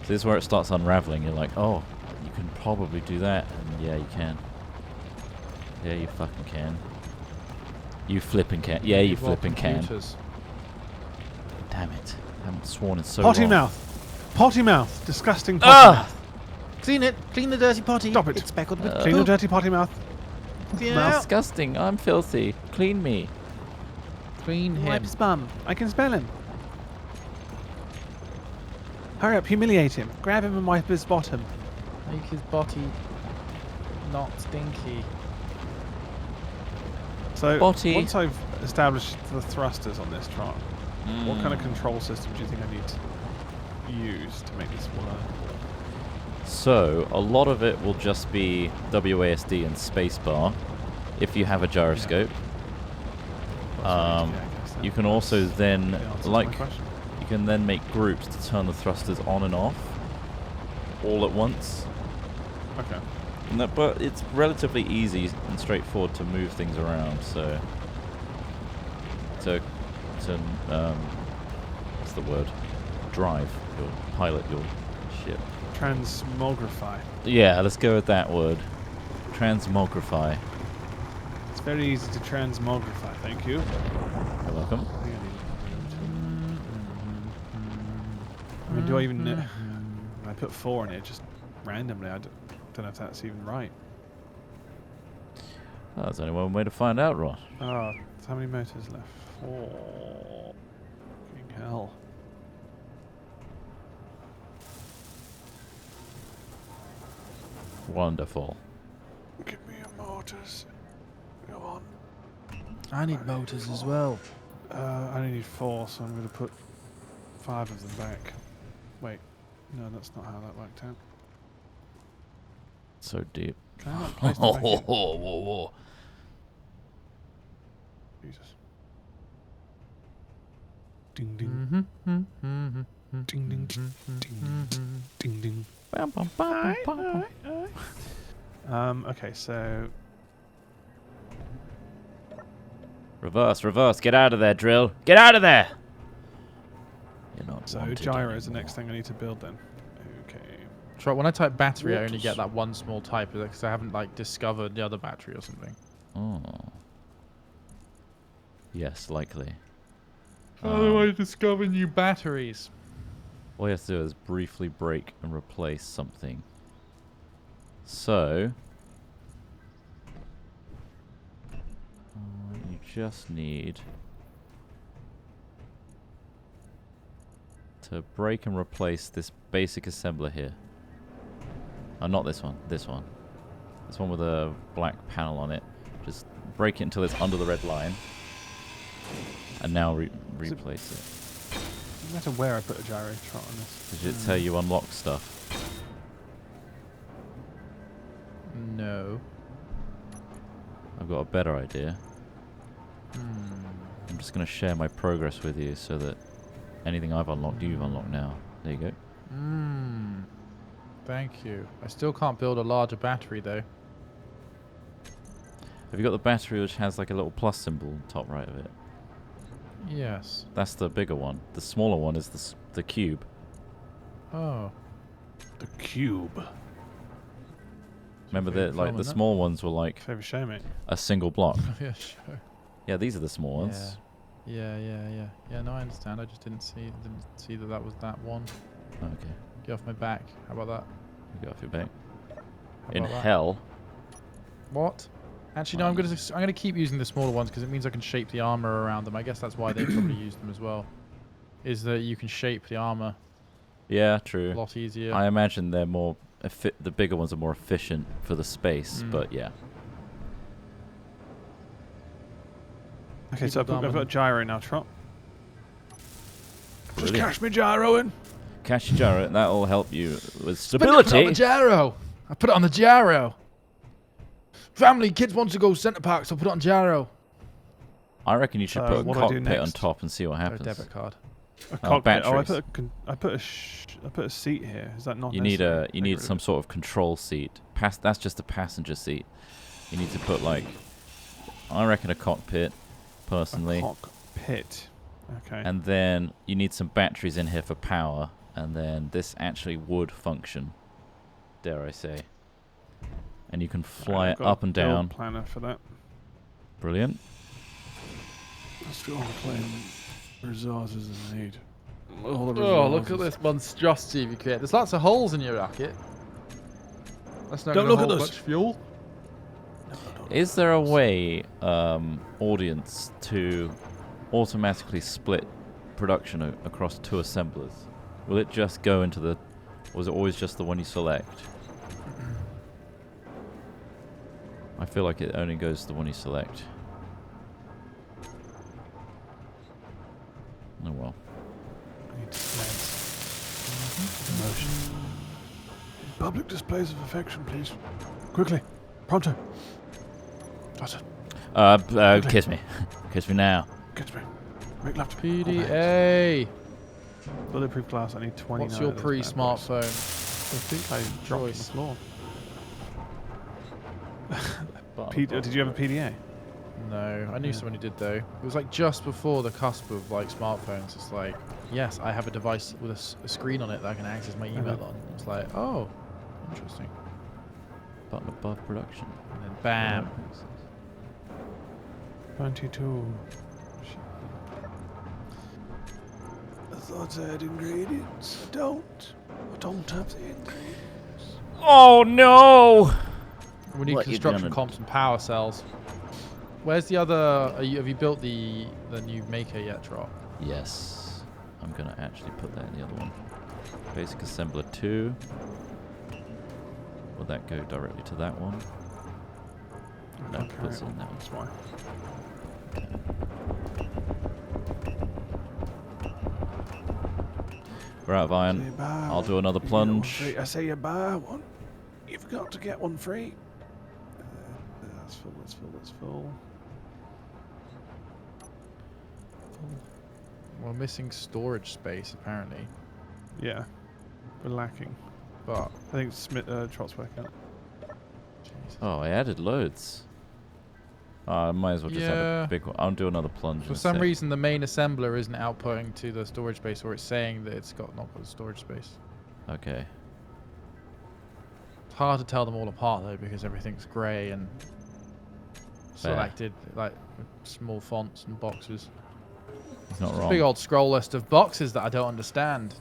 this is where it starts unraveling. You're like, oh, you can probably do that. And yeah, you can. Yeah, you fucking can. You flipping can. Yeah, you Well, flipping can. computers. Damn it. I haven't sworn in so Potty long. mouth. Potty mouth. Disgusting potty Ah! mouth. Clean it. Clean the dirty potty. Stop it. It's speckled with Clean the poop. dirty potty mouth. Clean it Mouth. out. Disgusting. I'm filthy. Clean me. Clean him. Wipe his bum. I can spell him. Hurry up. Humiliate him. Grab him and wipe his bottom. Make his body not stinky. So Botty. once I've established the thrusters on this truck, what kind of control system do you think I need to use to make this work? So, a lot of it will just be WASD and spacebar if you have a gyroscope. You can also then, you can then make groups to turn the thrusters on and off all at once. Okay. But it's relatively easy and straightforward to move things around. So, what's the word? Pilot your ship. Transmogrify. Yeah, let's go with that word. Transmogrify. It's very easy to transmogrify. Thank you. You're welcome. I mean, do I even know? I put 4 in it just randomly. I don't know if that's even right. Oh, there's only one way to find out, Ron. Oh, how many motors left? 4. Fucking hell. Wonderful. Give me your motors. Go on. I need motors as well. I only need 4, so I'm going to put 5 of them back. Wait. No, that's not how that worked out. So deep. Can I not place them back in? Whoa. Jesus. Ding ding. Ding ding ding ding ding. Bam, bam, bam, bam, bam. Okay, so Reverse. Get out of there, drill. Get out of there. You're not wanted gyro is the anymore. next thing I need to build then. Okay. Try, when I type battery, I only Whoops. get that one small type because I haven't like discovered the other battery or something. Oh. Yes, likely. How do I discover new batteries? All you have to do is briefly break and replace something. So, you just need to break and replace this basic assembler here. Oh, not this one. This one. This one with a black panel on it. Just break it until it's under the red line. And now replace it. No matter where I put a gyrotron on this. Does it tell you unlock stuff? No. I've got a better idea. I'm just going to share my progress with you so that anything I've unlocked, you've unlocked now. There you go. Thank you. I still can't build a larger battery though. Have you got the battery which has like a little plus symbol on the top right of it? Yes. That's the bigger one. The smaller one is the cube. Oh. The cube. Remember that, like the small ones were like Favourite show, mate. a single block. Yeah, sure. Yeah, these are the small ones. Yeah, no, I understand. I just didn't see that was that one. Okay. Get off my back. How about that? Get off your back. How In about that? hell. What? Actually, no. I'm gonna keep using the smaller ones because it means I can shape the armor around them. I guess that's why they probably used them as well. Is that you can shape the armor Yeah, a true. lot easier. I imagine they're more the bigger ones are more efficient for the space, but yeah. Okay, so I've got a gyro now, Trot. Just Brilliant. cash me gyro in. Cash your gyro, and that'll help you with Put it on stability. the gyro. I put it on the gyro. Family, kids want to go Centre Park, so put it on gyro. I reckon you should put a what do I do cockpit on next? top and see what Oh, happens. debit card. A cockpit. Oh, batteries. I put a seat here. Is that not? You necessary? need some sort of control seat. That's just a passenger seat. You need to put like, I reckon a cockpit, personally. A cockpit. Okay. And then you need some batteries in here for power, and then this actually would function, dare I say. And you can fly it up and down. Planner for that. Brilliant. Let's go on claim resources I need. Oh, look at this monstrosity you create. There's lots of holes in your rocket. That's not Don't gonna look at hold this. much fuel. Is there a way, audience, to automatically split production across two assemblers? Will it just go into the... Or is it always just the one you select? I feel like it only goes to the one you select. Oh well. Emotion. Public displays of affection, please. Quickly. Pronto. That's it. Kiss me. Kiss me now. Kiss me. Make love to me. PDA. Bulletproof glass. I need 29. What's your of those bad boys. pre-smartphone? I think I dropped it on the floor. Did you have a PDA? No, I knew someone who did though. It was like just before the cusp of like smartphones. It's like, yes, I have a device with a screen on it that I can access my email on. It's like, oh, interesting. Button above production. And then bam. 22. I thought I had ingredients. I don't have the ingredients. Oh no! We need What you construction gonna comps and power cells. Where's the other? Have you built the new maker yet, Trot? Yes. I'm gonna actually put that in the other one. Basic assembler 2. Will that go directly to that one? No, it puts it in that one. That's why. We're out of iron. I'll do another plunge. I say you buy one. You've got to get one free. That's full, that's full, that's full. We're missing storage space apparently, Yeah. We're lacking. but I think Trot's working out. Jesus. Oh, I added loads. I might as well just add Yeah. a big one. I'll do another plunge. For in a some sec. reason, the main assembler isn't outputting to the storage space, or it's saying that it's not got storage space. Okay. It's hard to tell them all apart though because everything's grey and selected like with small fonts and boxes. He's not It's a wrong. big old scroll list of boxes that I don't understand.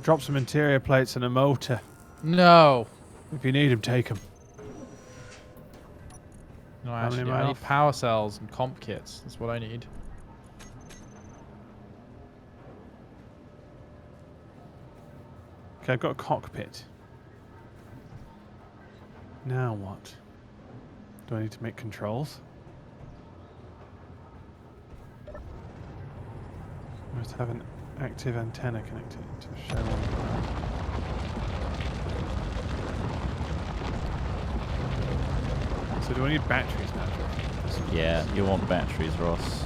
Drop some interior plates and a motor. No. If you need them, take them. No, How many actually, am I I need off? power cells and comp kits. That's what I need. Okay, I've got a cockpit. Now what? Do I need to make controls? I must have an active antenna connected to show on the ground. So do I need batteries now? Yeah, you want batteries, Ross.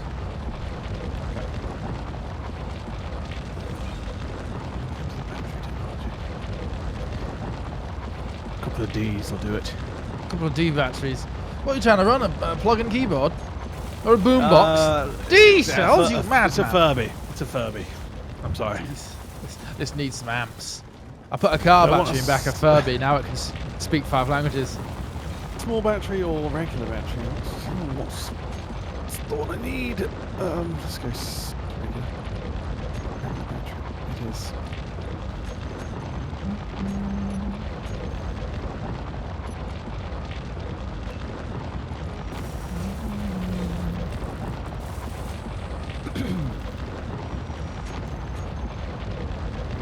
Okay. A couple of D's will do it. A couple of D batteries. What are you trying to run? A plug-in keyboard? Or a boombox? D cells, you madman! It's a Furby. It's a Furby. I'm sorry. This needs some amps. I put a car battery in back of Furby. Now it can speak 5 languages. Small battery or regular battery? What's the one I need? Let's go regular. Regular battery. It is.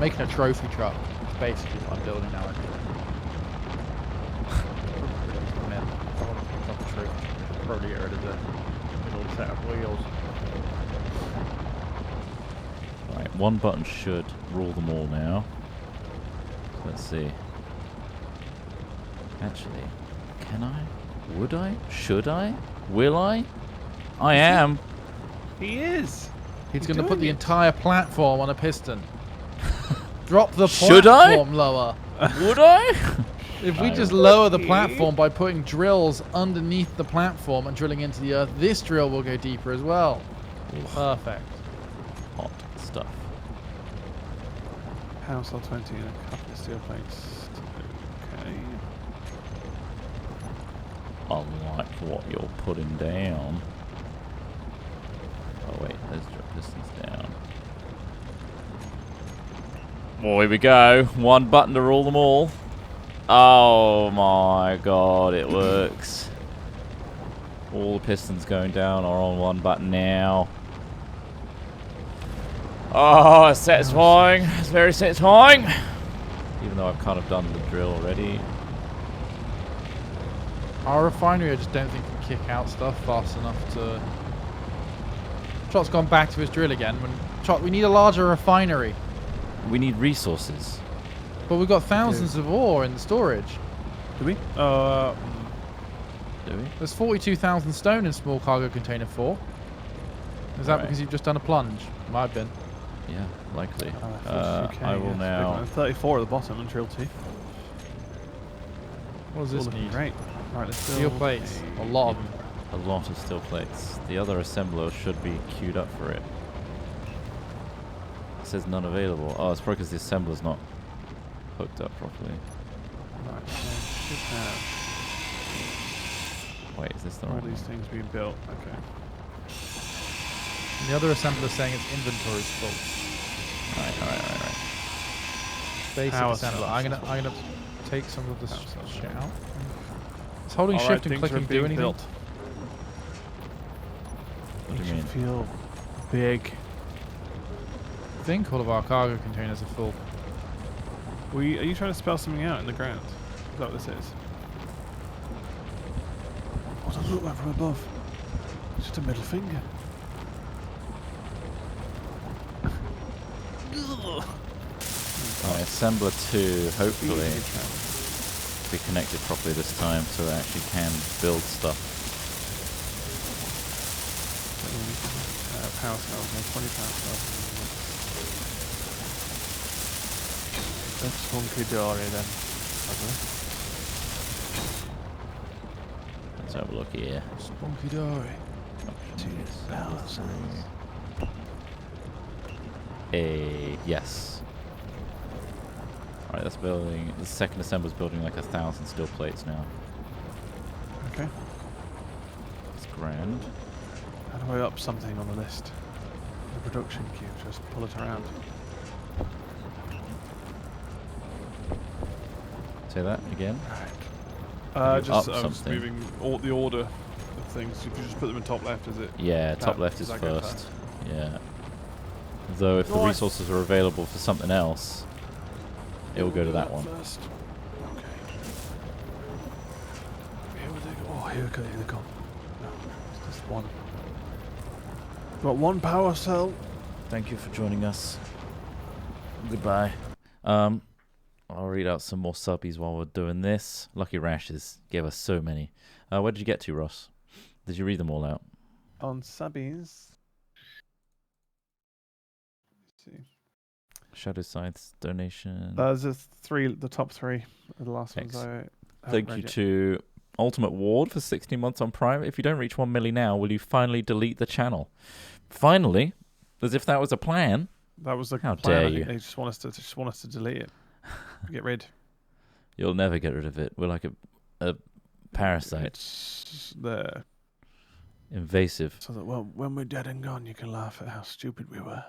Making a trophy truck. It's basically what I'm building now. I think. Probably get rid of the middle set of wheels. Right, one button should rule them all now. So let's see. Actually, can I? Would I? Should I? Will I? I am. He is. He's going to put the entire platform on a piston. Drop the Should I? platform lower. Would I? If we just lower the platform by putting drills underneath the platform and drilling into the earth, this drill will go deeper as well. Perfect. Hot stuff. House L20 and a couple of steel plates. Okay. I like what you're putting down. Oh wait, let's drop distance down. Well, here we go. One button to rule them all. Oh my god, it works. All the pistons going down are on one button now. Oh, it's satisfying. It's very satisfying. Even though I've kind of done the drill already. Our refinery, I just don't think can kick out stuff fast enough to... Trot's gone back to his drill again. Trot, we need a larger refinery. We need resources. But we've got thousands of ore in the storage. Do we? Do we? There's 42,000 stone in small cargo container 4. Is that Right. because you've just done a plunge? Might have been. Yeah, likely. Okay, I will yes, now... big one. 34 at the bottom and drill 2. What does this need? Great. Right, let's Steel build plates. A lot of them. A lot of steel plates. The other assembler should be queued up for it. It says none available. Oh, it's probably because the assembler's not hooked up properly. Right, so should have Wait, is this the all right these things being built. Okay. And the other assembler's saying its inventory's full. Right. Basic Power assembler. cells. I'm gonna take some of this Power cells, shit yeah. out. Is holding Alright, shift and things are clicking do being anything? built. What do you Makes mean? feel big. I think all of our cargo containers are full. Are you trying to spell something out in the ground? Is that what this is? What does it look like from above? It's just a middle finger. Alright, assembler 2, hopefully, be connected properly this time so it actually can build stuff. Power cells, no 20 power cells. That's funky dory then. Let's have a look here. Spunky dory. Power cells. Yes. Alright, that's building. The second assembler's building like 1,000 steel plates now. Okay. It's grand. How do I up something on the list? The production queue, just pull it around. Say that again. Right. Just up just something? moving the order of things. If you just put them in top left, is it? Yeah, top That- left is does that go first. Yeah. Though if the Right. resources are available for something else, It will go to that one. First. Okay. Here they go. Oh, here they come. No, it's just one. Got one power cell. Thank you for joining us. Goodbye. I'll read out some more subbies while we're doing this. Lucky Rashes gave us so many. Where did you get to, Ross? Did you read them all out? On subbies. Let's see. Shadow Scythes donation. The top three are the last ones I Thank you to Ultimate Ward for 16 months on Prime. If you don't reach 1 milli now, will you finally delete the channel? Finally? As if that was a plan. That was the How plan. dare I think you. they just want us to delete it. Get rid. You'll never get rid of it. We're like a parasite. It's there. Invasive. So that when we're dead and gone, you can laugh at how stupid we were.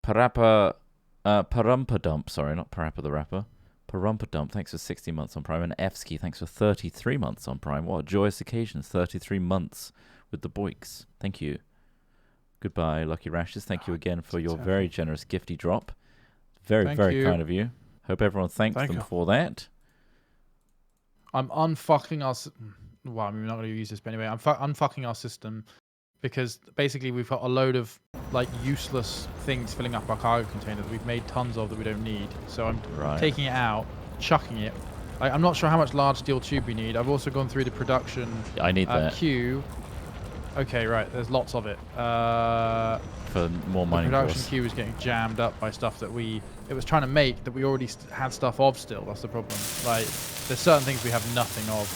Parumpadump, sorry, not Parappa the Rapper. Parumpadump, thanks for 60 months on Prime. And Evsky, thanks for 33 months on Prime. What a joyous occasion. 33 months with the Boiks. Thank you. Goodbye, Lucky Rashes. Thank you again for your very generous gifty drop. Very kind of you. Hope everyone thanks them for that. I'm unfucking our... Well, I mean, we're not going to use this, but anyway, I'm unfucking our system because basically we've got a load of like useless things filling up our cargo container that we've made tons of that we don't need. So I'm taking it out, chucking it. I'm not sure how much large steel tube we need. I've also gone through the production I need that. queue. Okay, right. There's lots of it. For more mining. The production queue is getting jammed up by stuff that it was trying to make that we already had stuff of still. That's the problem. Like, there's certain things we have nothing of.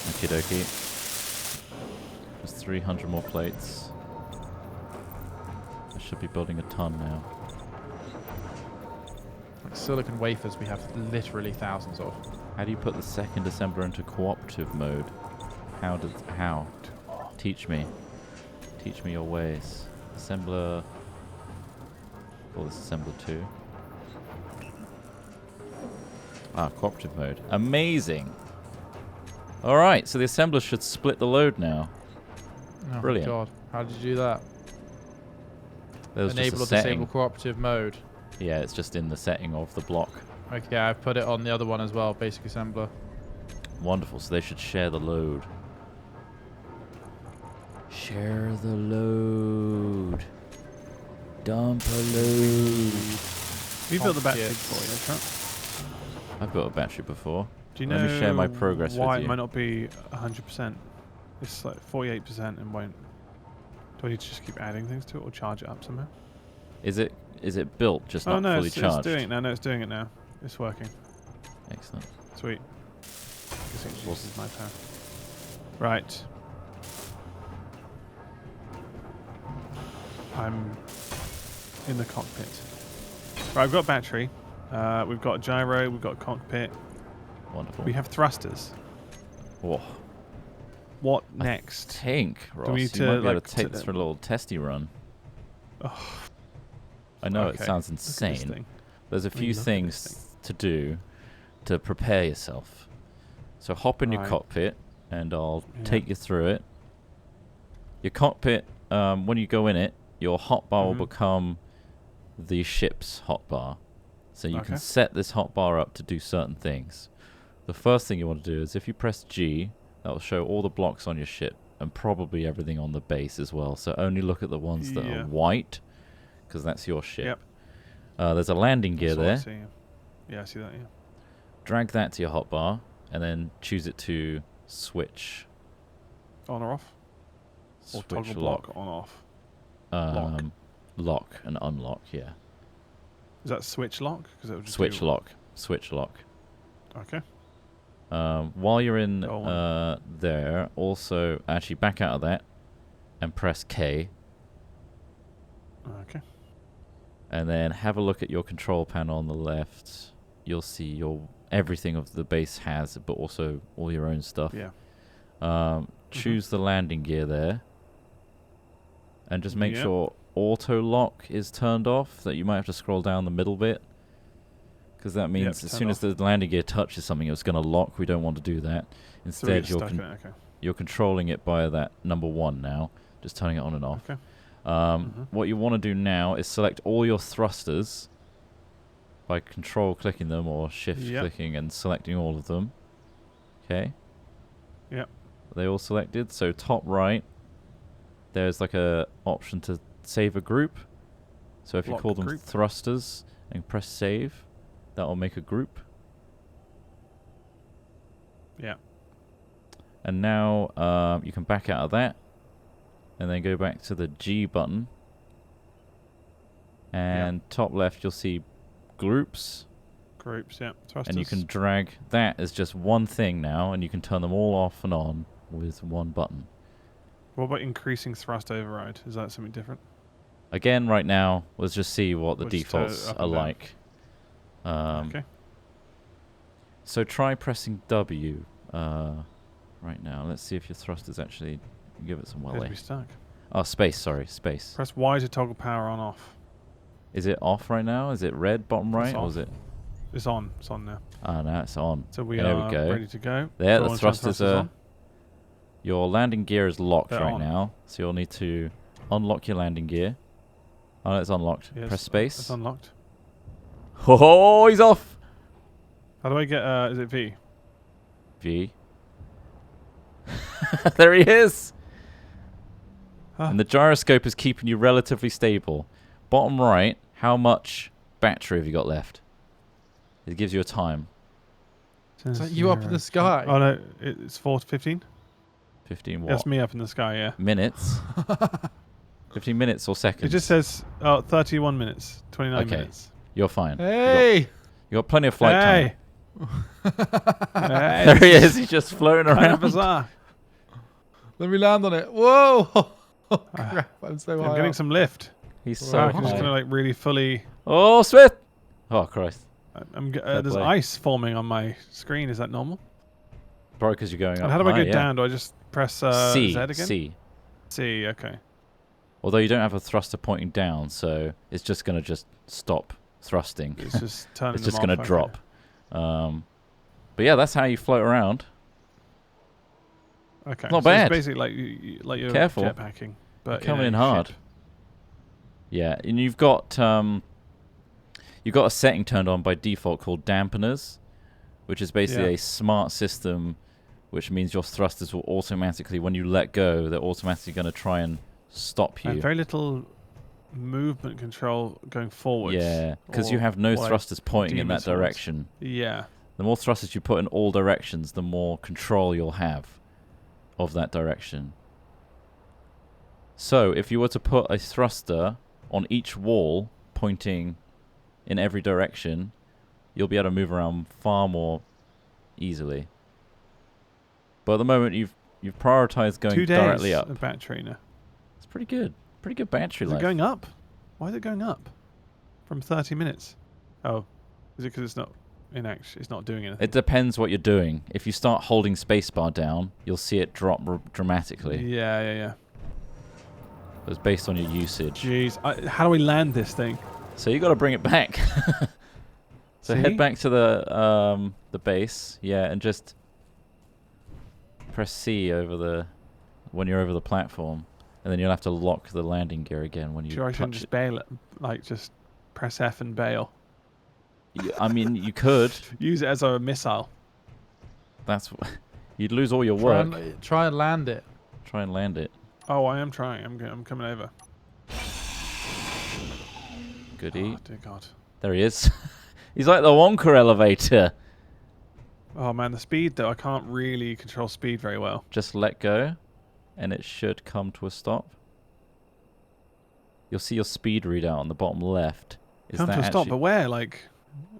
Okie dokie. There's 300 more plates. I should be building a ton now. Like silicon wafers, we have literally thousands of. How do you put the second assembler into cooperative mode? How? Teach me. Teach me your ways. Assembler. Call this assembler 2. Ah, cooperative mode. Amazing. All right, so the assembler should split the load now. Oh Brilliant. God, how did you do that? There's Enable or disable cooperative mode. Yeah, it's just in the setting of the block. Okay, I've put it on the other one as well, basic assembler. Wonderful, so they should share the load. Share the load. Dump a load. We built the battery for you, Trent. I've built a battery before. Do you know Let me share my progress why with you. it might not be 100%? It's like 48% and won't. Do I need to just keep adding things to it or charge it up somehow? Is it built, just not fully charged? It's doing it now. No, it's doing it now. It's working. Excellent. Sweet. Guess it uses my power. Right. I'm in the cockpit. Right, I've got a battery. We've got a gyro. We've got a cockpit. Wonderful. We have thrusters. Oh. What next? Tank, Ross. Do we need you might to be able like to take this for a little testy run. Oh, I know okay. it sounds Look at this insane. thing. There's a few look at this things to do to prepare yourself. So hop in your cockpit, and I'll take you through it. Your cockpit, when you go in it, your hotbar will become the ship's hotbar. So you can set this hotbar up to do certain things. The first thing you want to do is if you press G, that will show all the blocks on your ship and probably everything on the base as well. So only look at the ones that are white, because that's your ship. Yep. There's a landing gear there. Yeah, I see that, yeah. Drag that to your hotbar, and then choose it to switch. On or off? Or Switch toggle lock. block on off? Lock and unlock, yeah. Is that switch lock? Cause it would just Switch lock. Switch lock. Okay. While you're in there, also actually back out of that and press K. Okay. And then have a look at your control panel on the left. You'll see everything of the base has, but also all your own stuff. Yeah. Choose the landing gear there. And just make sure auto lock is turned off, that you might have to scroll down the middle bit. Because that means as soon as the landing gear touches something, it's going to lock. We don't want to do that. Instead, you're controlling it by that number 1 now, just turning it on and off. Okay. What you want to do now is select all your thrusters by control clicking them or shift Yep. clicking and selecting all of them. Okay. Yep. They all selected. So top right, there's like a option to save a group. So if you Lock call them group. thrusters and press save, that will make a group. Yeah. And now you can back out of that and then go back to the G button. And top left, you'll see groups. Groups, yeah. Thrusters. And you can drag that as just one thing now, and you can turn them all off and on with one button. What about increasing thrust override? Is that something different? Again, right now, let's just see what the We'll just turn it defaults up are and down. like. Okay. So try pressing W right now. Let's see if your thrusters actually give it some Appears to welly. be stuck. Oh, space, sorry, space. Press Y to toggle power on off. Is it off right now? Is it red bottom right? It's Or off. is it? It's on. It's on now. Ah, now it's on. So we There are we go. ready to go. There, Go the on, turn thrusters are... on. Your landing gear is locked They're right on. now, so you'll need to unlock your landing gear. Oh, no, it's unlocked. Yes, Press space. It's unlocked. Oh, he's off! How do I get, is it V? V. There he is! Huh. And the gyroscope is keeping you relatively stable. Bottom right, how much battery have you got left? It gives you a time. Is that you up in the sky? Oh no, it's 4 to 15? 15 what? That's me up in the sky, yeah. Minutes? 15 minutes or seconds? It just says 31 minutes, 29 Okay. minutes. You're fine. Hey! You got plenty of flight time. Hey! Hey, There he this is. He's just floating kind of around. bizarre. Let me land on it. Whoa! Oh, crap. I'm so high I'm getting up. some lift. He's Wow, so I'm just high. gonna like really fully. Oh, Smith! Oh, Christ. There's play. ice forming on my screen. Is that normal? Probably because you're going up And how do I high, get down? Do I just press C. Z again? C. C. Okay. Although you don't have a thruster pointing down, so it's just going to just stop thrusting. It's just turning. It's just them going to off, drop. But yeah, that's how you float around. Okay. Not so bad. It's basically like you're Careful. jetpacking, but Coming in a hard. ship. Yeah, and you've got a setting turned on by default called dampeners, which is basically Yeah. a smart system, which means your thrusters will automatically, when you let go, they're automatically going to try and stop you. And very little movement control going forwards. Yeah, because you or have no what I thrusters pointing in deem that as forwards. direction. Yeah. The more thrusters you put in all directions, the more control you'll have of that direction. So, if you were to put a thruster on each wall pointing in every direction, you'll be able to move around far more easily. But at the moment, you've prioritized going 2 days directly up. of battery now. It's pretty good. Pretty good battery Is life. it going up? Why is it going up? From 30 minutes. Oh, is it because it's not in action? It's not doing anything. It depends what you're doing. If you start holding spacebar down, you'll see it drop dramatically. Yeah. It's based on your usage. Jeez, how do we land this thing? So you got to bring it back. So See? head back to the base, yeah, and just press C over when you're over the platform, and then you'll have to lock the landing gear again when you Sure, I shouldn't touch just it. bail it. Like, just press F and bail. I mean, you could. Use it as a missile. That's you'd lose all your Try work. try and land it. Try and land it. Oh, I am trying. I'm coming over. Goodie. Oh, dear God. There he is. He's like the Wonka elevator. Oh, man, the speed, though. I can't really control speed very well. Just let go, and it should come to a stop. You'll see your speed readout on the bottom left. Is Come that to a stop, actually- but where? Like,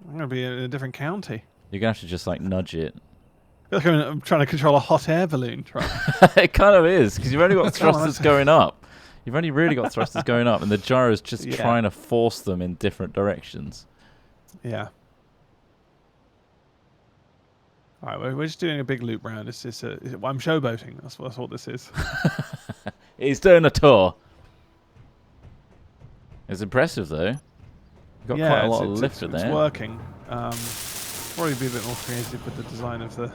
I'm going to be in a different county. You're gonna have to just like nudge it. I feel like I'm trying to control a hot air balloon. It kind of is, because you've only got Come on, thrusters let's- going up. You've only really got thrusters going up, and the gyro's just Yeah. trying to force them in different directions. Yeah. All right, we're just doing a big loop round. I'm showboating. That's what this is. He's doing a tour. It's impressive, though. You've got quite a lot of lift it's there. working. Probably be a bit more creative with the design of the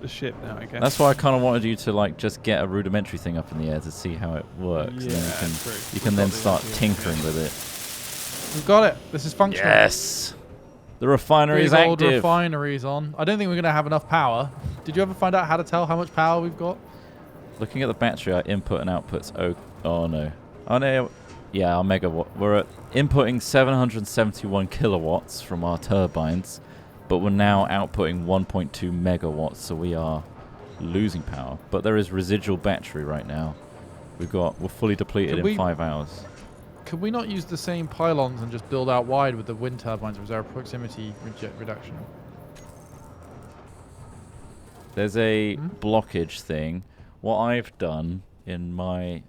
ship now, I guess. That's why I kind of wanted you to like just get a rudimentary thing up in the air to see how it works. And then true. you We've can got then the start idea, tinkering yeah. with it. We've got it. This is functional. Yes. The refinery is Big old active. refinery's on. I don't think we're going to have enough power. Did you ever find out how to tell how much power we've got? Looking at the battery, our input and outputs. Oh no. Oh no. Yeah, our megawatt. We're at inputting 771 kilowatts from our turbines, but we're now outputting 1.2 megawatts, so we are losing power. But there is residual battery right now. We're fully depleted in 5 hours. Could we not use the same pylons and just build out wide with the wind turbines? Was there a proximity reduction? There's a blockage thing. What I've done in my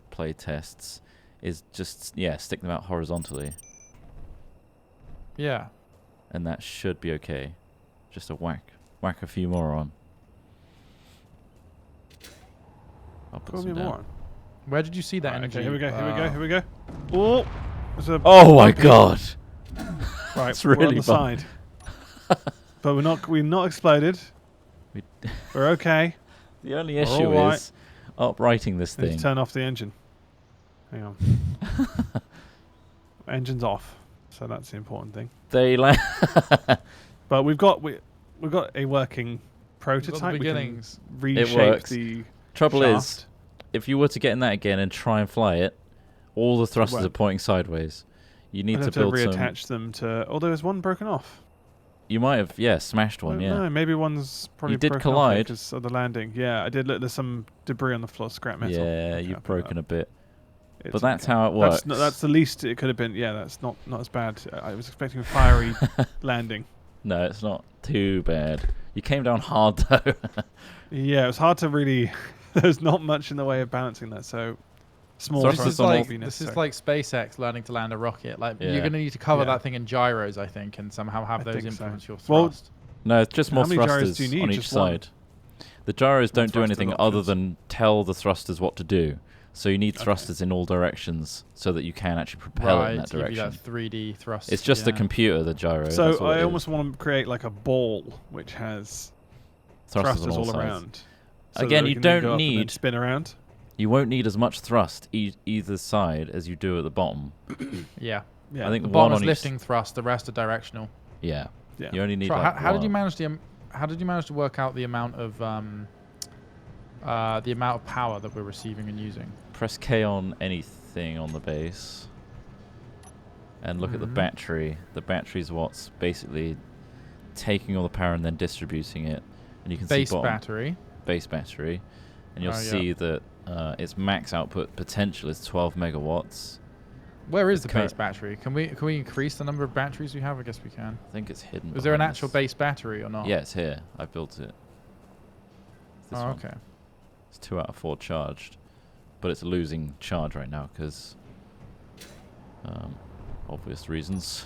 play tests is just, stick them out horizontally. Yeah. And that should be okay. Just a whack a few more on. I'll put some down. More. Where did you see that energy? Okay, here we go. Oh! Oh my god! Right, it's we're really on the side. But we're not exploded. We're okay. The only issue is uprighting this thing. Turn off the engine. Hang on. Engine's off, so that's the important thing. But we've got a working prototype. We can reshape the Trouble shaft. is, if you were to get in that again and try and fly it, all the thrusters are pointing sideways. You need to build reattach them to. Oh, there was one broken off. You might have, smashed one. No, maybe one's probably. You did broken collide because of the landing. Yeah, I did. Look, there's some debris on the floor, scrap metal. Yeah, you've broken a bit. It's but that's how it works. That's the least it could have been. Yeah, that's not as bad. I was expecting a fiery landing. No, it's not too bad. You came down hard though. Yeah, it was hard to really. There's not much in the way of balancing that. So small. This is like SpaceX learning to land a rocket. Like you're going to need to cover that thing in gyros, I think, and somehow have those influence your thrust. No, it's just more thrusters on each side. The gyros don't do anything other than tell the thrusters what to do. So you need thrusters in all directions so that you can actually propel it in that direction. Give you that 3D thrust. It's just the computer, the gyro. So I almost want to create like a ball which has thrusters all around. So again, you don't need spin around. You won't need as much thrust either side as you do at the bottom. Yeah. I think the bottom is lifting thrust, the rest are directional. Yeah. You only need. How did you manage to work out the amount of power that we're receiving and using? Press K on anything on the base, and look at the battery. The battery's what's basically taking all the power and then distributing it, and you can see base battery, and you'll see that its max output potential is 12 megawatts. Where is the base battery? Can we increase the number of batteries we have? I guess we can. I think it's hidden. Is there an actual base battery or not? Yeah, it's here. I built it. Okay. It's 2 out of 4 charged, but it's losing charge right now because obvious reasons.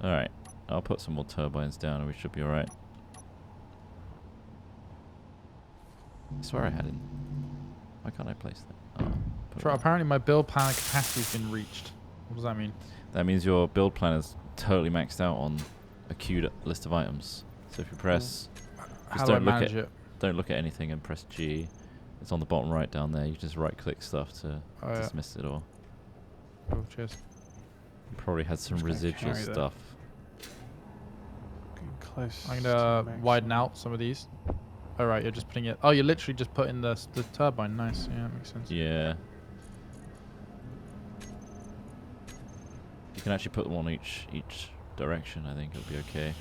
All right, I'll put some more turbines down, and we should be all right. I swear I had it. Why can't I place that? Oh, apparently my build plan capacity has been reached. What does that mean? That means your build plan is totally maxed out on a queued list of items. So if you press, don't look at anything and press G. It's on the bottom right down there. You just right-click stuff to dismiss it all. Oh, cheers. You probably had some residual stuff. Getting close. I'm gonna widen out some of these. All right, you're just putting it. Oh, you're literally just putting the turbine. Nice. Yeah, that makes sense. Yeah. You can actually put them on each direction. I think it'll be okay.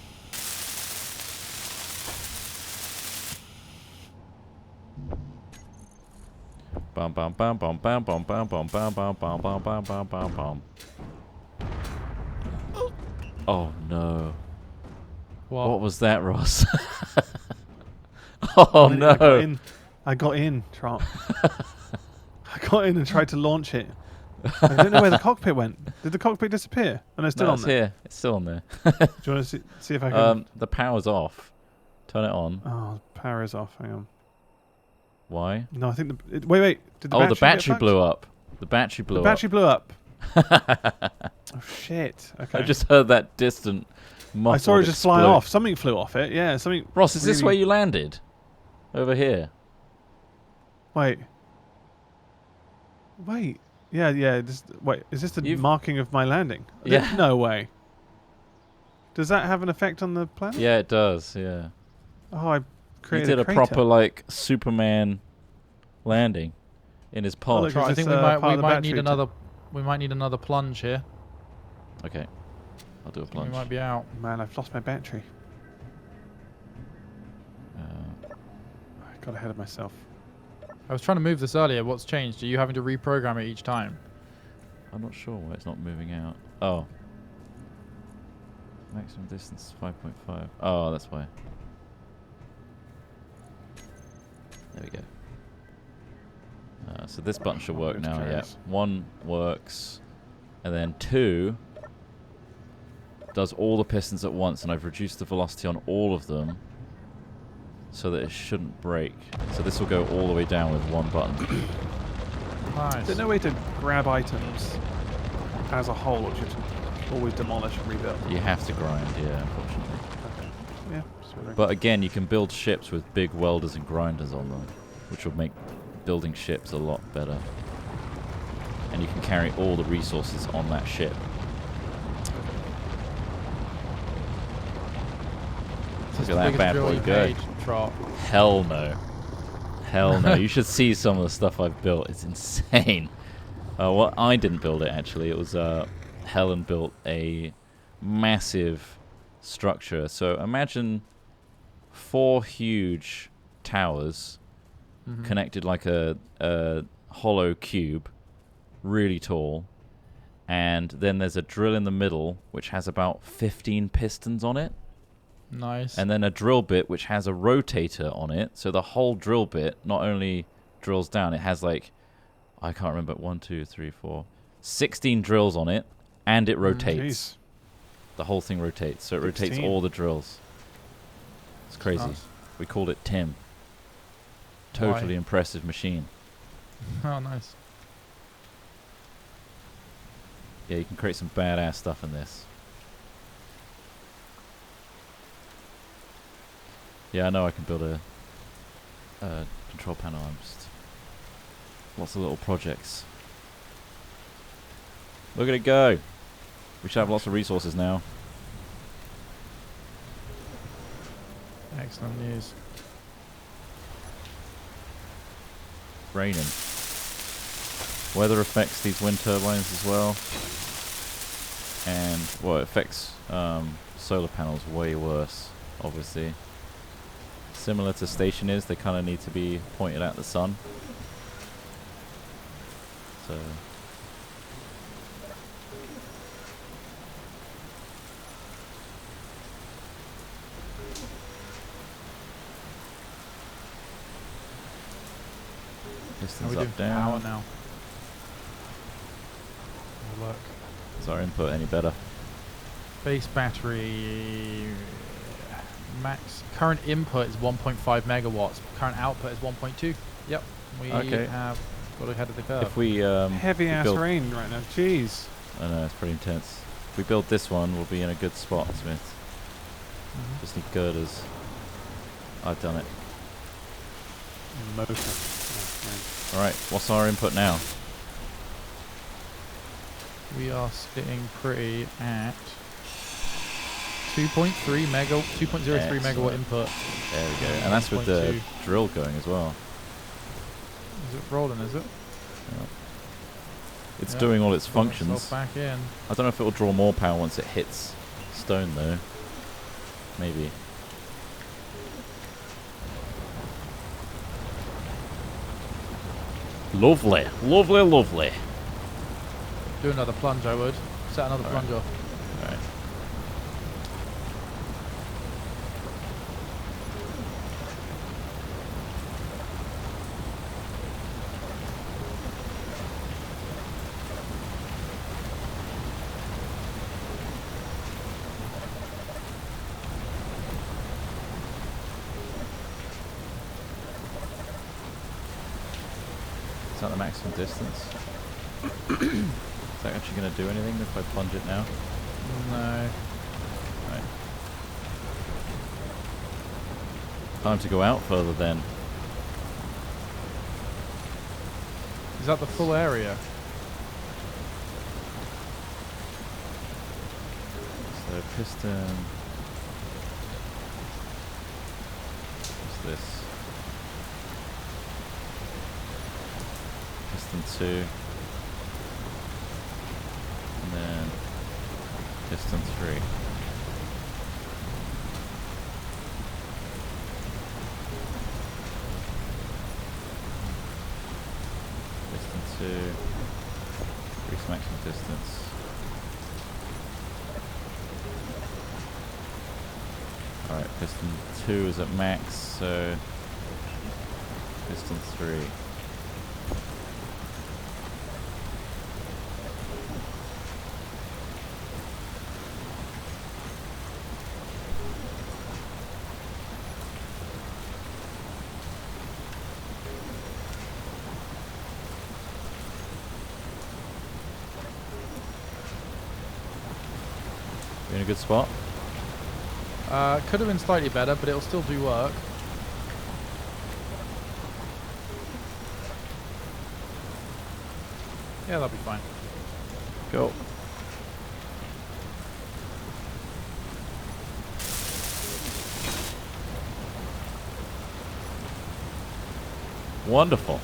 Bum bum bum bum bum bum bum bum bum bum bum bum bum bum bum bum. Oh no! What was that, Ross? Oh no! I got in, Trump. I got in and tried to launch it. I don't know where the cockpit went. Did the cockpit disappear? And it's still on there. Here. It's still on there. Do you want to see if I can? The power's off. Turn it on. Oh, the power is off. Hang on. Why? No, I think wait. Did the battery blew up. The battery blew up. The battery blew up. Oh shit! Okay. I just heard that distant. I saw it just fly off. Something flew off it. Yeah, something. Ross, is this where you landed? Over here. Wait. Yeah. Wait. Is this the marking of my landing? Yeah. No way. Does that have an effect on the planet? Yeah, it does. Yeah. Oh, I He created did a crater. proper like Superman landing in his pod. look, I is think this, we part might of the need battery another. We might need another plunge here. Okay, I'll do a We plunge. might be out. Man, I've lost my battery. I got ahead of myself. I was trying to move this earlier. What's changed? Are you having to reprogram it each time? I'm not sure why it's not moving out. Oh. Maximum distance 5.5. Oh, that's why. There we go. So this button should work now. Yeah, 1 works, and then 2 does all the pistons at once, and I've reduced the velocity on all of them so that it shouldn't break. So this will go all the way down with 1 button. Nice. Is there no way to grab items as a whole, or should you always demolish and rebuild? You have to grind, yeah, unfortunately. Okay. Yeah. Sort of. But again, you can build ships with big welders and grinders on them, which will make building ships a lot better. And you can carry all the resources on that ship. Look at that bad boy go. Hell no. Hell no. You should see some of the stuff I've built. It's insane. Well, I didn't build it, actually. It was Helen built a massive structure. So imagine 4 huge towers connected like a hollow cube, really tall. And then there's a drill in the middle, which has about 15 pistons on it. Nice. And then a drill bit which has a rotator on it. So the whole drill bit not only drills down, it has like, I can't remember, 1, 2, 3, 4, 16 drills on it, and it rotates. The whole thing rotates. So it 16. rotates all the drills. It's crazy. Nice. We called it Tim. Totally Why? impressive machine. Oh, nice. Yeah, you can create some badass stuff in this. Yeah, I know I can build a control panel. I'm just lots of little projects. Look at it go. We should have lots of resources now. Excellent news. Raining. Weather affects these wind turbines as well. And, well, it affects solar panels way worse, obviously. Similar to stationaries, they kind of need to be pointed at the sun. So pistons up, down. Power now. Oh, look. Is our input any better? Base battery. Max current input is 1.5 megawatts. Current output is 1.2. Yep, we have got ahead of the curve. If we heavy ass rain right now. Jeez. I know, it's pretty intense. If we build this one, we'll be in a good spot, Smith. Just need girders. I've done it. Motor. Oh, Alright, what's our input now? We are sitting pretty at 2.03 megawatt input. There we go. And that's with the drill going as well. Is it rolling, is it? Yep. It's doing all its functions. Back in. I don't know if it will draw more power once it hits stone though. Maybe. Lovely. Lovely, lovely. Do another plunge, I would. Set another plunge off. Alright. Is that the maximum distance? Is that actually going to do anything if I plunge it now? No. Right. Time to go out further then. Is that the full area? So So piston. What's this? Piston 2. And then piston 3. Piston 2. Increase maximum distance. Alright, piston 2 is at max, so piston 3. You in a good spot? Could have been slightly better, but it'll still do work. Yeah, that'll be fine. Go. Wonderful.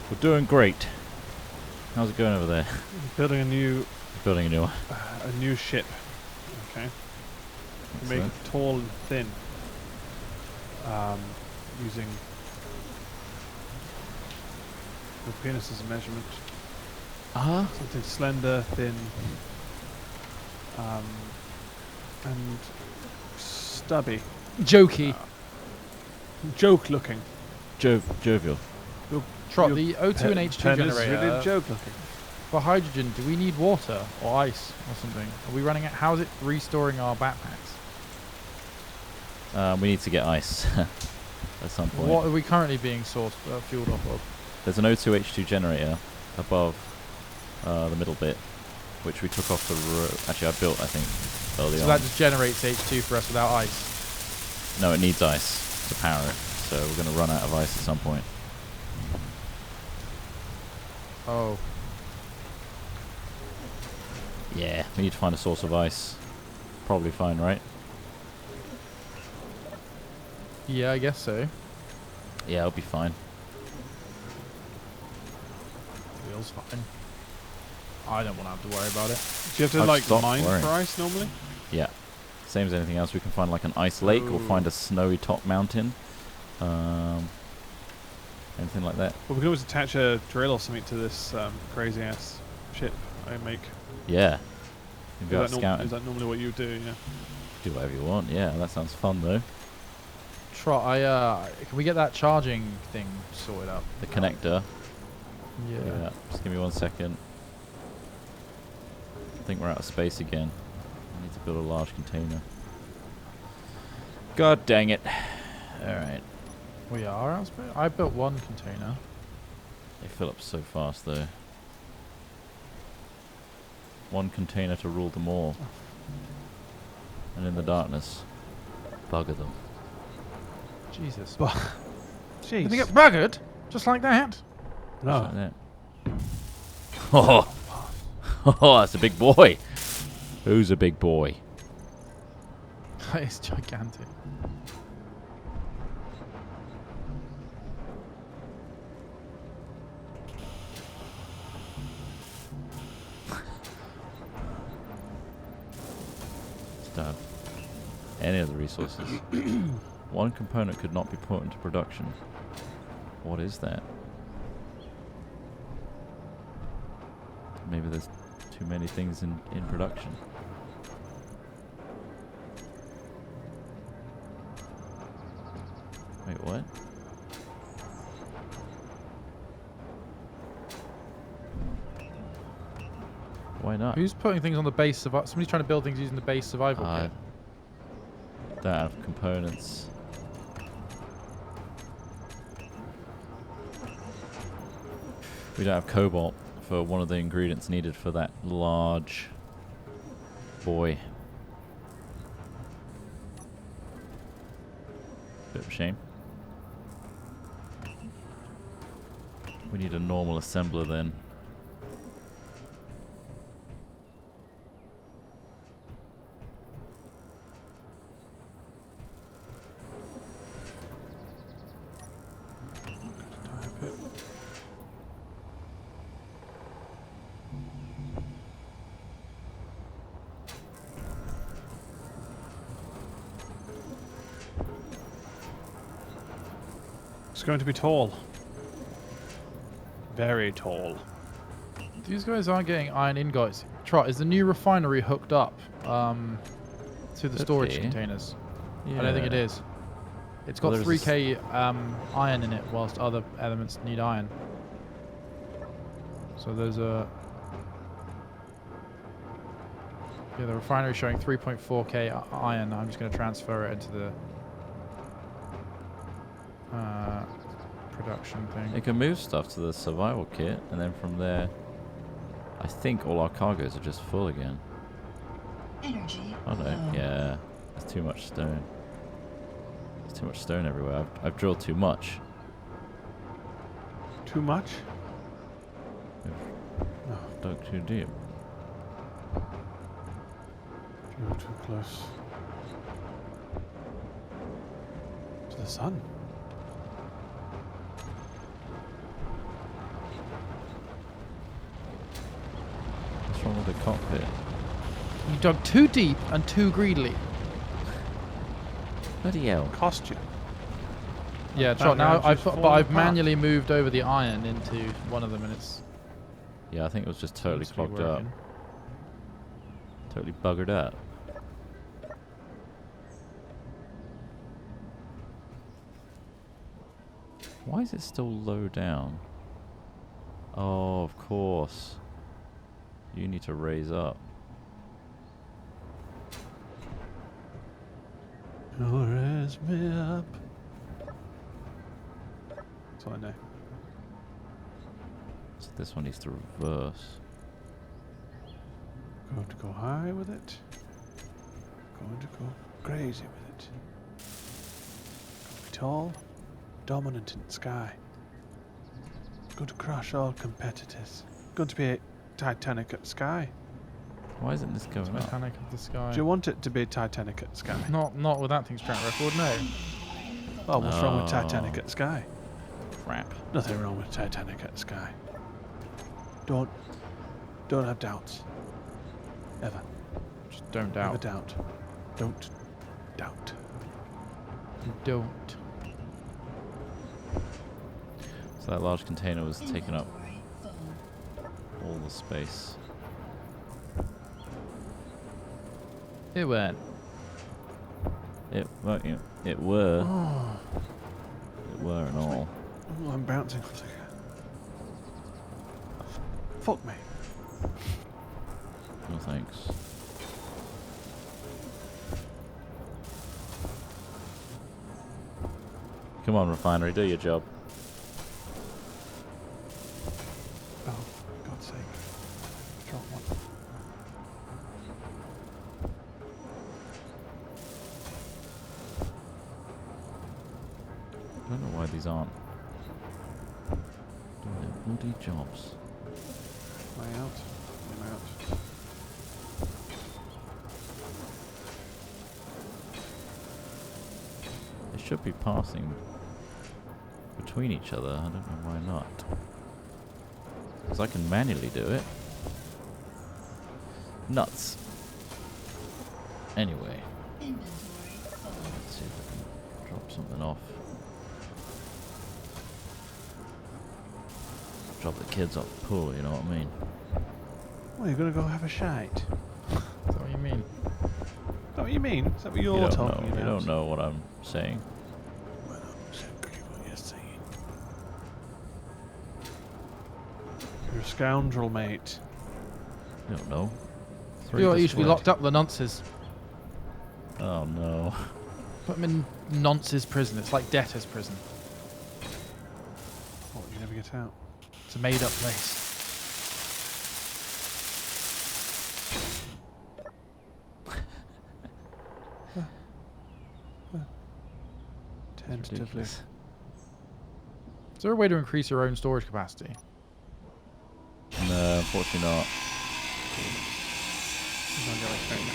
We're doing great. How's it going over there? Building a new One. a new ship. Okay. Make it tall and thin. Using the penis as a measurement. Something slender, thin, and stubby. Jokey. Joke looking. Jovial. Trot, the O2 and H2 generator. Really joke looking. For hydrogen, do we need water or ice or something? Are we running out? How is it restoring our backpacks? We need to get ice at some point. What are we currently being fueled off of? There's an O2 H2 generator above the middle bit, which we took off the road. Actually, I built, I think, early on. So that just generates H2 for us without ice? No, it needs ice to power it. So we're going to run out of ice at some point. Oh. Yeah, we need to find a source of ice. Probably fine, right? Yeah, I guess so. Yeah, it'll be fine. Wheels fine. I don't want to have to worry about it. Do you have to I've like stopped mine worrying. for ice normally? Yeah. Same as anything else. We can find like an ice lake or find a snowy top mountain. Anything like that. Well, we can always attach a drill or something to this crazy ass ship I make. Yeah. You can go out Is that scouting. is that normally what you do? Yeah. Do whatever you want. Yeah, that sounds fun though. Trot, can we get that charging thing sorted out? The connector. Yeah. Just give me 1 second. I think we're out of space again. I need to build a large container. God dang it. Alright. We are out of space? I built one container. They fill up so fast though. One container to rule them all. And in the darkness, bugger them. Jesus. Jeez. Did they get buggered? Just like that? No. Just like that. Oh. Oh, that's a big boy. Who's a big boy? That is gigantic. Don't have any of the resources. One component could not be put into production. What is that? Maybe there's too many things in production. Wait, what? Why not? Who's putting things on the base survival? Somebody's trying to build things using the base survival kit. Don't have components. We don't have cobalt for one of the ingredients needed for that large boy. Bit of a shame. We need a normal assembler then. It's going to be tall. Very tall. These guys aren't getting iron ingots. Trot, is the new refinery hooked up to the storage containers? Yeah. I don't think it is. It's got 3k iron in it, whilst other elements need iron. So there's a... Yeah, the refinery showing 3.4k iron. I'm just going to transfer it into the production thing. It can move stuff to the survival kit, and then from there, I think all our cargoes are just full again. Energy. I don't know. Yeah, there's too much stone. There's too much stone everywhere. I've drilled too much. Too much? I've dug too deep. You're too close to the sun. What's wrong with the cockpit? You dug too deep and too greedily. Bloody hell. Cost you. Yeah, Trot, now I've manually moved over the iron into one of them, and it's... Yeah, I think it was just totally seems to be clogged up. working. Totally buggered up. Why is it still low down? Oh, of course. You need to raise up. Raise me up. That's all I know. So this one needs to reverse. Going to go high with it. Going to go crazy with it. Going to be tall, dominant in the sky. Going to crush all competitors. Going to be a Titanic at the sky. Why isn't this going up? Titanic of the sky. Do you want it to be Titanic at the sky? Not with that thing's track record, no. Oh, what's wrong with Titanic at the sky? Crap. Nothing wrong with Titanic at the sky. Don't have doubts. Ever. Just don't Never doubt. doubt. Don't doubt. Don't. So that large container was taking up all the space. It went. It were. It were Oh, and all. I'm bouncing off the... Fuck me. No thanks. Come on, refinery, do your job. Oh, God's sake. Drop one. I don't know why these aren't doing their bloody jobs. Am I out? I'm out. They should be passing between each other. I don't know why not. Because I can manually do it. Nuts. Anyway. Let's see if I can drop something off. Drop the kids off the pool, you know what I mean? Well, you're going to go have a shite. Is that what you mean? Is that what you mean? Is that what you're You don't talking know. about? You don't know what I'm saying. Well, I'm exactly what you're saying. You're a scoundrel, mate. You don't know. You should be locked up, the nonces. Oh no. Put them in nonces prison. It's like debtor's prison. What, you never get out? It's a made-up place. Tentatively. Ridiculous. Is there a way to increase your own storage capacity? No, unfortunately not. He's not going straight now.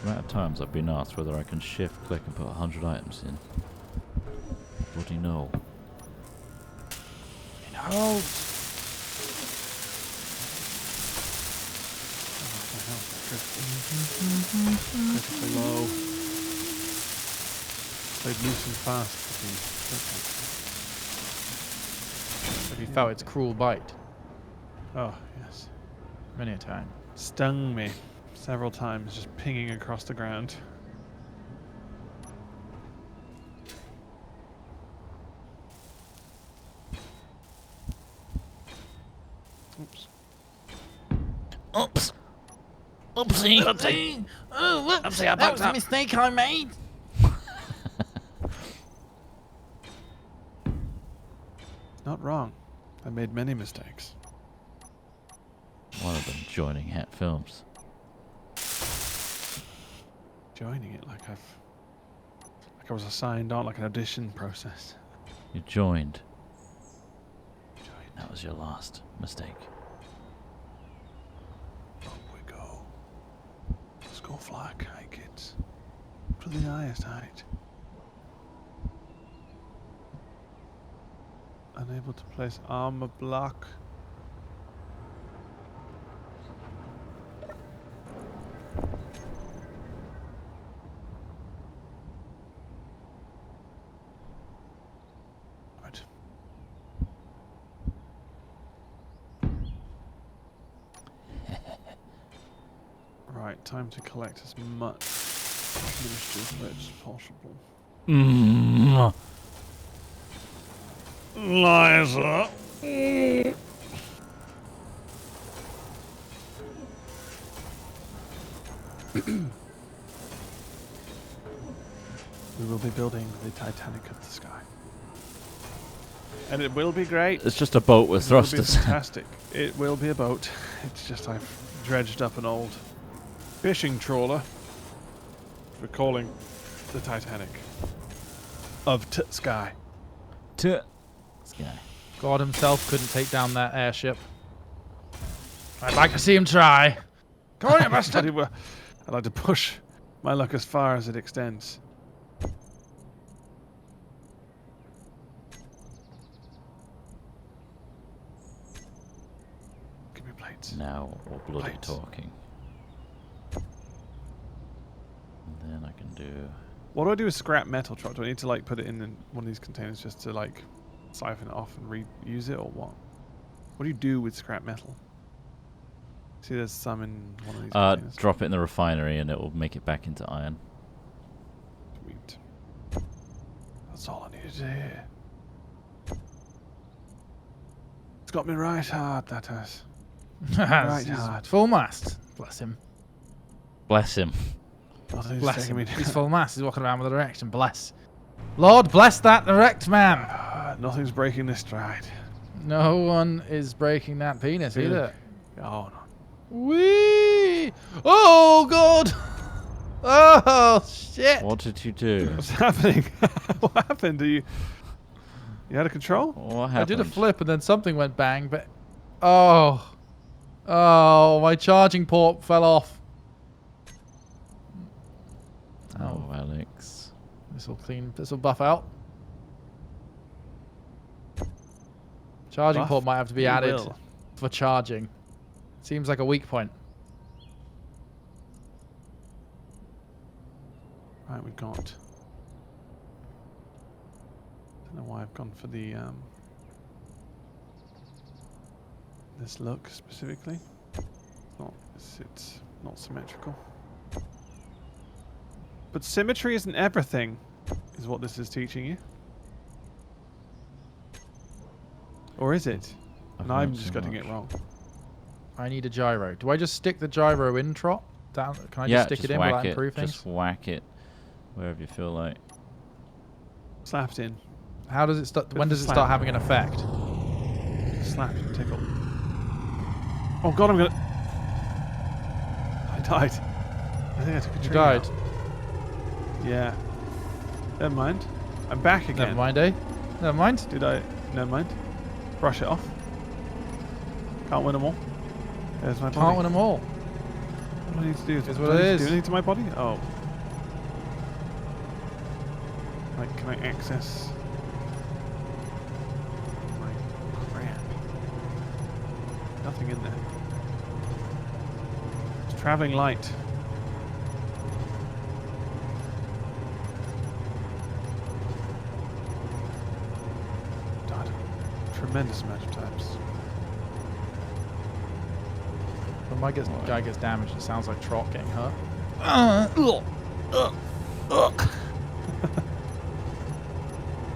The amount of times I've been asked whether I can shift click and put 100 items in. Bloody no. No. Oh, Critical low. Played loose and fast. Have you felt its cruel bite? Oh, yes. Many a time. Stung me several times, just pinging across the ground. Oops. Oops. Oopsie. Oopsie. Oh, whoops. Oopsie, I That was fucked a up. mistake I made. Not wrong. I made many mistakes. One of them joining Hat Films. Joining it like I was assigned on, like an audition process. You joined. That was your last mistake. Up we go. Let's go fly kite, kids. To the highest height. Unable to place armor block. Right. Right, time to collect as much administrative as possible. Liza. We will be building the Titanic of the sky. And it will be great. It's just a boat with It will be thrusters. fantastic. It will be a boat. It's just I've dredged up an old fishing trawler. We're calling the Titanic of sky. Sky. God himself couldn't take down that airship. I'd like to see him try. Come on, you bastard! I'd like to push my luck as far as it extends. Give me plates. Now we're bloody Plates. talking. And then I can do... What do I do with scrap metal truck? Do I need to like put it in one of these containers just to like siphon it off and reuse it, or what? What do you do with scrap metal? See, there's some in one of these containers. Drop it in the refinery and it will make it back into iron. Sweet. That's all I needed to hear. It's got me right hard, that has. Right He's hard. full mast. Bless him. Bless him. Nothing's Bless taking him. me He's full mast. He's walking around with a direction. Bless. Lord, bless that erect man. Nothing's breaking this stride. No one is breaking that penis Really? either. Oh, no. Whee! Oh, God! Oh, shit! What did you do? What's happening? What happened? You out of control? What I happened? did a flip and then something went bang, but... Oh. Oh, my charging port fell off. Oh, Alex. This will clean. This will buff out. Charging Buff? port might have to be It added will. for charging. Seems like a weak point. Right, we got. Don't know why I've gone for the this look specifically. It's not symmetrical. But symmetry isn't everything, is what this is teaching you. Or is it? I've And I'm learned just too getting it much. wrong. I need a gyro. Do I just stick the gyro in, Trot? Down? Can I Yeah, just stick just it in? Will whack that it. improve things? Just whack it wherever you feel like. Slapped in. How does it start? Bit When of a does it slap. start having an effect? Slap and tickle. Oh god, I'm gonna. I died. I think I took a You tree died. out. Yeah. Never mind. I'm back again. Never mind, eh? Never mind. Did I? Never mind. Brush it off. Can't win them all. There's my body. Can't win them all. What do I need to do? Is Do what I it need to is. do anything to my body? Oh. Like, can I access my crap? Nothing in there. Just Traveling light. God, tremendous amount of times. When my guy gets damaged, it sounds like Trot getting hurt.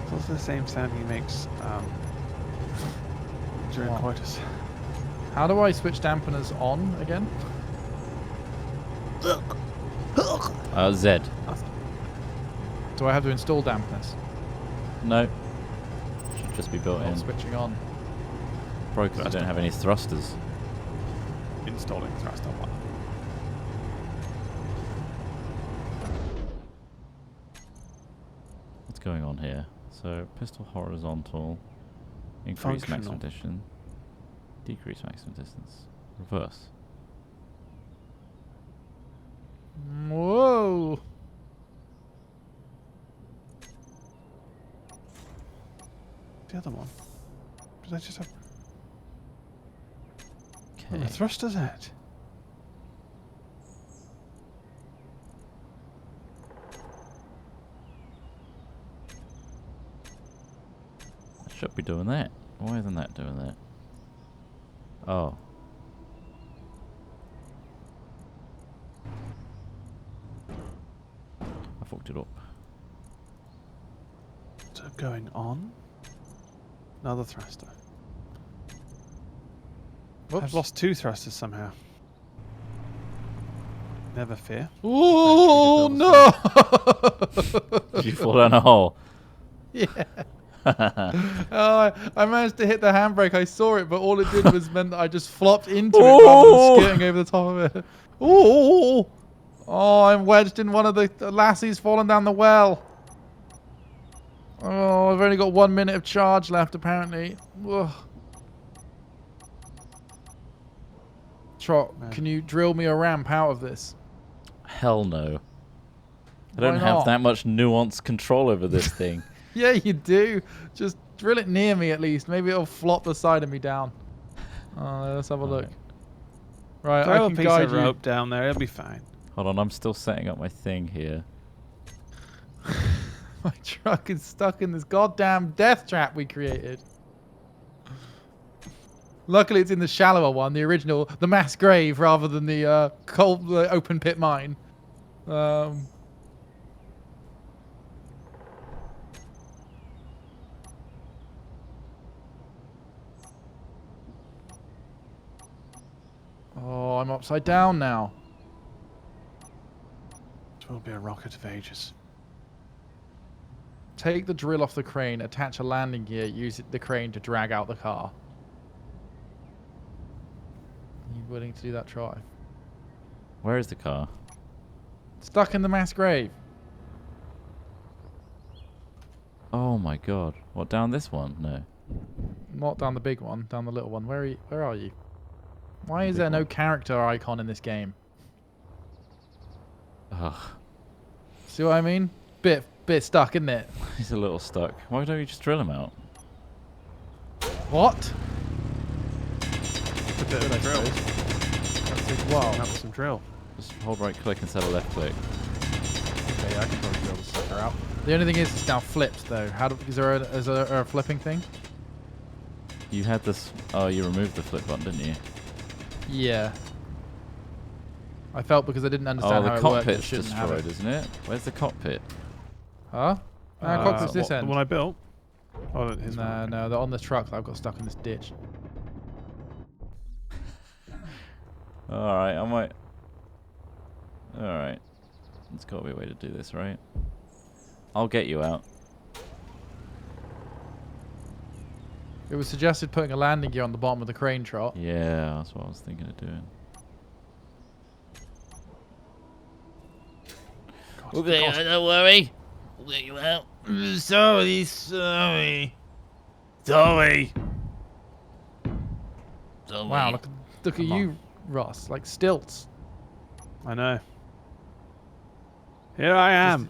It's also the same sound he makes during coitus. How do I switch dampeners on again? Z. Do I have to install dampeners? No. Should just be built in. Switching on. Probably because I don't have any thrusters. Installing thruster one. What's going on here? So, pistol horizontal. Increase maximum distance. Decrease maximum distance. Reverse. Whoa! The other one. Did I just have... Okay. The thruster's at. Should be doing that. Why isn't that doing that? Oh. I fucked it up. So going on. Another thruster. Whoops. I've lost 2 thrusters somehow. Never fear. Oh no! Did you fall down a hole? Yeah. Oh, I managed to hit the handbrake. I saw it, but all it did was meant that I just flopped into it rather than skirting over the top of it. Oh! Oh, I'm wedged in one of the lassies falling down the well. Oh, I've only got 1 minute of charge left, apparently. Ugh. Trot, can you drill me a ramp out of this? Hell no. I Why don't have not? that much nuanced control over this thing. Yeah, you do. Just drill it near me at least. Maybe it'll flop the side of me down. Let's have a look. Right, I Throw a can piece guide of you. rope down there, it'll be fine. Hold on, I'm still setting up my thing here. My truck is stuck in this goddamn death trap we created. Luckily, it's in the shallower one, the original, the mass grave, rather than the cold, open pit mine. Oh, I'm upside down now. It will be a rocket of ages. Take the drill off the crane, attach a landing gear, use the crane to drag out the car. Are you willing to do that try? Where is the car? Stuck in the mass grave. Oh my god. What, down this one? No. Not down the big one, down the little one. Where are you? Why The is big there no one. character icon in this game? Ugh. See what I mean? Bit stuck, isn't it? He's a little stuck. Why don't you just drill him out? What? It's a bit of a drill. That takes a while. That was some drill. Just hold right click instead of left click. Okay, I can probably drill the sucker out. The only thing is it's now flipped though. Is there a flipping thing? You had this... Oh, you removed the flip button, didn't you? Yeah. I felt because I didn't Oh, understand the how it worked. It cockpit's shouldn't have destroyed, it. isn't it? Where's the cockpit? Huh? Cockpit's this The end. one I built? Oh, his one. No, they're on the truck that I've got stuck in this ditch. Alright, I might... Alright. There's got to be a way to do this, right? I'll get you out. It was suggested putting a landing gear on the bottom of the crane, Trot. Yeah, that's what I was thinking of doing. Okay, don't worry. We'll get you out. Sorry. Wow, look at you, Ross. Like stilts. I know. Here I am.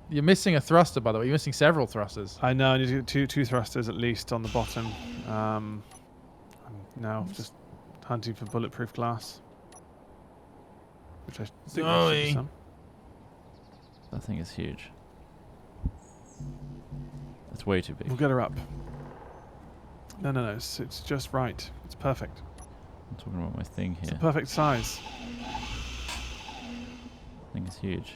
You're missing a thruster, by the way. You're missing several thrusters. I know. I need to get two thrusters at least on the bottom. I'm now just hunting for bulletproof glass. Which I think there should be some. That thing is huge. It's way too big. We'll get her up. No. It's just right. It's perfect. I'm talking about my thing It's here. the perfect size. Thing is huge.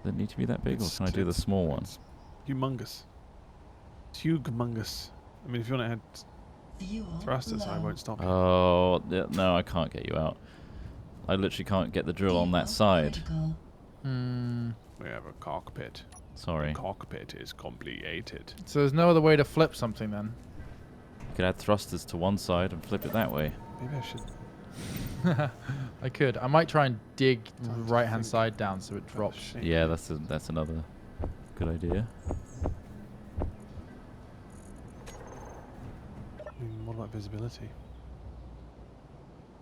Does it need to be that big, or It's- can I do the it's- small one? It's humongous. It's humongous. I mean, if you want to add Fuel thrusters, I low. won't stop you. Oh, no, I can't get you out. I literally can't get the drill on that Fuel side. critical. We have a cockpit. Sorry. Cockpit is completed. So there's no other way to flip something then. You could add thrusters to one side and flip it that way. Maybe I should. I could. I might try and dig the Time to right-hand think side down so it about the drops. shape. Yeah, that's another good idea. I mean, what about visibility?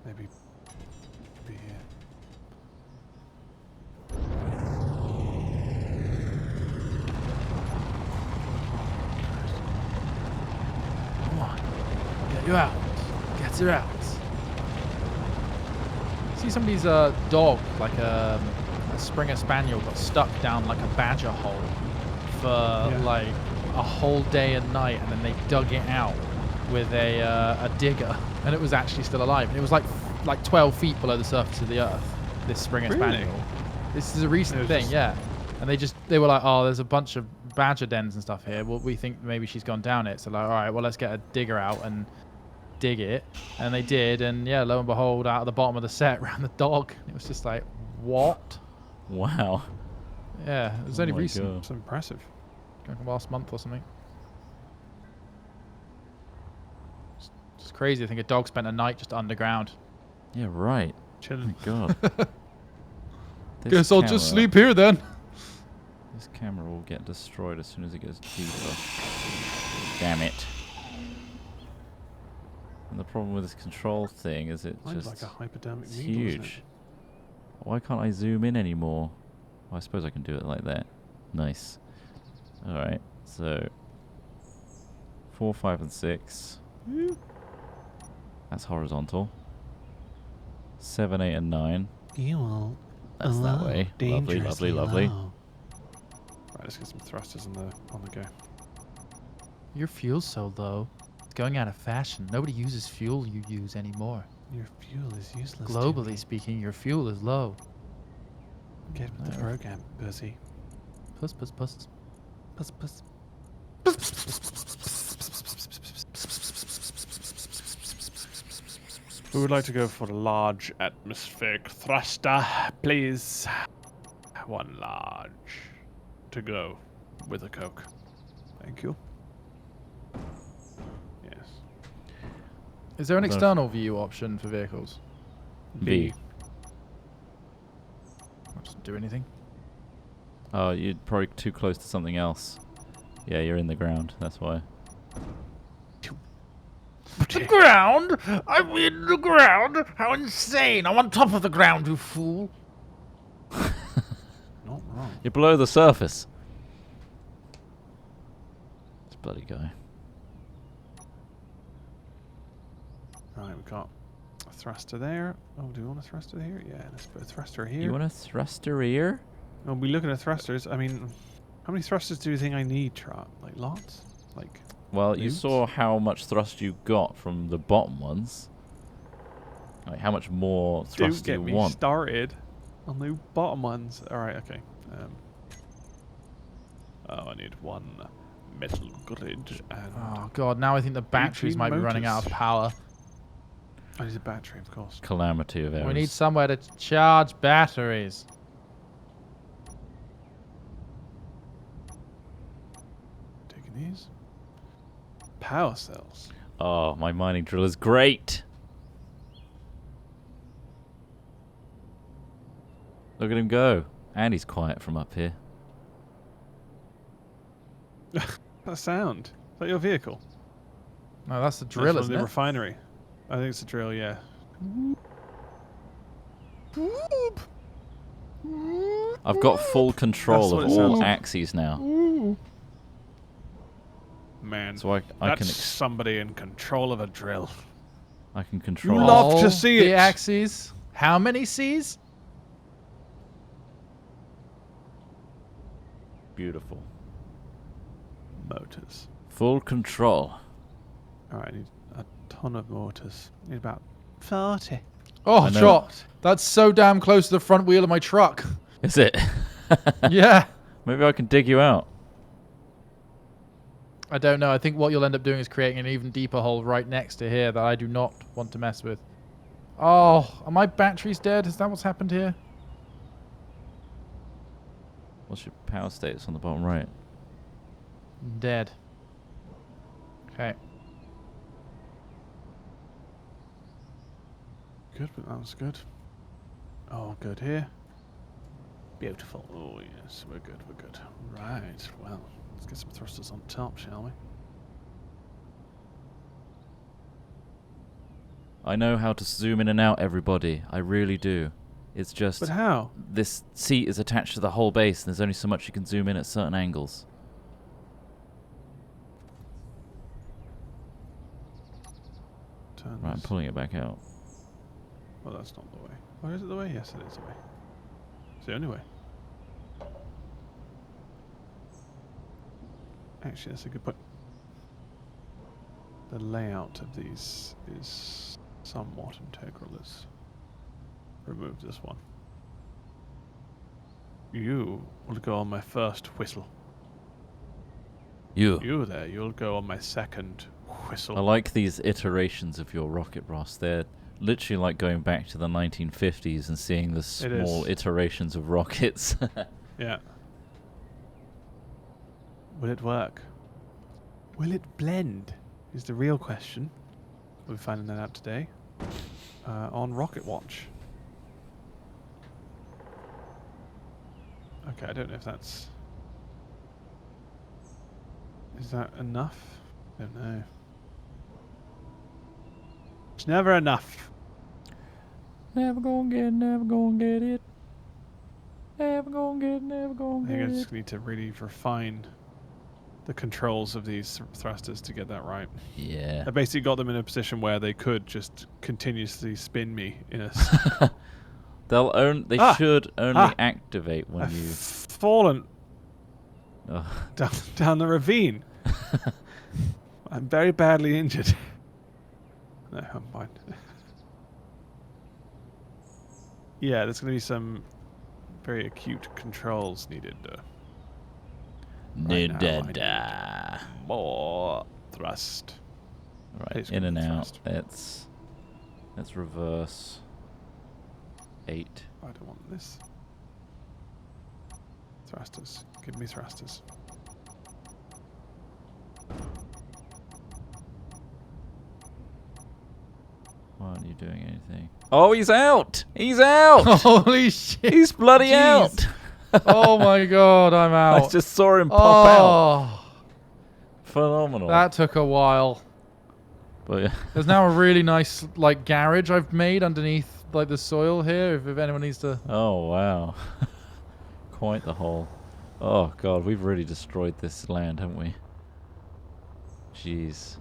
Maybe be here. Come on. Get you out. Get her out. See somebody's dog, like a Springer Spaniel, got stuck down like a badger hole for like a whole day and night, and then they dug it out with a digger, and it was actually still alive. And it was like 12 feet below the surface of the earth. This Springer Really? Spaniel. This is a recent was thing, just- yeah. And they were like, oh, there's a bunch of badger dens and stuff here. Well, we think maybe she's gone down it. So like, all right, well, let's get a digger out and dig it. And they did, and yeah, lo and behold, out of the bottom of the set ran the dog. It was just like, what? Wow. Yeah, it was Oh only my recent. God. It's impressive. Like last month or something. It's crazy. I think a dog spent a night just underground. Yeah, right. Oh Chilling. my god. This Guess I'll just sleep here then. This camera will get destroyed as soon as it gets deeper. Damn it. And the problem with this control thing is it Mine's just like a hypodermic it's needle, isn't huge. Why can't I zoom in anymore? Well, I suppose I can do it like that. Nice. Alright, so 4, 5, and 6. it? That's horizontal. 7, 8, and 9. Fuel. That's that way. Lovely, lovely, lovely. Right, let's get some thrusters on the go. Your fuel's so low. It's going out of fashion. Nobody uses fuel you use anymore. Your fuel is useless. to Globally me. speaking, your fuel is low. Get with the program, Pussy. Puss, puss, puss. Puss, puss. We would like to go for a large atmospheric thruster, please. One large to go with a Coke. Thank you. Yes. Is there an Although- external view option for vehicles? B. That doesn't do anything. Oh, you're probably too close to something else. Yeah, you're in the ground. That's why. The ground? I'm in the ground? How insane! I'm on top of the ground, you fool! Not wrong. You're below the surface. This bloody guy. Right, we've got a thruster there. Oh, do we want a thruster here? Yeah, let's put a thruster here. You want a thruster ear? When we look at thrusters, I mean, how many thrusters do you think I need, Trot? Like lots? Like, Well, you Oops. saw how much thrust you got from the bottom ones. Like, how much more don't thrust do get you me want? started on the bottom ones. All right, okay. Oh, I need one metal grid and Oh god, now I think the batteries might be running out of motors. power. I need a battery, of course. Calamity of errors. We need somewhere to charge batteries. Taking these. Power cells. Oh, my mining drill is great. Look at him go. And he's quiet from up here. That sound. Is that your vehicle? No, that's the That's drill, from isn't the it? refinery. I think it's a drill, yeah. I've got full control That's of what it all sounds like. axes now. Man, So I that's can somebody in control of a drill. I can control Love to All see the it. axes How many C's? Beautiful. Motors. Full control. Alright, I need a ton of motors. Need about 40. Oh, I know. shot. That's so damn close to the front wheel of my truck. Is it? Yeah. Maybe I can dig you out. I don't know. I think what you'll end up doing is creating an even deeper hole right next to here that I do not want to mess with. Oh, are my batteries dead? Is that what's happened here? What's your power status on the bottom right? Dead. Okay. Good, but that was good. Oh, good here. Beautiful. Oh, yes, we're good, we're good. Right, well, let's get some thrusters on top, shall we? I know how to zoom in and out, everybody. I really do. It's just... But how? This seat is attached to the whole base, and there's only so much you can zoom in at certain angles. Turn Right, I'm this. pulling it back out. Oh, that's not the way. Oh, is it the way? Yes, it is the way. It's the only way. Actually, that's a good point. The layout of these is somewhat integral. Let's remove this one. You will go on my first whistle. You there, you'll go on my second whistle. I like these iterations of your rocket, Ross. They're literally like going back to the 1950s and seeing the small iterations of rockets. Yeah. Will it work? Will it blend? Is the real question. We'll be finding that out today on Rocket Watch. Okay, I don't know if that's... Is that enough? I don't know. It's never enough. Never gonna get it. Never gonna get it, never I gonna think I get it. just need to really refine the controls of these thrusters to get that right. Yeah. I basically got them in a position where they could just continuously spin me in a... They should only activate when I've you... fallen Ugh. down the ravine. I'm very badly injured. No, I'm fine. Yeah, there's going to be some very acute controls needed. Right now, I need more thrust. Right, It's in and gonna out. thrust. Let's reverse 8. I don't want this. Thrusters. Give me thrusters. Why aren't you doing anything? Oh, he's out! He's out! Holy shit. He's bloody Jeez. out! Oh my god, I'm out. I just saw him pop out. Oh, Phenomenal. that took a while. But yeah. There's now a really nice like garage I've made underneath like the soil here. If anyone needs to. Oh wow. Quite the hole. Oh god, we've really destroyed this land, haven't we? Jeez.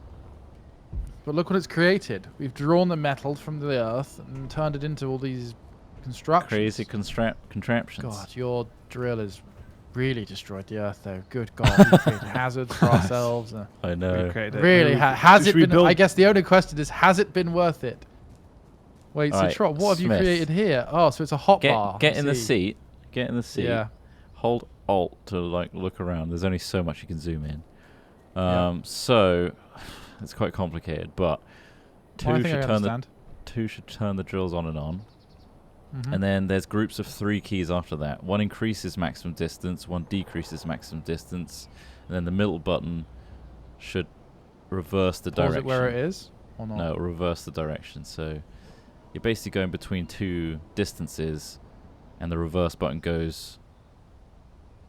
But look what it's created. We've drawn the metal from the earth and turned it into all these constructions. Crazy contraptions. God, your drill has really destroyed the earth, though. Good God, we've created hazards for ourselves. I know. Really, has it been? I guess the only question is, has it been worth it? Wait, so Right, Trot, what have you Smith. created here? Oh, so it's a hot bar. Get I in the see. seat. Get in the seat. Yeah. Hold Alt to like look around. There's only so much you can zoom in. Yeah. So it's quite complicated, but Well, I think I understand. two should turn the drills on and on. Mhm. And then there's groups of 3 keys after that. One increases maximum distance, one decreases maximum distance, and then the middle button should reverse the Pause direction. it where it is, or not? No, reverse the direction. So you're basically going between 2 distances, and the reverse button goes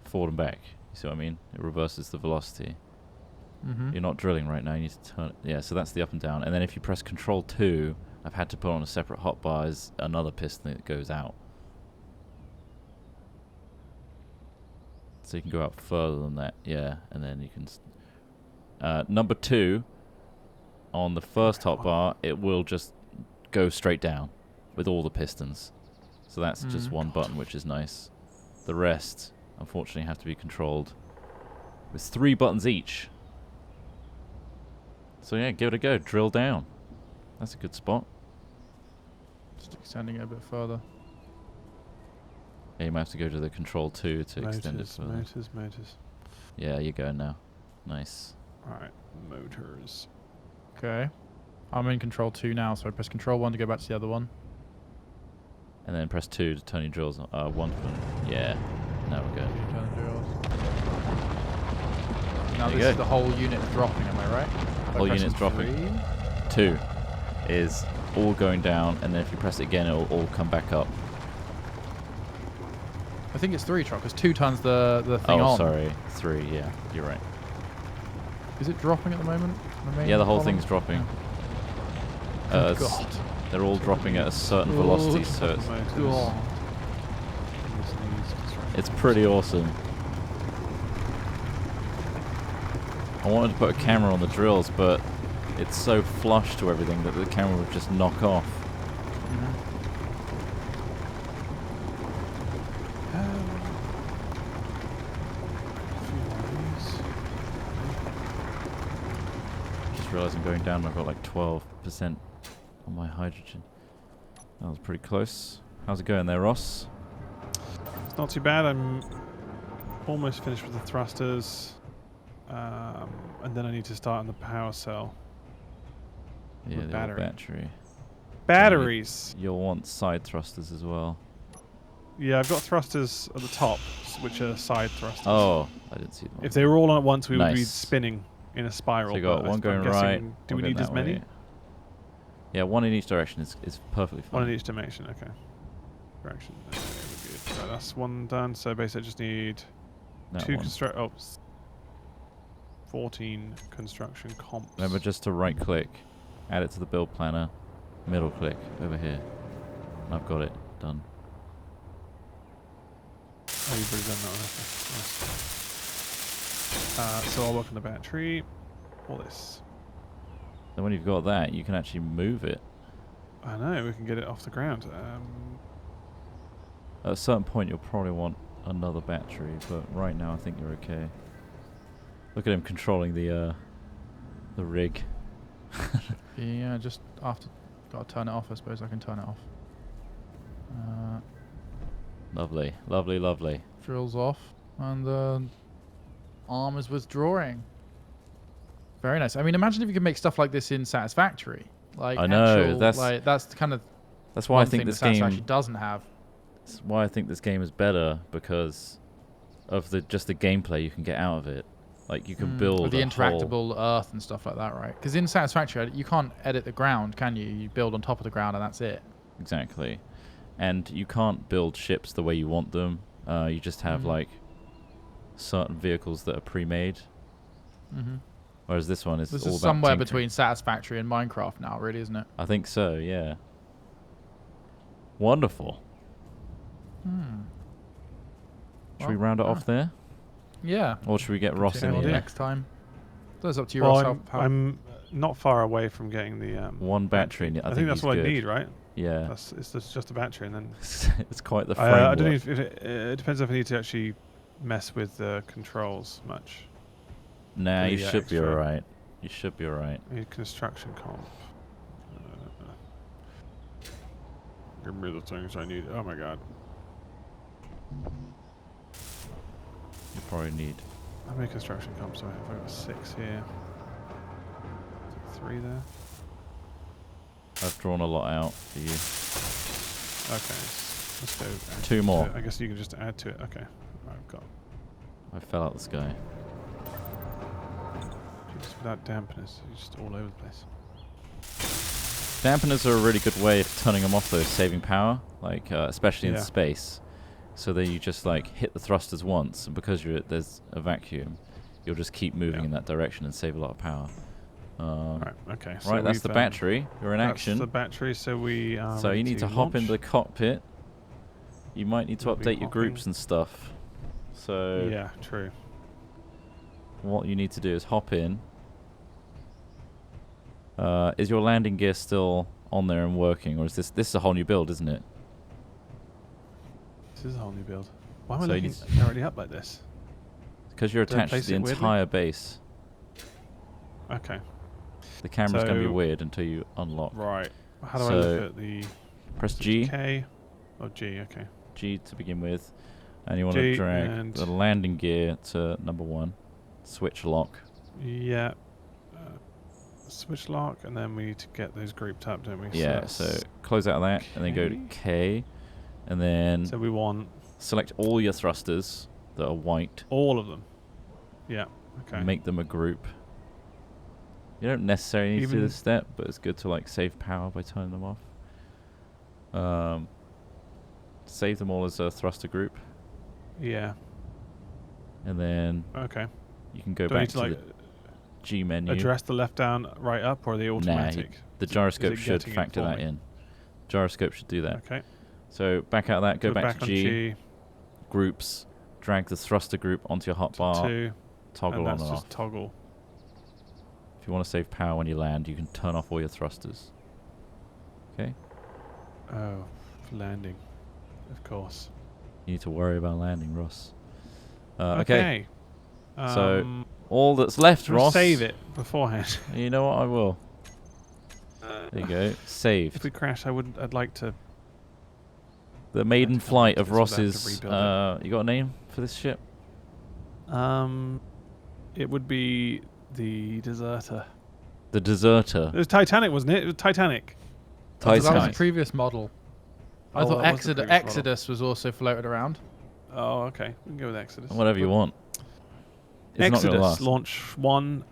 forward and back. You see what I mean? It reverses the velocity. Mm-hmm. You're not drilling right now. You need to turn it. Yeah, so that's the up and down. And then if you press Control 2, I've had to put on a separate hotbar as another piston that goes out. So you can go out further than that. Yeah, and then you can... number 2, on the first hotbar, it will just go straight down. with all the pistons. So that's just one button, which is nice. The rest, unfortunately, have to be controlled with 3 buttons each. So yeah, give it a go. Drill down. That's a good spot. Just extending it a bit further. Yeah, you might have to go to the control 2 to extend it further. Motors. Yeah, you're going now. Nice. Alright, motors. Okay. I'm in control 2 now, so I press control 1 to go back to the other one. And then press 2 to turn your drills on. 1 for... Yeah. Now we're good. Turn the drills. Now There you this is go. the whole unit dropping, am I right? Whole unit's dropping. 2 is all going down, and then if you press it again, it'll all come back up. I think it's 3 truck, because 2 turns the thing on. Oh, sorry. 3, yeah. You're right. Is it dropping at the moment? Yeah, the whole column? thing's dropping. Oh, It's- God. They're all dropping at a certain velocity, so it's pretty awesome. I wanted to put a camera on the drills, but it's so flush to everything that the camera would just knock off. Just realised I'm going down, I've got like 12% on my hydrogen. That was pretty close. How's it going there, Ross? It's not too bad. I'm almost finished with the thrusters. And then I need to start on the power cell. Yeah, With the battery. battery. Batteries! You'll want side thrusters as well. Yeah, I've got thrusters at the top, which are side thrusters. Oh, I didn't see them. If they were all on at once, we would be Nice. spinning in a spiral. So you got but one I'm going guessing- right. Do we one need going as that many? way. Yeah, one in each direction is perfectly fine. One in each dimension, okay. Direction. Okay, we're good. So that's one done. So basically I just need That 2 one. 14 construction comps. Remember just to right click, add it to the build planner, middle click over here. And I've got it done. Oh, you've already done that one. Okay. Nice. So I'll work on the battery. All this. Then when you've got that, you can actually move it. I know, we can get it off the ground. At a certain point, you'll probably want another battery, but right now I think you're okay. Look at him controlling the rig. Yeah, just after. Got to turn it off, I suppose I can turn it off. Lovely, lovely, lovely. Drills off, and the arm is withdrawing. Very nice. I mean, imagine if you could make stuff like this in Satisfactory. Like I know, actual, that's kind of That's why I one think thing this that Satisfactory game. doesn't have. That's why I think this game is better, because of the gameplay you can get out of it. Like you can build With the a interactable earth and stuff like that, right? Because in Satisfactory, you can't edit the ground, can you? You build on top of the ground, and that's it. Exactly. And you can't build ships the way you want them. You just have like certain vehicles that are pre-made. Whereas this one is This all is about somewhere tinkering. between Satisfactory and Minecraft now, really, isn't it? I think so, yeah. Wonderful. Should we Well, round it off there? Yeah. Or should we get Ross in Continue here? next time. That's up to you, Well, Ross. I'm not far away from getting the One battery. I think that's he's what good. I need, right? Yeah. It's just a battery, and then It's quite the framework. I don't know if it depends if I need to actually mess with the controls much. Nah, you the should be extra. alright. You should be alright. I need construction comp. Give me the things I need. Oh my god. You probably need. How many construction comps do I have? I've got 6 here. 3 there. I've drawn a lot out for you. Okay. Let's go. add 2 to more. it. I guess you can just add to it. Okay. I've got. I fell out the sky. Just without dampeners, you're just all over the place. Dampeners are a really good way of turning them off, though, saving power, like especially in Yeah. space. So that you just like hit the thrusters once, and because there's a vacuum, you'll just keep moving in that direction and save a lot of power. Right. Okay. So Right, that's we've, the battery. You're in that's action. the battery. So we. So you need to hop into the cockpit. You might need to We'll be update your groups hopping. and stuff. So Yeah. True. what you need to do is hop in. Is your landing gear still on there and working, or is this is a whole new build, isn't it? This is a whole new build. Why am I So you looking need directly up like this? Because you're Did I attached to place the it weirdly? entire base. Okay. The camera's going to be So- weird until you unlock. Right. How do I So, look at the Press G, K? Oh, G. Okay. G to begin with, and you want G to drag and- the landing gear to number 1. Switch lock. Yeah. Switch lock, and then we need to get those grouped up, don't we? Yeah, that's so close out of that, and then go to K, and then So we want select all your thrusters that are white, all of them. Yeah. Okay. and make them a group. You don't necessarily need to do Even- this step, but it's good to like save power by turning them off. Save them all as a thruster group, Yeah. and then Okay. you can go Do I back need to to like the G menu. address the left down, right up, or the Nah, automatic? the gyroscope it should getting it factor for that me? in. Gyroscope should do that. Okay. So back out of that, go So back to on G, groups, drag the thruster group onto your hotbar, 2, toggle and on that's and just off. toggle. If you want to save power when you land, you can turn off all your thrusters. Okay? Oh, for landing, of course. You need to worry about landing, Ross. Okay. So, Um, all that's left, should we Ross. save it beforehand. You know what? I will. There you go. Saved. If we crash, I'd like to. The maiden to come flight back of to this without having to Ross's. rebuild You got a name for this ship? It would be the Deserter. The Deserter. It was Titanic, wasn't it? It was Titanic. So that was a Titanic. previous model. I Oh, thought that was the previous model. Exodus was also floated around. Oh, okay. We can go with Exodus. Whatever you want. It's not gonna Exodus last. launch 1.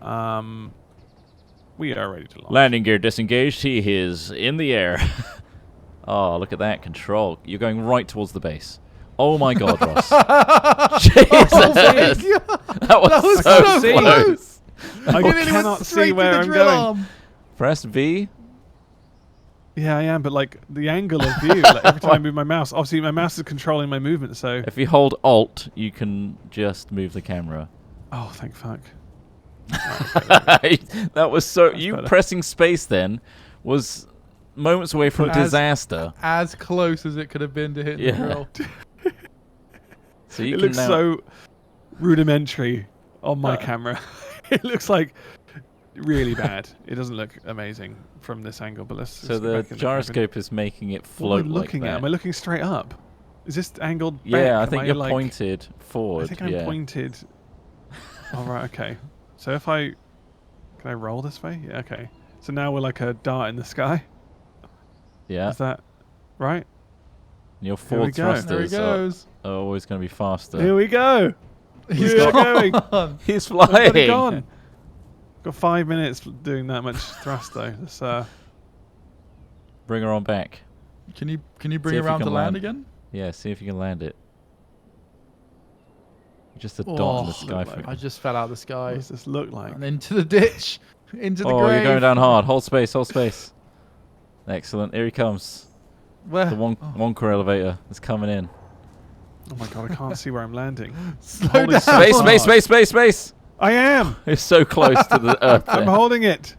We are ready to launch. Landing gear disengaged. He is in the air. Oh, look at that control. You're going right towards the base. Oh my God, Ross. Jesus. That was so so close. I Nearly went cannot straight see to where the I'm drill going. arm. Press V. Yeah, I am, but like the angle of view, like every time I move my mouse, obviously my mouse is controlling my movement, so. If you hold Alt, you can just move the camera. Oh, thank fuck. That was so. That's You better. pressing space then was moments away from As- disaster. As close as it could have been to hit Yeah. the drill. So you It can looks now. so rudimentary on my Uh. camera. It looks like really bad. It doesn't look amazing from this angle, but let's. So let's go the back in cabin. gyroscope is making it What float am I like looking that. at? Am I looking straight up? Is this angled back? Yeah, I Am think you're like, pointed forward. I think I'm yeah. pointed. Oh, right, okay. So if I... Can I roll this way? Yeah, okay. So now we're like a dart in the sky? Yeah. Is that right? And your Here we forward go. There he thrusters goes. are always going to be faster. Here we go! He's We're going! gone. He's I've got it flying. gone! Got 5 minutes doing that much thrust though. Let's, Bring her on back. Can you bring See it if you around can to land land. again? Yeah, see if you can land it. Just a dot in the Oh, sky. look For I just fell out of the what sky does this look like? and into the ditch, into the Oh, grave. you're going down hard. Hold space, hold space. Excellent. Here he comes. Where? The one core elevator is coming in. Oh my god, I can't see where I'm landing. Slow Holding down. so Space, hard. space, space, space, space. I am! It's so close to the Earth. I'm there. holding it!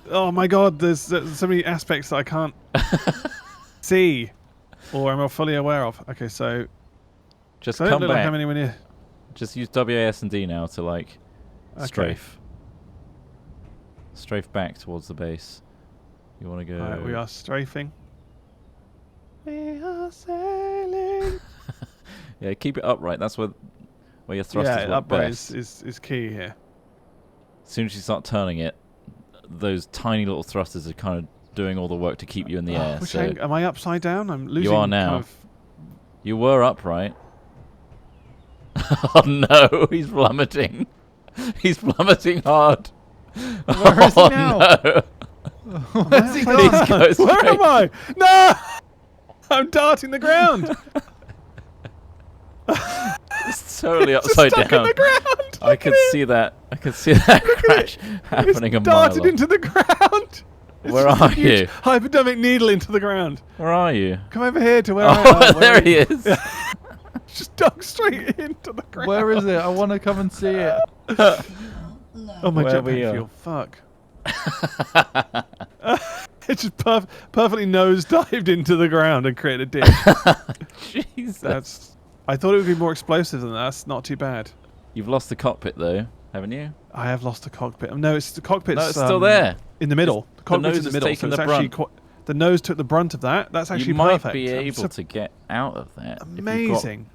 Oh my god, there's so many aspects that I can't see or am I fully aware of. Okay, so Just I don't come look like back. I'm anywhere near. Just use WAS and D now to like Okay. strafe. Strafe back towards the base. You want to go? Alright, we are strafing. We are sailing. Yeah, keep it upright. That's where your thrusters Yeah, work upright best. is key here. As soon as you start turning it, those tiny little thrusters are kind of doing all the work to keep you in the air. Which So am I upside down? I'm losing. are now. Kind of, you were upright. Oh no, he's plummeting. He's plummeting hard. Where is he Oh, now? No. Where's he He's gone? He's going Where straight. am I? No! I'm darting the ground. It's totally It's upside stuck down. in the ground. I Look could at it. see that. I could see that crash It's happening a mile darted off. into the ground. It's Where just a are huge you? Hypodermic needle into the ground. Where are you? Come over here to where I Oh, am. there he is. Just dug straight into the ground. Where is it? I want to come and see it. Oh my Where we jetpack are. fuel. Fuck. It just perfectly nose-dived into the ground and created a ditch. Jesus. I thought it would be more explosive than that. That's not too bad. You've lost the cockpit though, haven't you? I have lost the cockpit. No, it's the cockpit's No, it's still there. in the middle. The cockpit's nose in the has middle, taken so the it's actually brunt. the nose took the brunt of that. That's actually You might perfect. be I'm able to get out of that. if you've got Amazing.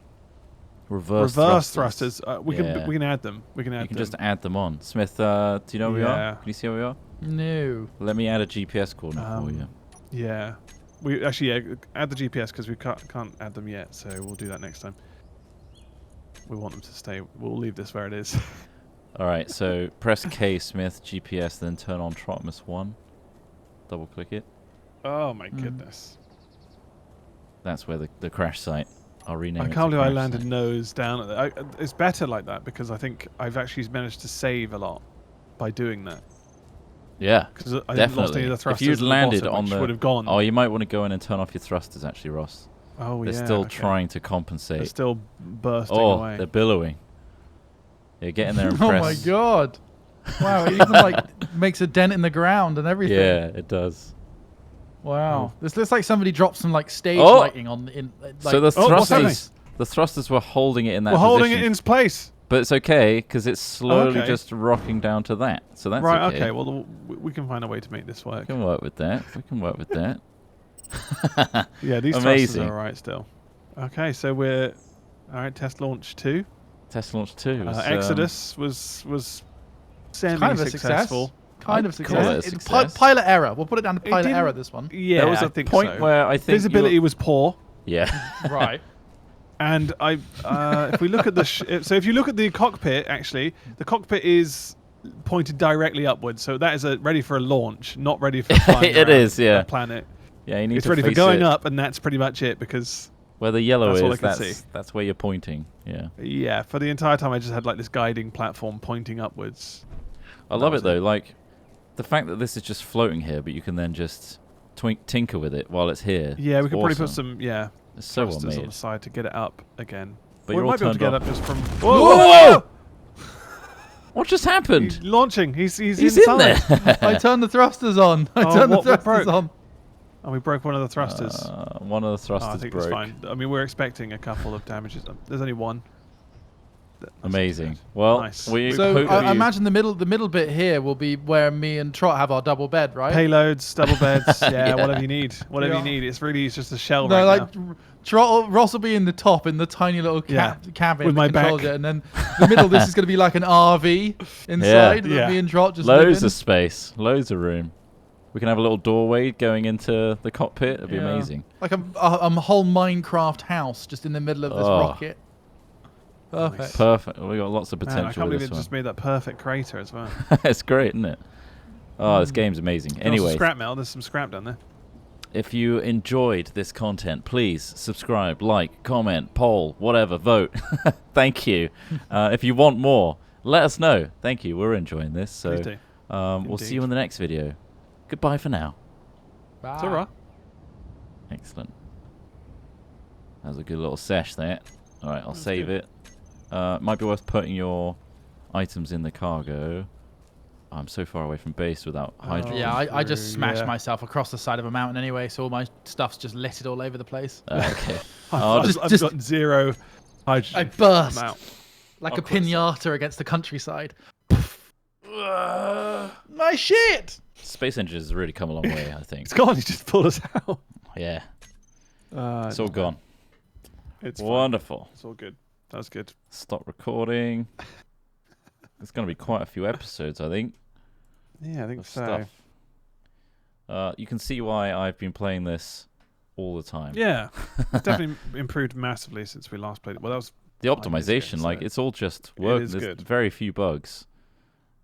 Reverse thrusters. We can add them. We can add You can them. just add them on. Smith, do you know where we are? Yeah. Can you see where we are? No. Let me add a GPS coordinate for you. Yeah. We actually add the GPS because we can't add them yet, so we'll do that next time. We want them to stay. We'll leave this where it is. All right, so press K, Smith, GPS, then turn on Trotmus 1. Double click it. Oh my goodness. That's where the crash site. I'll rename it. I can't to believe I crash landed site. nose down at that. It's better like that because I think I've actually managed to save a lot by doing that. Yeah, Because I didn't lost any definitely. of the If thrusters you'd at the landed bottom, on which the, would have gone. oh, you might want to go in and turn off your thrusters, actually, Ross. Oh They're yeah. still okay. trying to They're compensate. still bursting Oh, away. they're billowing. Yeah, get in there and Oh press. my god. Wow, it even like makes a dent in the ground and everything. Yeah, it does. Wow. This looks like somebody dropped some like stage Oh! lighting on in like, So the Oh, what's happening? thrusters were holding it in that We're position. holding it in place. But it's okay because it's slowly okay. just rocking down to that. So that's Right. okay. Okay. Well, we can find a way to make this We work. can work with that. We can work with that. Yeah, these thrusters Amazing. are alright still. Okay, so we're alright. Test launch 2. Test launch 2. was, Exodus was It's kind of a success. semi-successful. Kind I'd of call it a success. It's success. pilot error. We'll put it down to It pilot didn't- error this one. Yeah, there was I a think point so. where I think Visibility was poor, yeah. Right. and if we look at the so if you look at the cockpit, actually, the cockpit is pointed directly upwards, so that is ready for a launch, not ready for flying It around is, yeah. a planet. Yeah, you need It's to ready for face going it. up, and that's pretty much it. Because Where the yellow That's all I is, can see. that's where you're pointing. Yeah. yeah, for the entire time, I just had like this guiding platform pointing upwards. I love it though. Like the fact that this is just floating here, but you can then just tinker with it while it's here. Yeah, we It's could probably put awesome. some It's so well thrusters on made. the side to get it up again. But Or you're we all might be able to turned get off. up just from. Whoa! What just happened? He's launching. He's He's inside. in there. I turned the thrusters on. I Oh, turned the what thrusters broke? on. Oh, we broke one of the thrusters. One of the Oh, thrusters I think broke. it's fine. I mean, we're expecting a couple of damages. There's only one. That's not too Amazing. bad. Well, Nice. we So hope I you- imagine the middle bit here will be where me and Trot have our double bed, right? Payloads, double beds, Yeah. whatever you need. Whatever Yeah. you need. It's just a shell No, right like now. Ross will be in the top in the tiny little cabin With that my controls back. it, and then the middle. This is going to be like an RV inside. Yeah. That me and Trot just live loads in. of space, loads of room. We can have a little doorway going into the cockpit. It'd be Yeah. amazing. Like a whole Minecraft house just in the middle of this Oh. rocket. Perfect. Perfect. We got lots of Man, I potential can't with believe it this just one. made that perfect crater as well. It's great, isn't it? Oh, this game's amazing. And also Anyway, scrap metal. There's some scrap down there. if you enjoyed this content, please subscribe, like, comment, poll, whatever, vote. Thank you. If you want more, let us know. Thank you. We're enjoying this. So Please do. we'll see you in the next video. Goodbye for now. Bye. It's alright. Excellent. That was a good little sesh there. All right, I'll That's save good. it. Might be worth putting your items in the cargo. I'm so far away from base without hydrogen. Yeah, I just True, smashed yeah. myself across the side of a mountain anyway, so all my stuff's just littered all over the place. Okay. I'll I've, just, I've just- got zero hydrogen. I burst I'm out. like Of a course. pinata against the countryside. My shit! Space Engineers has really come a long way, I think. It's gone. He just pulled us out. Yeah, it's all gone. It's fine. Wonderful. It's all good. That was good. Stop recording. There's going to be quite a few episodes, I think, Yeah, I think of so. stuff. You can see why I've been playing this all the time. Yeah, it's definitely improved massively since we last played it. Well, that was The 5 years ago, optimization, like, so it's all just work. is There's good. very few bugs.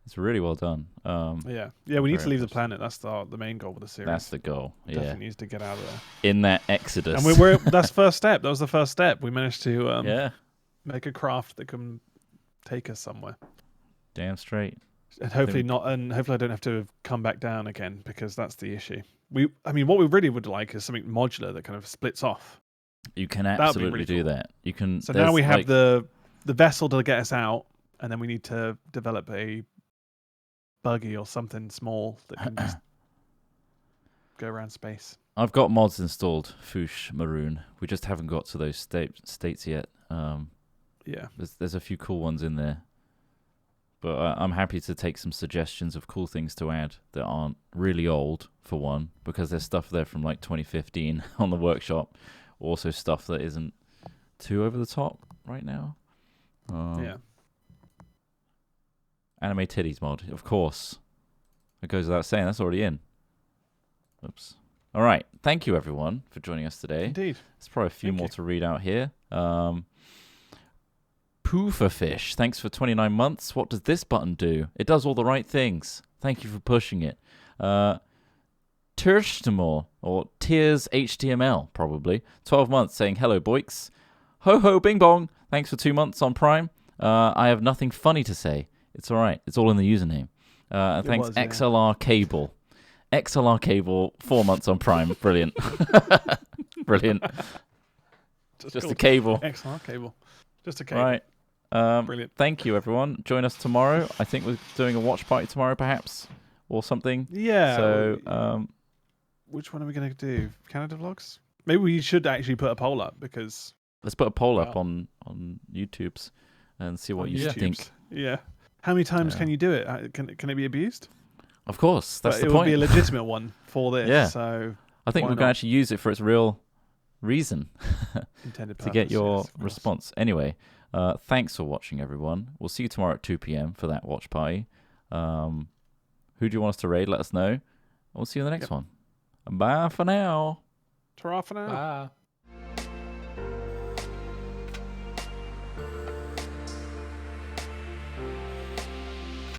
It's really well done. yeah. We need Very to leave the impressive. planet. That's the main goal with the series. That's the goal. Yeah. Definitely needs to get out of there. In that exodus. And we're that's first step. That was the first step. We managed to yeah. make a craft that can take us somewhere. Damn straight. And hopefully think- and hopefully I don't have to come back down again because that's the issue. I mean, what we really would like is something modular that kind of splits off. You can would be absolutely really do cool. that. You can. So now there's, we have like, the vessel to get us out, and then we need to develop a buggy or something small that can just go around space. I've got mods installed, Foosh Maroon. We just haven't got to those states yet. Yeah. There's a few cool ones in there. But I'm happy to take some suggestions of cool things to add that aren't really old, for one, because there's stuff there from like 2015 on the workshop. Also stuff that isn't too over the top right now. Yeah. Anime titties mod, of course. It goes without saying, that's already in. Oops. All right. Thank you, everyone, for joining us today. Indeed. There's probably a few more to read out here. Pooferfish, thanks for 29 months. What does this button do? It does all the right things. Thank you for pushing it. Tershtmore, or Tears HTML, probably. 12 months saying, hello, boiks. Ho ho bing bong. Thanks for 2 months on Prime. I have nothing funny to say. It's all right. It's all in the username. And thanks, XLR Cable. XLR Cable, 4 months on Prime. Brilliant. Brilliant. Just a cable. XLR Cable. Just a cable. Right. Brilliant. Thank you, everyone. Join us tomorrow. I think we're doing a watch party tomorrow, perhaps, or something. Yeah. So, which one are we going to do? Canada vlogs? Maybe we should actually put a poll up because... Let's put a poll up on YouTube's and see what you think. Yeah. How many times can you do it? Can it be abused? Of course. That's the point. It would be a legitimate one for this. Yeah. So I think we're going to actually use it for its real reason. Intended purpose, to get your response. Anyway, thanks for watching, everyone. We'll see you tomorrow at 2 p.m. for that watch party. Who do you want us to raid? Let us know. We'll see you in the next one. Bye for now. Ta-ra for now. Bye.